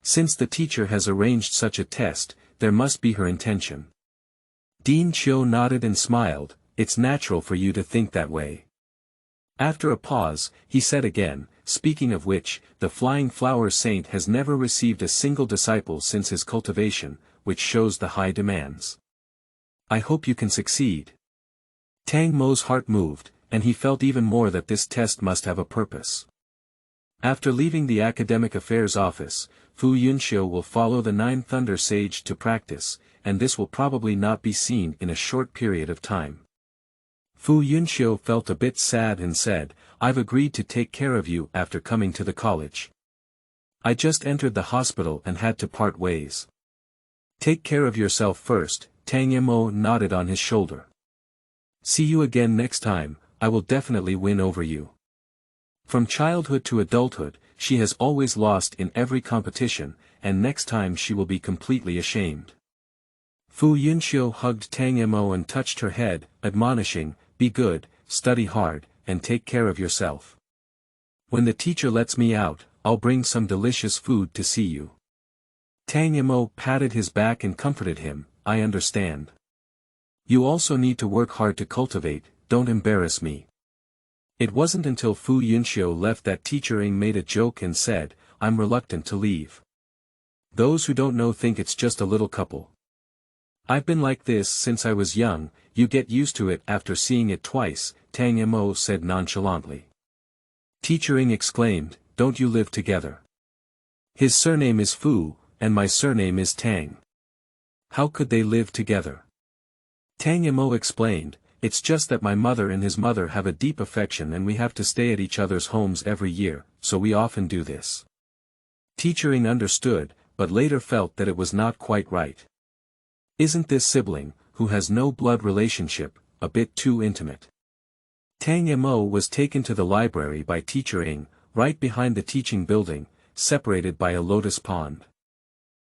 Since the teacher has arranged such a test, there must be her intention." Dean Chiu nodded and smiled, "It's natural for you to think that way." After a pause, he said again, "Speaking of which, the Flying Flower Saint has never received a single disciple since his cultivation, which shows the high demands. I hope you can succeed." Tang Mo's heart moved, and he felt even more that this test must have a purpose. After leaving the Academic Affairs Office, Fu Yunxiu will follow the 9 Thunder Sage to practice, and this will probably not be seen in a short period of time. Fu Yunxiu felt a bit sad and said, "I've agreed to take care of you after coming to the college. I just entered the hospital and had to part ways." "Take care of yourself first," Tang Mo nodded on his shoulder. "See you again next time, I will definitely win over you." From childhood to adulthood, she has always lost in every competition, and next time she will be completely ashamed. Fu Yunxiu hugged Tang Mo and touched her head, admonishing, "Be good, study hard, and take care of yourself. When the teacher lets me out, I'll bring some delicious food to see you." Tang Mo patted his back and comforted him, "I understand. You also need to work hard to cultivate, don't embarrass me." It wasn't until Fu Yunxiu left that Teacher Ing made a joke and said, "I'm reluctant to leave. Those who don't know think it's just a little couple. I've been like this since I was young, you get used to it after seeing it twice," Tang Mo said nonchalantly. Teacher Ing exclaimed, "Don't you live together? His surname is Fu, and my surname is Tang. How could they live together?" Tang Mo explained, "It's just that my mother and his mother have a deep affection and we have to stay at each other's homes every year, so we often do this." Teacher Ing understood, but later felt that it was not quite right. Isn't this sibling, who has no blood relationship, a bit too intimate? Tang Mo was taken to the library by Teacher Ing, right behind the teaching building, separated by a lotus pond.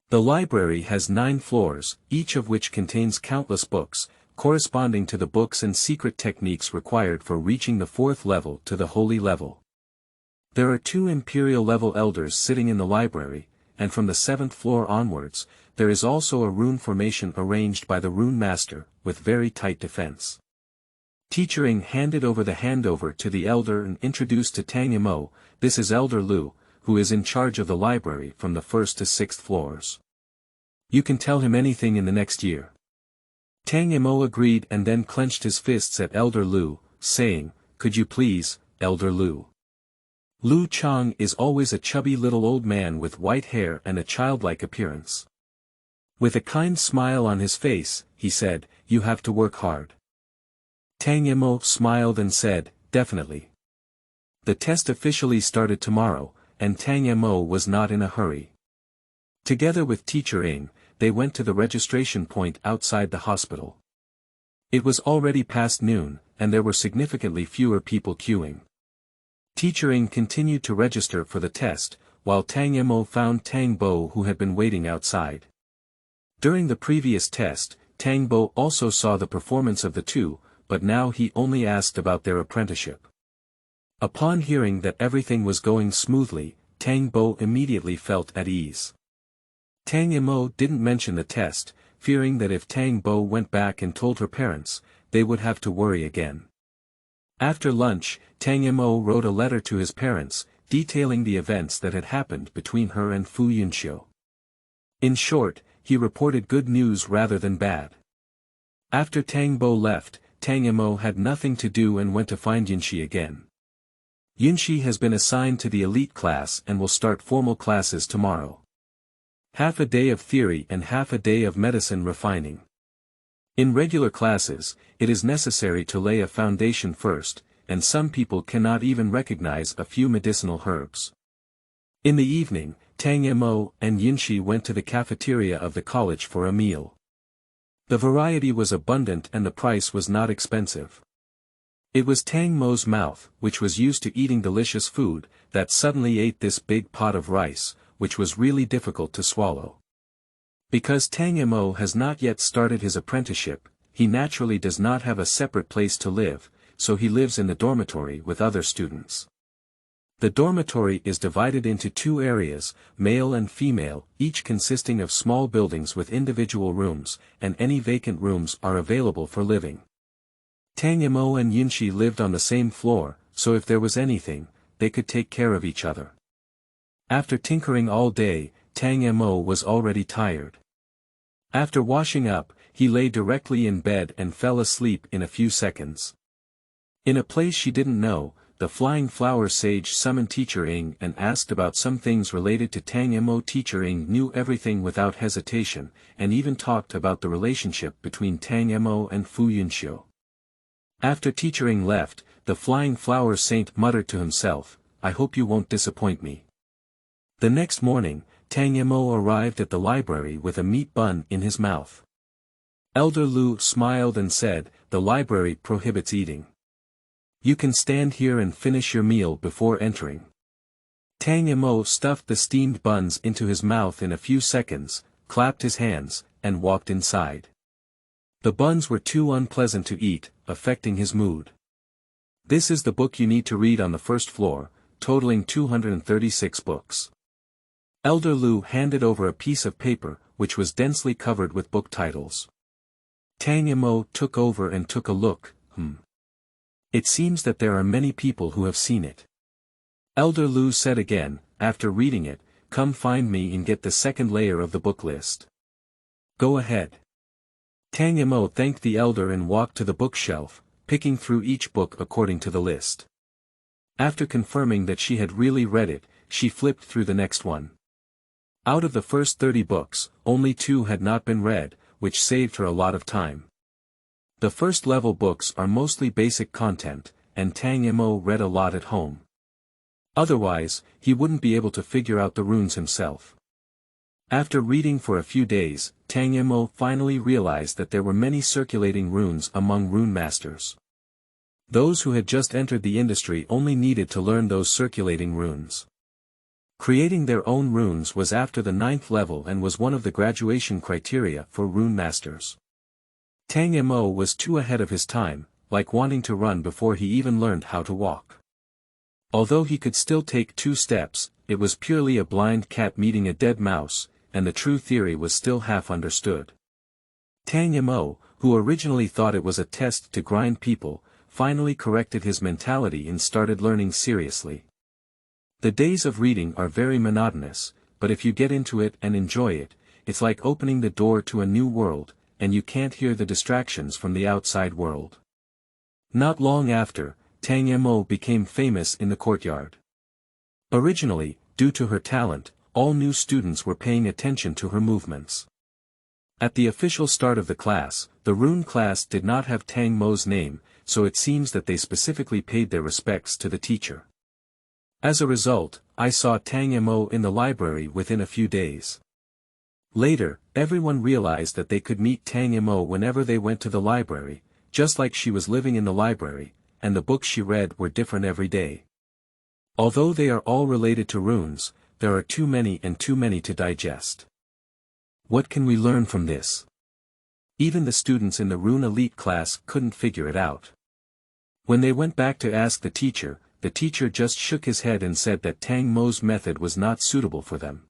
The library has 9 floors, each of which contains countless books, corresponding to the books and secret techniques required for reaching the 4th level to the holy level. There are 2 Imperial-level elders sitting in the library, and from the 7th floor onwards, there is also a rune formation arranged by the rune master, with very tight defense. Teacher Ing handed over the handover to the elder and introduced to Tang Mo, "This is Elder Lu, who is in charge of the library from the 1st to 6th floors. You can tell him anything in the next year." Tang Mo agreed and then clenched his fists at Elder Lu, saying, "Could you please, Elder Lu?" Lu Chang is always a chubby little old man with white hair and a childlike appearance. With a kind smile on his face, he said, "You have to work hard." Tang Mo smiled and said, "Definitely." The test officially started tomorrow, and Tang Mo was not in a hurry. Together with Teacher Ing, they went to the registration point outside the hospital. It was already past noon, and there were significantly fewer people queuing. Teacher Ng continued to register for the test, while Tang Mo found Tang Bo who had been waiting outside. During the previous test, Tang Bo also saw the performance of the two, but now he only asked about their apprenticeship. Upon hearing that everything was going smoothly, Tang Bo immediately felt at ease. Tang Mo didn't mention the test, fearing that if Tang Bo went back and told her parents, they would have to worry again. After lunch, Tang Mo wrote a letter to his parents, detailing the events that had happened between her and Fu Yunxiu. In short, he reported good news rather than bad. After Tang Bo left, Tang Mo had nothing to do and went to find Yunxi again. Yunxi has been assigned to the elite class and will start formal classes tomorrow. Half a day of theory and half a day of medicine refining. In regular classes, it is necessary to lay a foundation first, and some people cannot even recognize a few medicinal herbs. In the evening, Tang Mo and Yunxi went to the cafeteria of the college for a meal. The variety was abundant and the price was not expensive. It was Tang Mo's mouth, which was used to eating delicious food, that suddenly ate this big pot of rice, which was really difficult to swallow. Because Tang Mo has not yet started his apprenticeship, he naturally does not have a separate place to live, so he lives in the dormitory with other students. The dormitory is divided into two areas, male and female, each consisting of small buildings with individual rooms, and any vacant rooms are available for living. Tang Mo and Yunxi lived on the same floor, so if there was anything, they could take care of each other. After tinkering all day, Tang Mo was already tired. After washing up, he lay directly in bed and fell asleep in a few seconds. In a place she didn't know, the flying flower sage summoned Teacher Ng and asked about some things related to Tang Mo. Teacher Ng knew everything without hesitation, and even talked about the relationship between Tang Mo and Fu Yunxiu. After Teacher Ng left, the flying flower saint muttered to himself, "I hope you won't disappoint me." The next morning, Tang Mo arrived at the library with a meat bun in his mouth. Elder Lu smiled and said, "The library prohibits eating. You can stand here and finish your meal before entering." Tang Mo stuffed the steamed buns into his mouth in a few seconds, clapped his hands, and walked inside. The buns were too unpleasant to eat, affecting his mood. This is the book you need to read on the first floor, totaling 236 books. Elder Lu handed over a piece of paper, which was densely covered with book titles. Tang Mo took over and took a look. It seems that there are many people who have seen it. Elder Lu said again, after reading it, "Come find me and get the second layer of the book list." "Go ahead." Tang Mo thanked the elder and walked to the bookshelf, picking through each book according to the list. After confirming that she had really read it, she flipped through the next one. Out of the first 30 books, only 2 had not been read, which saved her a lot of time. The first level books are mostly basic content, and Tang Mo read a lot at home. Otherwise, he wouldn't be able to figure out the runes himself. After reading for a few days, Tang Mo finally realized that there were many circulating runes among rune masters. Those who had just entered the industry only needed to learn those circulating runes. Creating their own runes was after the 9th level and was one of the graduation criteria for rune masters. Tang Mo was too ahead of his time, like wanting to run before he even learned how to walk. Although he could still take 2 steps, it was purely a blind cat meeting a dead mouse, and the true theory was still half understood. Tang Mo, who originally thought it was a test to grind people, finally corrected his mentality and started learning seriously. The days of reading are very monotonous, but if you get into it and enjoy it, it's like opening the door to a new world, and you can't hear the distractions from the outside world. Not long after, Tang Mo became famous in the courtyard. Originally, due to her talent, all new students were paying attention to her movements. At the official start of the class, the rune class did not have Tang Mo's name, so it seems that they specifically paid their respects to the teacher. As a result, I saw Tang Mo in the library within a few days. Later, everyone realized that they could meet Tang Mo whenever they went to the library, just like she was living in the library, and the books she read were different every day. Although they are all related to runes, there are too many to digest. What can we learn from this? Even the students in the Rune Elite class couldn't figure it out. When they went back to ask the teacher just shook his head and said that Tang Mo's method was not suitable for them.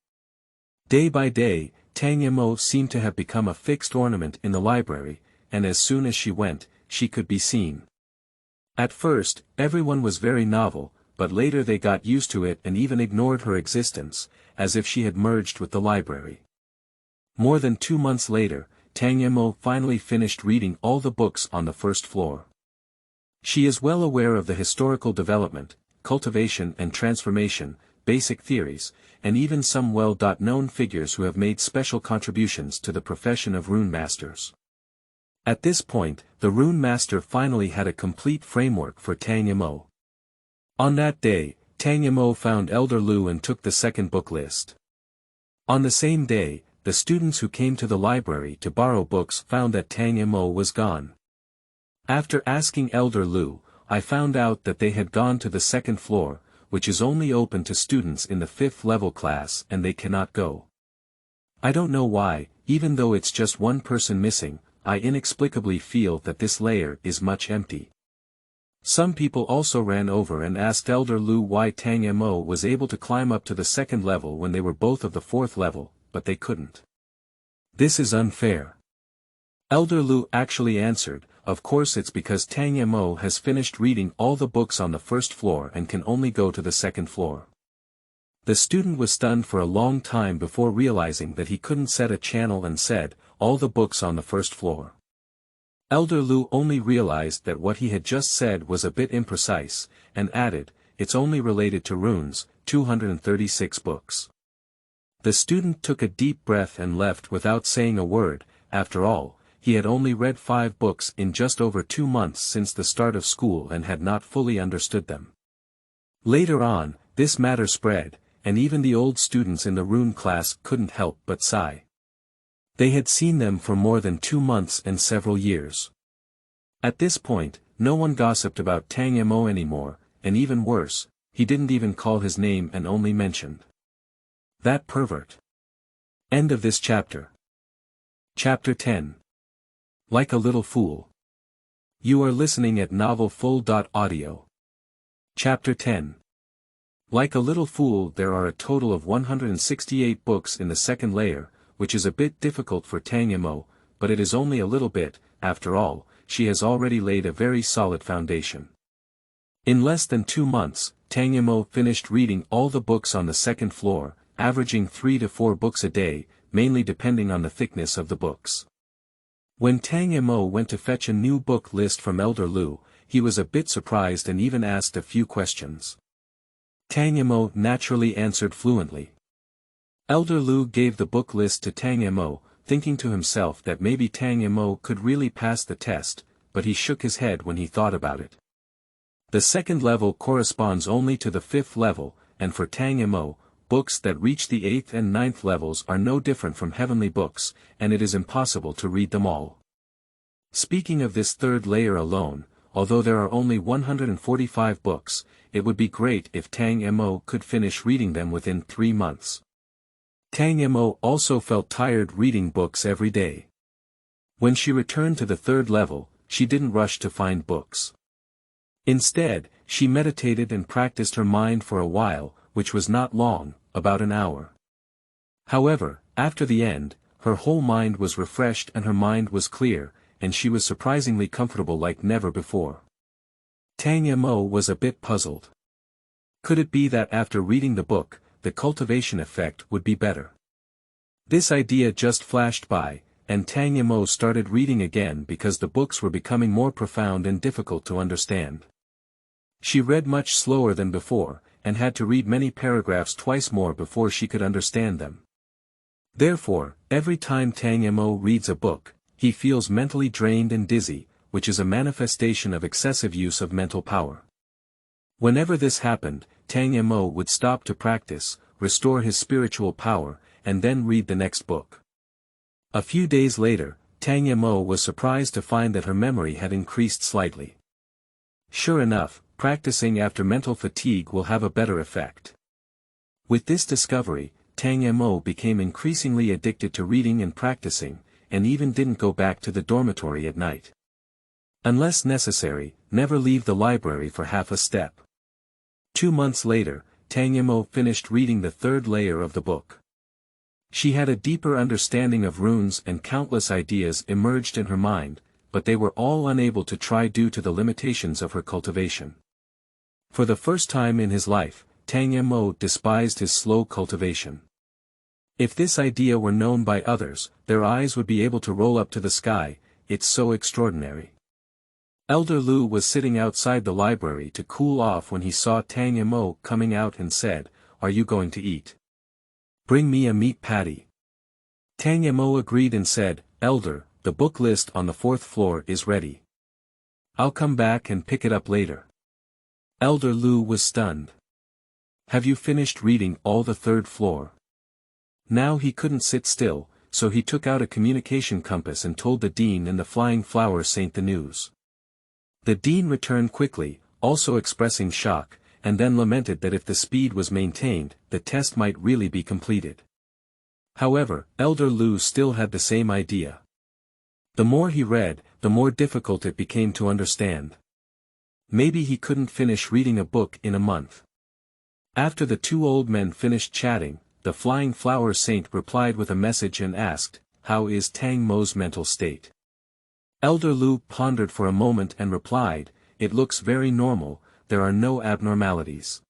Day by day, Tang Mo seemed to have become a fixed ornament in the library, and as soon as she went, she could be seen. At first, everyone was very novel, but later they got used to it and even ignored her existence, as if she had merged with the library. More than 2 months later, Tang Mo finally finished reading all the books on the first floor. She is well aware of the historical development, cultivation and transformation, basic theories, and even some well-known figures who have made special contributions to the profession of rune masters. At this point, the rune master finally had a complete framework for Tang Mo. On that day, Tang Mo found Elder Lu and took the second book list. On the same day, the students who came to the library to borrow books found that Tang Mo was gone. After asking Elder Lu, I found out that they had gone to the second floor, which is only open to students in the 5th level class, and they cannot go. I don't know why, even though it's just one person missing, I inexplicably feel that this layer is much empty. Some people also ran over and asked Elder Lu why Tang Mo was able to climb up to the 2nd level when they were both of the 4th level, but they couldn't. This is unfair. Elder Lu actually answered, of course it's because Tang Mo has finished reading all the books on the 1st floor and can only go to the 2nd floor. The student was stunned for a long time before realizing that he couldn't set a channel and said, all the books on the 1st floor. Elder Lu only realized that what he had just said was a bit imprecise, and added, it's only related to runes, 236 books. The student took a deep breath and left without saying a word. After all, he had only read 5 books in just over 2 months since the start of school and had not fully understood them. Later on, this matter spread, and even the old students in the rune class couldn't help but sigh. They had seen them for more than 2 months and several years. At this point, no one gossiped about Tang Mo anymore, and even worse, he didn't even call his name and only mentioned that pervert. End of this chapter. Chapter 10. Like a Little Fool. You are listening at novelfull.audio. Chapter 10. Like a Little Fool, there are a total of 168 books in the 2nd layer, which is a bit difficult for Tang Mo, but it is only a little bit. After all, she has already laid a very solid foundation. In less than 2 months, Tang Mo finished reading all the books on the 2nd floor, averaging 3 to 4 books a day, mainly depending on the thickness of the books. When Tang Mo went to fetch a new book list from Elder Lu, he was a bit surprised and even asked a few questions. Tang Mo naturally answered fluently. Elder Lu gave the book list to Tang Mo, thinking to himself that maybe Tang Mo could really pass the test, but he shook his head when he thought about it. The 2nd level corresponds only to the 5th level, and for Tang Mo, books that reach the 8th and 9th levels are no different from heavenly books, and it is impossible to read them all. Speaking of this 3rd layer alone, although there are only 145 books, it would be great if Tang Mo could finish reading them within 3 months. Tang Mo also felt tired reading books every day. When she returned to the 3rd level, she didn't rush to find books. Instead, she meditated and practiced her mind for a while, which was not long, about an hour. However, after the end, her whole mind was refreshed and her mind was clear, and she was surprisingly comfortable like never before. Tang Mo was a bit puzzled. Could it be that after reading the book, the cultivation effect would be better? This idea just flashed by, and Tang Mo started reading again because the books were becoming more profound and difficult to understand. She read much slower than before, and had to read many paragraphs twice more before she could understand them. Therefore, every time Tang Mo reads a book, he feels mentally drained and dizzy, which is a manifestation of excessive use of mental power. Whenever this happened, Tang Mo would stop to practice, restore his spiritual power, and then read the next book. A few days later, Tang Mo was surprised to find that her memory had increased slightly. Sure enough, practicing after mental fatigue will have a better effect. With this discovery, Tang Mo became increasingly addicted to reading and practicing, and even didn't go back to the dormitory at night. Unless necessary, never leave the library for half a step. 2 months later, Tang Mo finished reading the 3rd layer of the book. She had a deeper understanding of runes and countless ideas emerged in her mind, but they were all unable to try due to the limitations of her cultivation. For the first time in his life, Tang Mo despised his slow cultivation. If this idea were known by others, their eyes would be able to roll up to the sky, it's so extraordinary. Elder Lu was sitting outside the library to cool off when he saw Tang Mo coming out and said, "Are you going to eat? Bring me a meat patty." Tang Mo agreed and said, "Elder, the book list on the 4th floor is ready. I'll come back and pick it up later." Elder Lu was stunned. "Have you finished reading all the 3rd floor?" Now he couldn't sit still, so he took out a communication compass and told the dean and the flying flower saint the news. The dean returned quickly, also expressing shock, and then lamented that if the speed was maintained, the test might really be completed. However, Elder Lu still had the same idea. The more he read, the more difficult it became to understand. Maybe he couldn't finish reading a book in a month. After the 2 old men finished chatting, the flying flower saint replied with a message and asked, "How is Tang Mo's mental state?" Elder Lu pondered for a moment and replied, "It looks very normal, there are no abnormalities."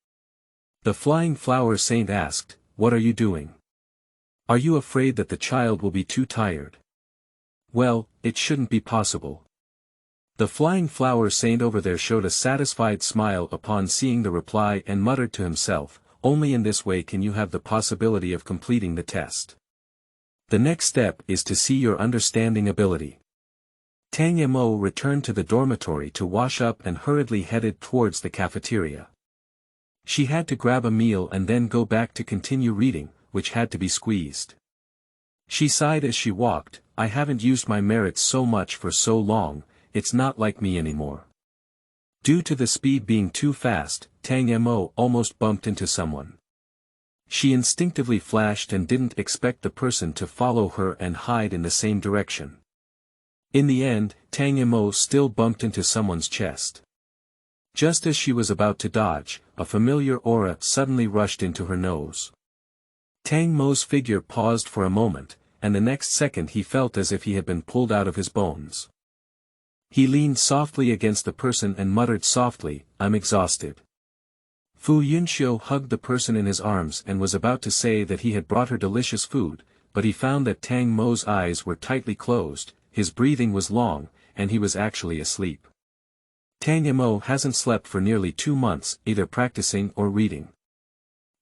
The flying flower saint asked, "What are you doing? Are you afraid that the child will be too tired?" "Well, it shouldn't be possible." The flying flower saint over there showed a satisfied smile upon seeing the reply and muttered to himself, "Only in this way can you have the possibility of completing the test. The next step is to see your understanding ability." Tang Mo returned to the dormitory to wash up and hurriedly headed towards the cafeteria. She had to grab a meal and then go back to continue reading, which had to be squeezed. She sighed as she walked, "I haven't used my merits so much for so long, it's not like me anymore." Due to the speed being too fast, Tang Mo almost bumped into someone. She instinctively flashed and didn't expect the person to follow her and hide in the same direction. In the end, Tang Mo still bumped into someone's chest. Just as she was about to dodge, a familiar aura suddenly rushed into her nose. Tang Mo's figure paused for a moment, and the next second he felt as if he had been pulled out of his bones. He leaned softly against the person and muttered softly, "I'm exhausted." Fu Yunxiu hugged the person in his arms and was about to say that he had brought her delicious food, but he found that Tang Mo's eyes were tightly closed, his breathing was long, and he was actually asleep. Tang Mo hasn't slept for nearly 2 months, either practicing or reading.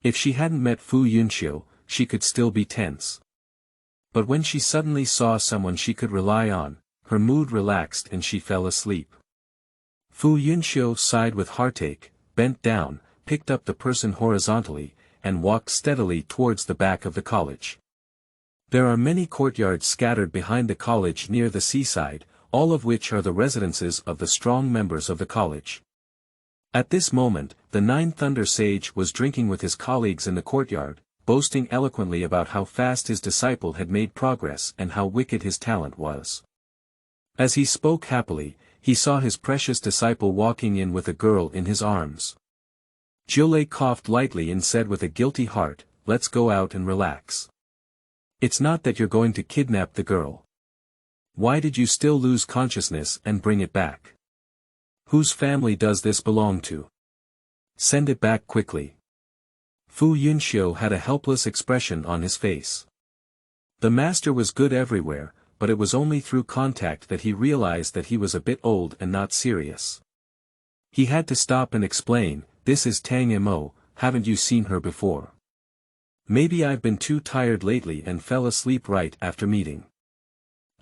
If she hadn't met Fu Yunxiu, she could still be tense. But when she suddenly saw someone she could rely on, her mood relaxed and she fell asleep. Fu Yunxiu sighed with heartache, bent down, picked up the person horizontally, and walked steadily towards the back of the college. There are many courtyards scattered behind the college near the seaside, all of which are the residences of the strong members of the college. At this moment, the 9 Thunder Sage was drinking with his colleagues in the courtyard, boasting eloquently about how fast his disciple had made progress and how wicked his talent was. As he spoke happily, he saw his precious disciple walking in with a girl in his arms. Jiulei coughed lightly and said with a guilty heart, "Let's go out and relax. It's not that you're going to kidnap the girl. Why did you still lose consciousness and bring it back? Whose family does this belong to? Send it back quickly." Fu Yunxiu had a helpless expression on his face. The master was good everywhere, but it was only through contact that he realized that he was a bit old and not serious. He had to stop and explain, "This is Tang Mo, haven't you seen her before? Maybe I've been too tired lately and fell asleep right after meeting.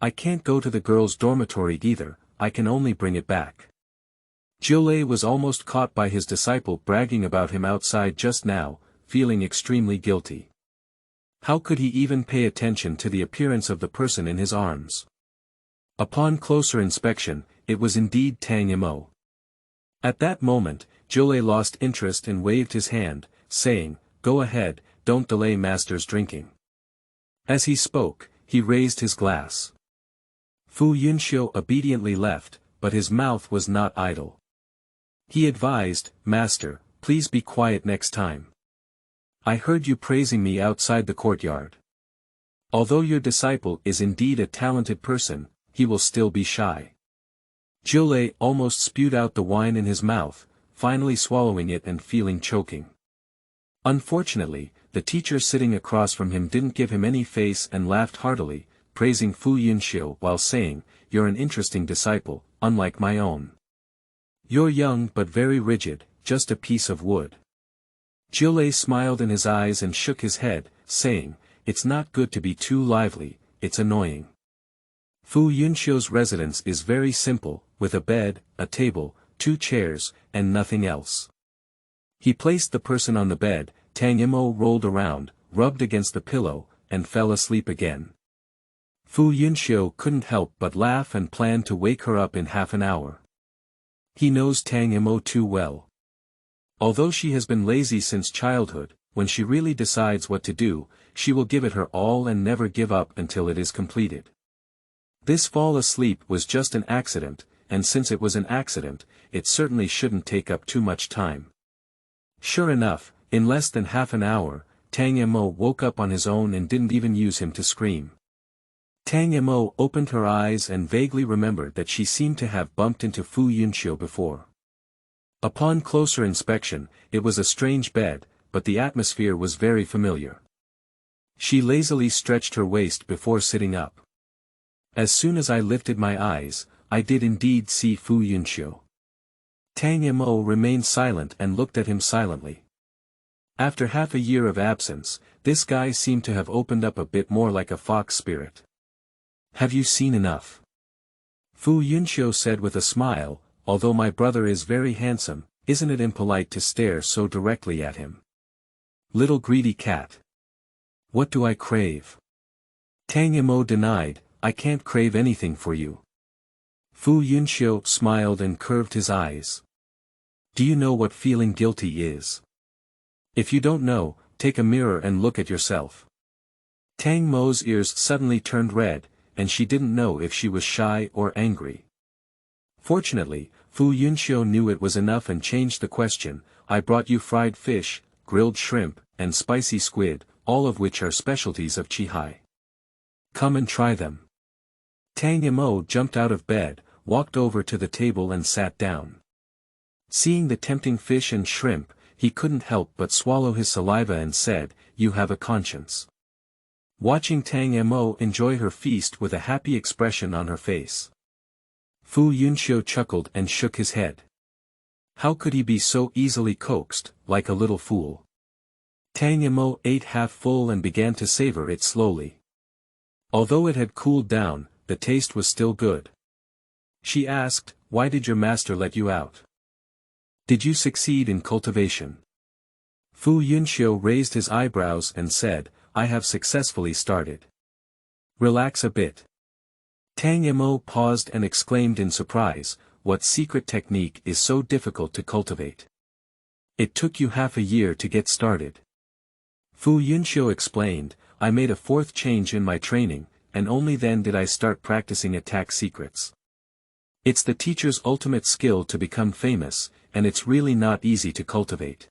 I can't go to the girls' dormitory either, I can only bring it back." Jiulei was almost caught by his disciple bragging about him outside just now, feeling extremely guilty. How could he even pay attention to the appearance of the person in his arms? Upon closer inspection, it was indeed Tang Mo. At that moment, Jiulei lost interest and waved his hand, saying, "Go ahead, don't delay master's drinking." As he spoke, he raised his glass. Fu Yunxiu obediently left, but his mouth was not idle. He advised, "Master, please be quiet next time. I heard you praising me outside the courtyard. Although your disciple is indeed a talented person, he will still be shy." Jiulei almost spewed out the wine in his mouth, finally swallowing it and feeling choking. Unfortunately, the teacher sitting across from him didn't give him any face and laughed heartily, praising Fu Yunxiu while saying, "You're an interesting disciple, unlike my own. You're young but very rigid, just a piece of wood." Jiulei smiled in his eyes and shook his head, saying, "It's not good to be too lively, it's annoying. Fu Yunxiu's residence is very simple, with a bed, a table, 2 chairs, and nothing else." He placed the person on the bed. Tang Mo rolled around, rubbed against the pillow, and fell asleep again. Fu Yunxiu couldn't help but laugh and planned to wake her up in half an hour. He knows Tang Mo too well. Although she has been lazy since childhood, when she really decides what to do, she will give it her all and never give up until it is completed. This fall asleep was just an accident, and since it was an accident, it certainly shouldn't take up too much time. Sure enough, in less than half an hour, Tang Mo woke up on his own and didn't even use him to scream. Tang Mo opened her eyes and vaguely remembered that she seemed to have bumped into Fu Yunxiu before. Upon closer inspection, it was a strange bed, but the atmosphere was very familiar. She lazily stretched her waist before sitting up. As soon as I lifted my eyes, I did indeed see Fu Yunxiu. Tang Mo remained silent and looked at him silently. After half a year of absence, this guy seemed to have opened up a bit more like a fox spirit. "Have you seen enough?" Fu Yunxiu said with a smile, "Although my brother is very handsome, isn't it impolite to stare so directly at him? Little greedy cat. What do I crave?" Tang Mo denied, "I can't crave anything for you." Fu Yunxiu smiled and curved his eyes. "Do you know what feeling guilty is? If you don't know, take a mirror and look at yourself." Tang Mo's ears suddenly turned red, and she didn't know if she was shy or angry. Fortunately, Fu Yunxiu knew it was enough and changed the question. "I brought you fried fish, grilled shrimp, and spicy squid, all of which are specialties of Qihai. Come and try them." Tang Mo jumped out of bed, walked over to the table and sat down. Seeing the tempting fish and shrimp, he couldn't help but swallow his saliva and said, "You have a conscience." Watching Tang Mo enjoy her feast with a happy expression on her face, Fu Yunxiu chuckled and shook his head. How could he be so easily coaxed, like a little fool? Tang Mo ate half full and began to savor it slowly. Although it had cooled down, the taste was still good. She asked, "Why did your master let you out? Did you succeed in cultivation?" Fu Yunxiu raised his eyebrows and said, "I have successfully started." "Relax a bit." Tang Mo paused and exclaimed in surprise, "What secret technique is so difficult to cultivate? It took you half a year to get started." Fu Yunxiu explained, "I made a 4th change in my training, and only then did I start practicing attack secrets. It's the teacher's ultimate skill to become famous, and it's really not easy to cultivate."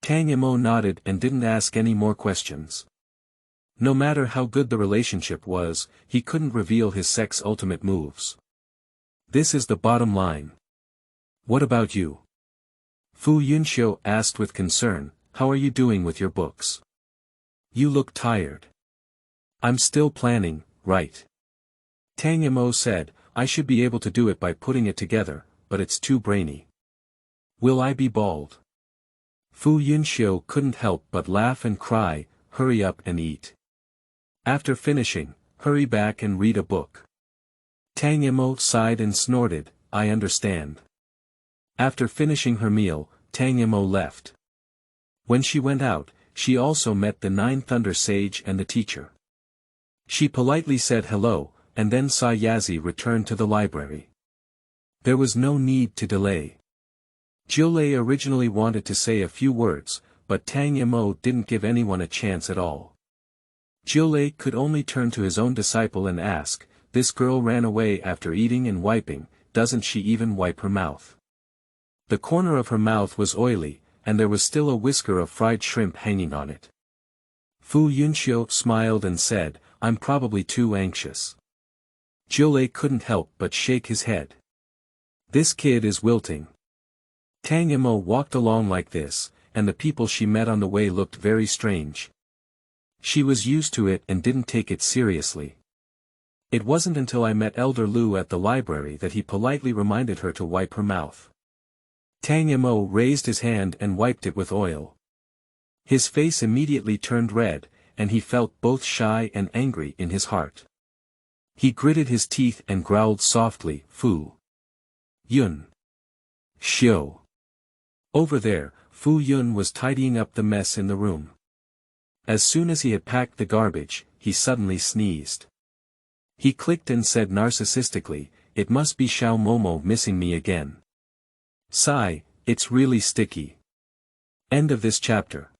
Tang Mo nodded and didn't ask any more questions. No matter how good the relationship was, he couldn't reveal his sex ultimate moves. This is the bottom line. "What about you?" Fu Yunxiu asked with concern, "How are you doing with your books? You look tired." "I'm still planning, right?" Tang Mo said, "I should be able to do it by putting it together, but it's too brainy." "Will I be bald?" Fu Yunxiu couldn't help but laugh and cry, "Hurry up and eat. After finishing, hurry back and read a book." Tang Mo sighed and snorted, "I understand." After finishing her meal, Tang Mo left. When she went out, she also met the 9 Thunder Sage and the teacher. She politely said hello, and then saw Yazzie return to the library. There was no need to delay. Jiulei originally wanted to say a few words, but Tang Mo didn't give anyone a chance at all. Jiulei could only turn to his own disciple and ask, "This girl ran away after eating and wiping, doesn't she even wipe her mouth?" The corner of her mouth was oily, and there was still a whisker of fried shrimp hanging on it. Fu Yunxiu smiled and said, "I'm probably too anxious." Jiulei couldn't help but shake his head. "This kid is wilting." Tang Mo walked along like this, and the people she met on the way looked very strange. She was used to it and didn't take it seriously. It wasn't until I met Elder Lu at the library that he politely reminded her to wipe her mouth. Tang Mo raised his hand and wiped it with oil. His face immediately turned red, and he felt both shy and angry in his heart. He gritted his teeth and growled softly, "Fu Yun. Xiu." Over there, Fu Yun was tidying up the mess in the room. As soon as he had packed the garbage, he suddenly sneezed. He clicked and said narcissistically, "It must be Xiao Momo missing me again. Sigh, it's really sticky." End of this chapter.